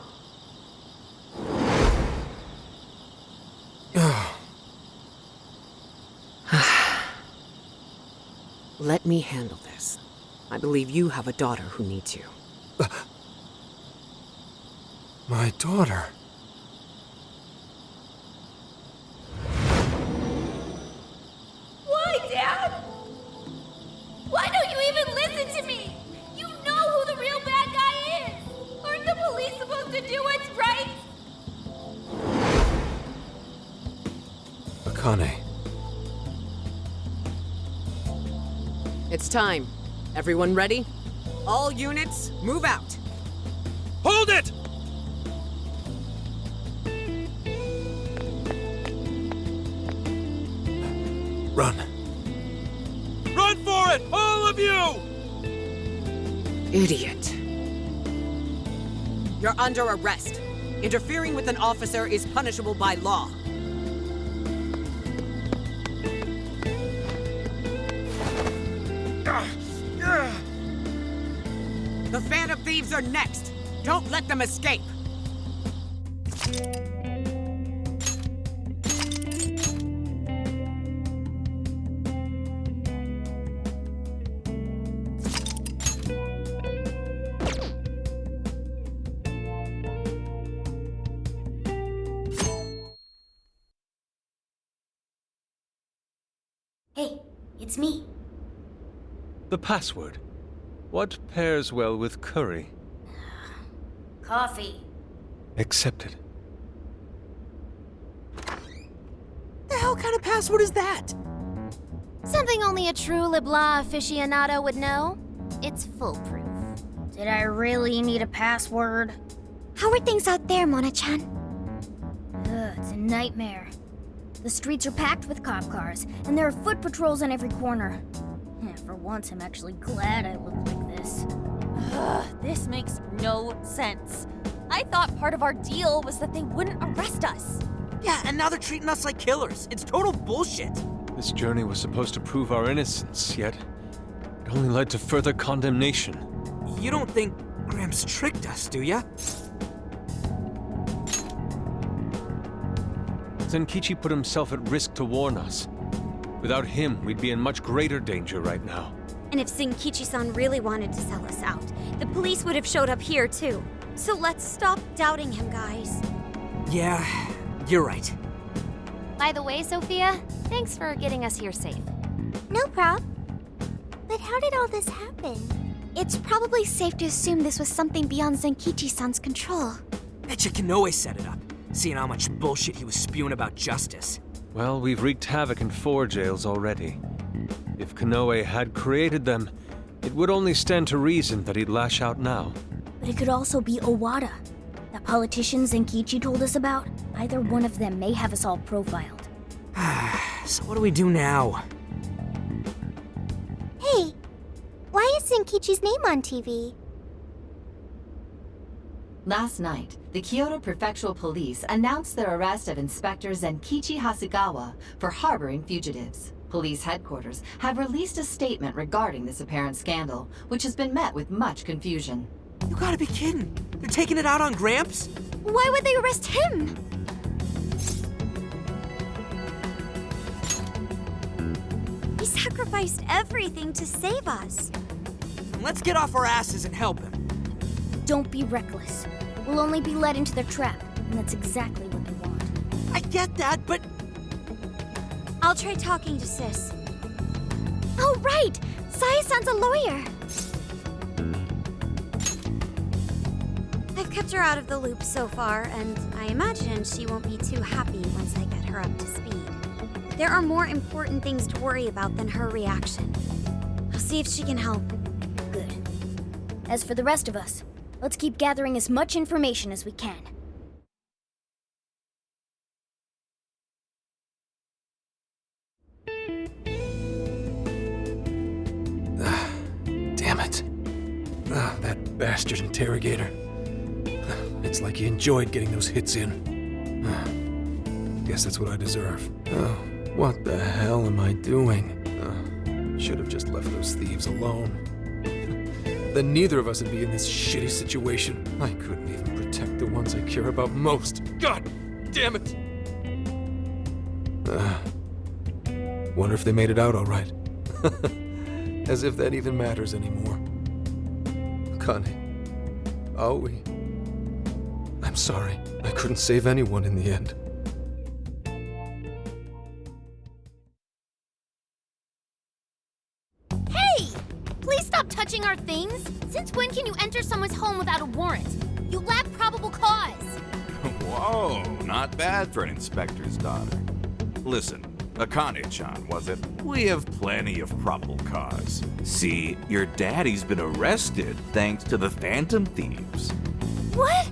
Let me handle this. I believe you have a daughter who needs you. My daughter? Why, Dad? Why don't you even listen to me? You know who the real bad guy is! Aren't the police supposed to do what's right? Akane. It's time. Everyone ready? All units, move out! Hold it! Run. Run for it! All of you! Idiot. You're under arrest. Interfering with an officer is punishable by law. The Phantom Thieves are next. Don't let them escape. It's me. The password. What pairs well with curry? Coffee. Accepted. The hell kind of password is that? Something only a true LeBlanc aficionado would know. It's foolproof. Did I really need a password? How are things out there, Mona-chan? It's a nightmare. The streets are packed with cop cars, and there are foot patrols on every corner. Yeah, for once, I'm actually glad I look like this. This makes no sense. I thought part of our deal was that they wouldn't arrest us. Yeah, and now they're treating us like killers. It's total bullshit. This journey was supposed to prove our innocence, yet it only led to further condemnation. You don't think Gramps tricked us, do ya? Zenkichi put himself at risk to warn us. Without him, we'd be in much greater danger right now. And if Zenkichi-san really wanted to sell us out, the police would have showed up here too. So let's stop doubting him, guys. Yeah, you're right. By the way, Sophia, thanks for getting us here safe. No prob. But how did all this happen? It's probably safe to assume this was something beyond Zenkichi-san's control. Betcha Kanoe set it up, seeing how much bullshit he was spewing about justice. Well, we've wreaked havoc in 4 jails already. If Kanoe had created them, it would only stand to reason that he'd lash out now. But it could also be Owada, that politician Zenkichi told us about. Either one of them may have us all profiled. So what do we do now? Hey, why is Zenkichi's name on TV? Last night, the Kyoto Prefectural Police announced their arrest of Inspector Zenkichi Hasegawa for harboring fugitives. Police headquarters have released a statement regarding this apparent scandal, which has been met with much confusion. You gotta be kidding. They're taking it out on Gramps? Why would they arrest him? He sacrificed everything to save us. Let's get off our asses and help him. Don't be reckless. We'll only be led into their trap, and that's exactly what they want. I get that, but... I'll try talking to Sis. Oh, right! Saya-san's a lawyer. I've kept her out of the loop so far, and I imagine she won't be too happy once I get her up to speed. There are more important things to worry about than her reaction. I'll see if she can help. Good. As for the rest of us, let's keep gathering as much information as we can. Damn it. That bastard interrogator. It's like he enjoyed getting those hits in. Guess that's what I deserve. Oh, what the hell am I doing? Should have just left those thieves alone. Then neither of us would be in this shitty situation. I couldn't even protect the ones I care about most. God damn it! Wonder if they made it out all right. As if that even matters anymore. Connie. Aoi. I'm sorry. I couldn't save anyone in the end. Hey! Please stop touching our things! Since when can you enter someone's home without a warrant? You lack probable cause! Whoa, not bad for an inspector's daughter. Listen, Akane-chan, was it? We have plenty of probable cause. See, your daddy's been arrested thanks to the Phantom Thieves. What?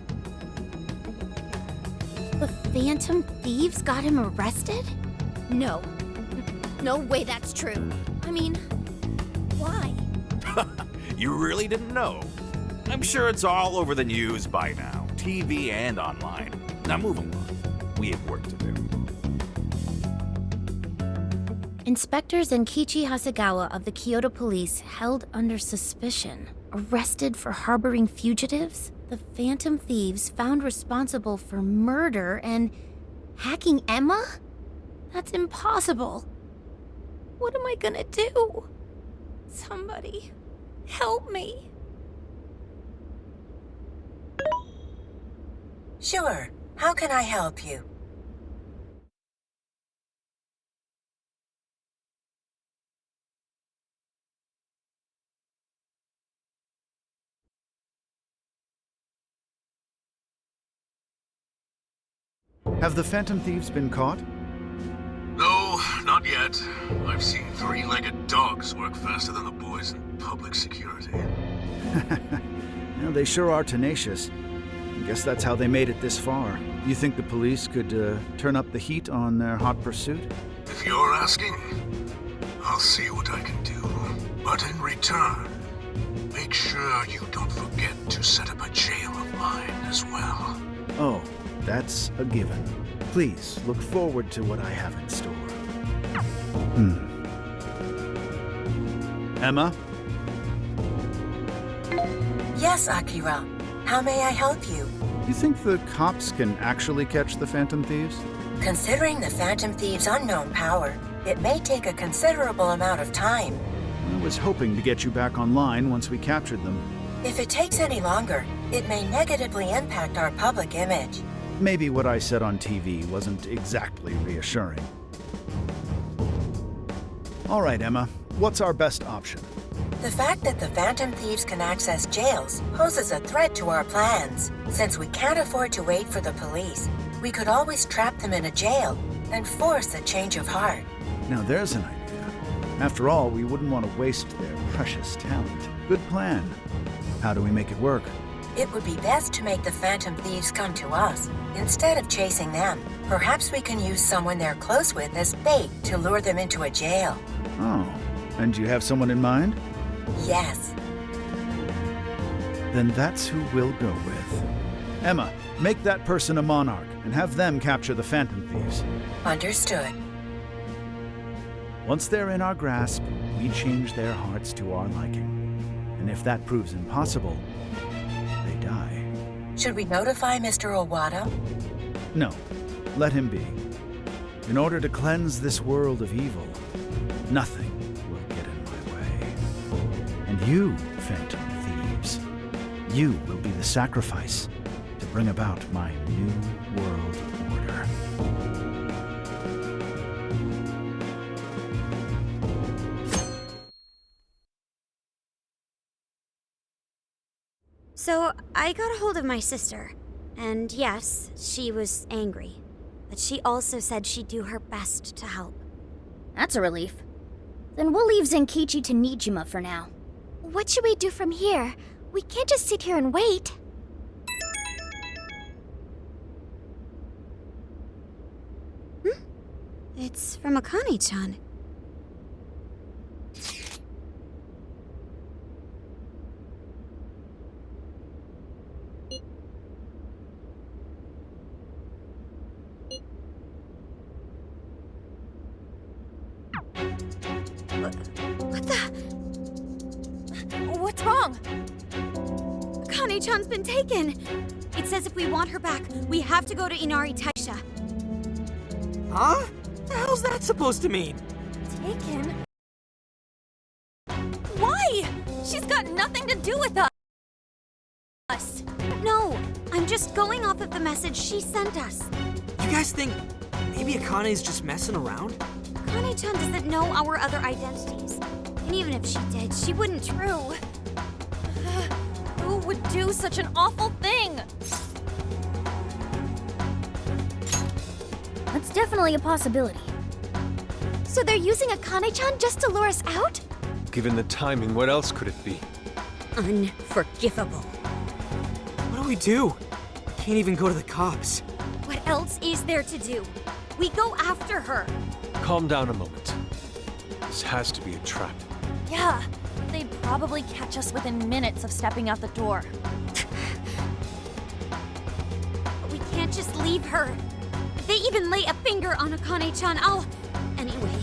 The Phantom Thieves got him arrested? No. No way that's true. I mean, why? You really didn't know? I'm sure it's all over the news by now, TV and online. Now move along. We have work to do. Inspector Zenkichi Hasegawa of the Kyoto Police held under suspicion. Arrested for harboring fugitives? The Phantom Thieves found responsible for murder and hacking Emma? That's impossible. What am I gonna do? Somebody, help me. Sure. How can I help you? Have the Phantom Thieves been caught? No, not yet. I've seen three-legged dogs work faster than the boys in public security. Well, they sure are tenacious. I guess that's how they made it this far. You think the police could turn up the heat on their hot pursuit? If you're asking, I'll see what I can do. But in return, make sure you don't forget to set up a jail of mine as well. Oh, that's a given. Please look forward to what I have in store. Emma? Yes, Akira. How may I help you? You think the cops can actually catch the Phantom Thieves? Considering the Phantom Thieves' unknown power, it may take a considerable amount of time. I was hoping to get you back online once we captured them. If it takes any longer, it may negatively impact our public image. Maybe what I said on TV wasn't exactly reassuring. All right, Emma. What's our best option? The fact that the Phantom Thieves can access jails poses a threat to our plans. Since we can't afford to wait for the police, we could always trap them in a jail and force a change of heart. Now there's an idea. After all, we wouldn't want to waste their precious talent. Good plan. How do we make it work? It would be best to make the Phantom Thieves come to us, instead of chasing them. Perhaps we can use someone they're close with as bait to lure them into a jail. Oh, and you have someone in mind? Yes. Then that's who we'll go with. Emma, make that person a monarch and have them capture the Phantom Thieves. Understood. Once they're in our grasp, we change their hearts to our liking. And if that proves impossible, they die. Should we notify Mr. Owada? No, let him be. In order to cleanse this world of evil, nothing will get in my way. And you, Phantom Thieves, you will be the sacrifice to bring about my new world order. So, I got a hold of my sister. And yes, she was angry. But she also said she'd do her best to help. That's a relief. Then we'll leave Zenkichi to Nijima for now. What should we do from here? We can't just sit here and wait. It's from Akane-chan. What the? What's wrong? Akane-chan's been taken. It says if we want her back, we have to go to Inari Taisha. Huh? The hell's that supposed to mean? Taken? Why? She's got nothing to do with us. No, I'm just going off of the message she sent us. You guys think maybe Akane's just messing around? Akane-chan doesn't know our other identities. And even if she did, she wouldn't. True. Who would do such an awful thing? That's definitely a possibility. So they're using Akane-chan just to lure us out? Given the timing, what else could it be? Unforgivable. What do we do? Can't even go to the cops. What else is there to do? We go after her. Calm down a moment. This has to be a trap. Yeah, they'd probably catch us within minutes of stepping out the door. We can't just leave her. If they even lay a finger on Akane-chan, Anyway,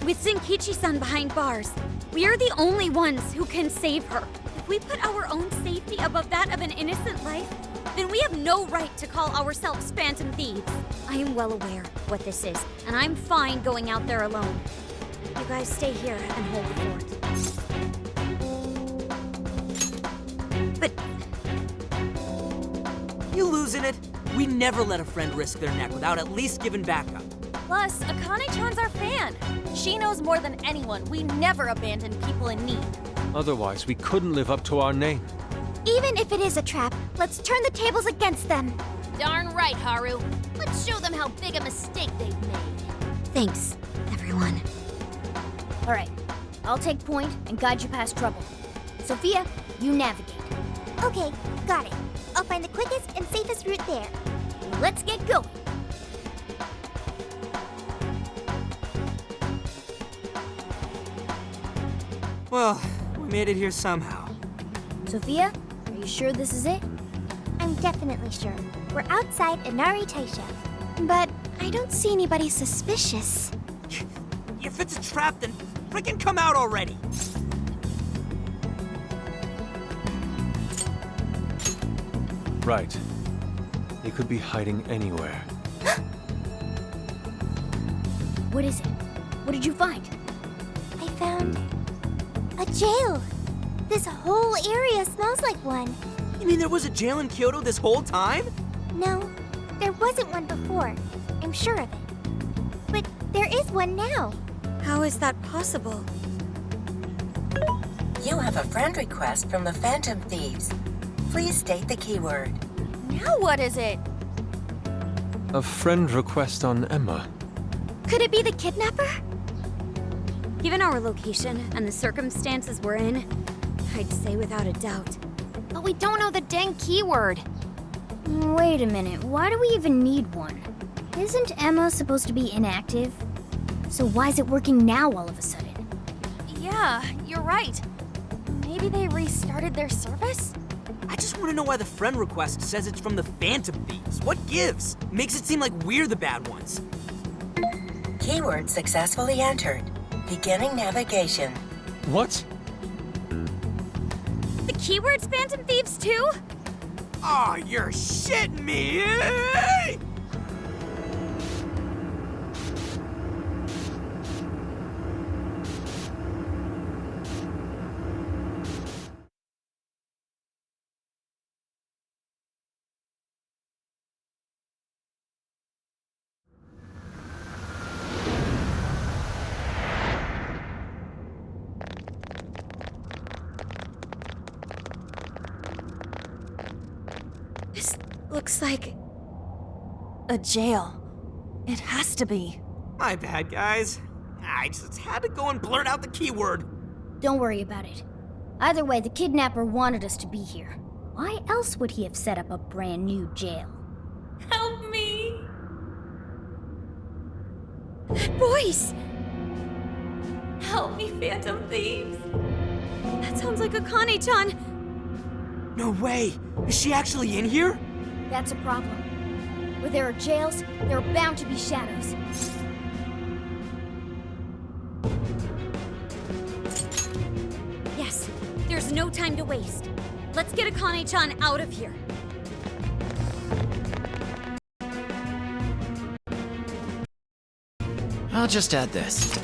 with Zenkichi-san behind bars, we are the only ones who can save her. If we put our own safety above that of an innocent life, then we have no right to call ourselves Phantom Thieves. I am well aware what this is, and I'm fine going out there alone. You guys stay here and hold the fort. But... You losing it? We never let a friend risk their neck without at least giving backup. Plus, Akane-chan's our fan. She knows more than anyone. We never abandon people in need. Otherwise, we couldn't live up to our name. Even if it is a trap, let's turn the tables against them. Darn right, Haru. Let's show them how big a mistake they've made. Thanks, everyone. All right, I'll take point and guide you past trouble. Sophia, you navigate. Okay, got it. I'll find the quickest and safest route there. Let's get going. Well, we made it here somehow. Sophia, are you sure this is it? I'm definitely sure. We're outside Inari Taisha. But I don't see anybody suspicious. If it's a trap, then freaking come out already! Right. They could be hiding anywhere. What is it? What did you find? I found a jail. This whole area smells like one. You mean there was a jail in Kyoto this whole time? No, there wasn't one before. I'm sure of it. But there is one now. How is that possible? You have a friend request from the Phantom Thieves. Please state the keyword. Now what is it? A friend request on Emma. Could it be the kidnapper? Given our location and the circumstances we're in, I'd say without a doubt. But we don't know the dang keyword. Wait a minute, why do we even need one? Isn't Emma supposed to be inactive? So why is it working now all of a sudden? Yeah, you're right. Maybe they restarted their service? I just want to know why the friend request says it's from the Phantom Thieves. What gives? Makes it seem like we're the bad ones. Keyword successfully entered. Beginning navigation. What? The keyword's Phantom Thieves too? Aw, you're shitting me! This looks like a jail. It has to be. My bad, guys. I just had to go and blurt out the keyword. Don't worry about it. Either way, the kidnapper wanted us to be here. Why else would he have set up a brand new jail? Help me! That voice! Help me, Phantom Thieves! That sounds like Akane-chan! No way! Is she actually in here? That's a problem. Where there are jails, there are bound to be shadows. Yes, there's no time to waste. Let's get Akane-chan out of here. I'll just add this.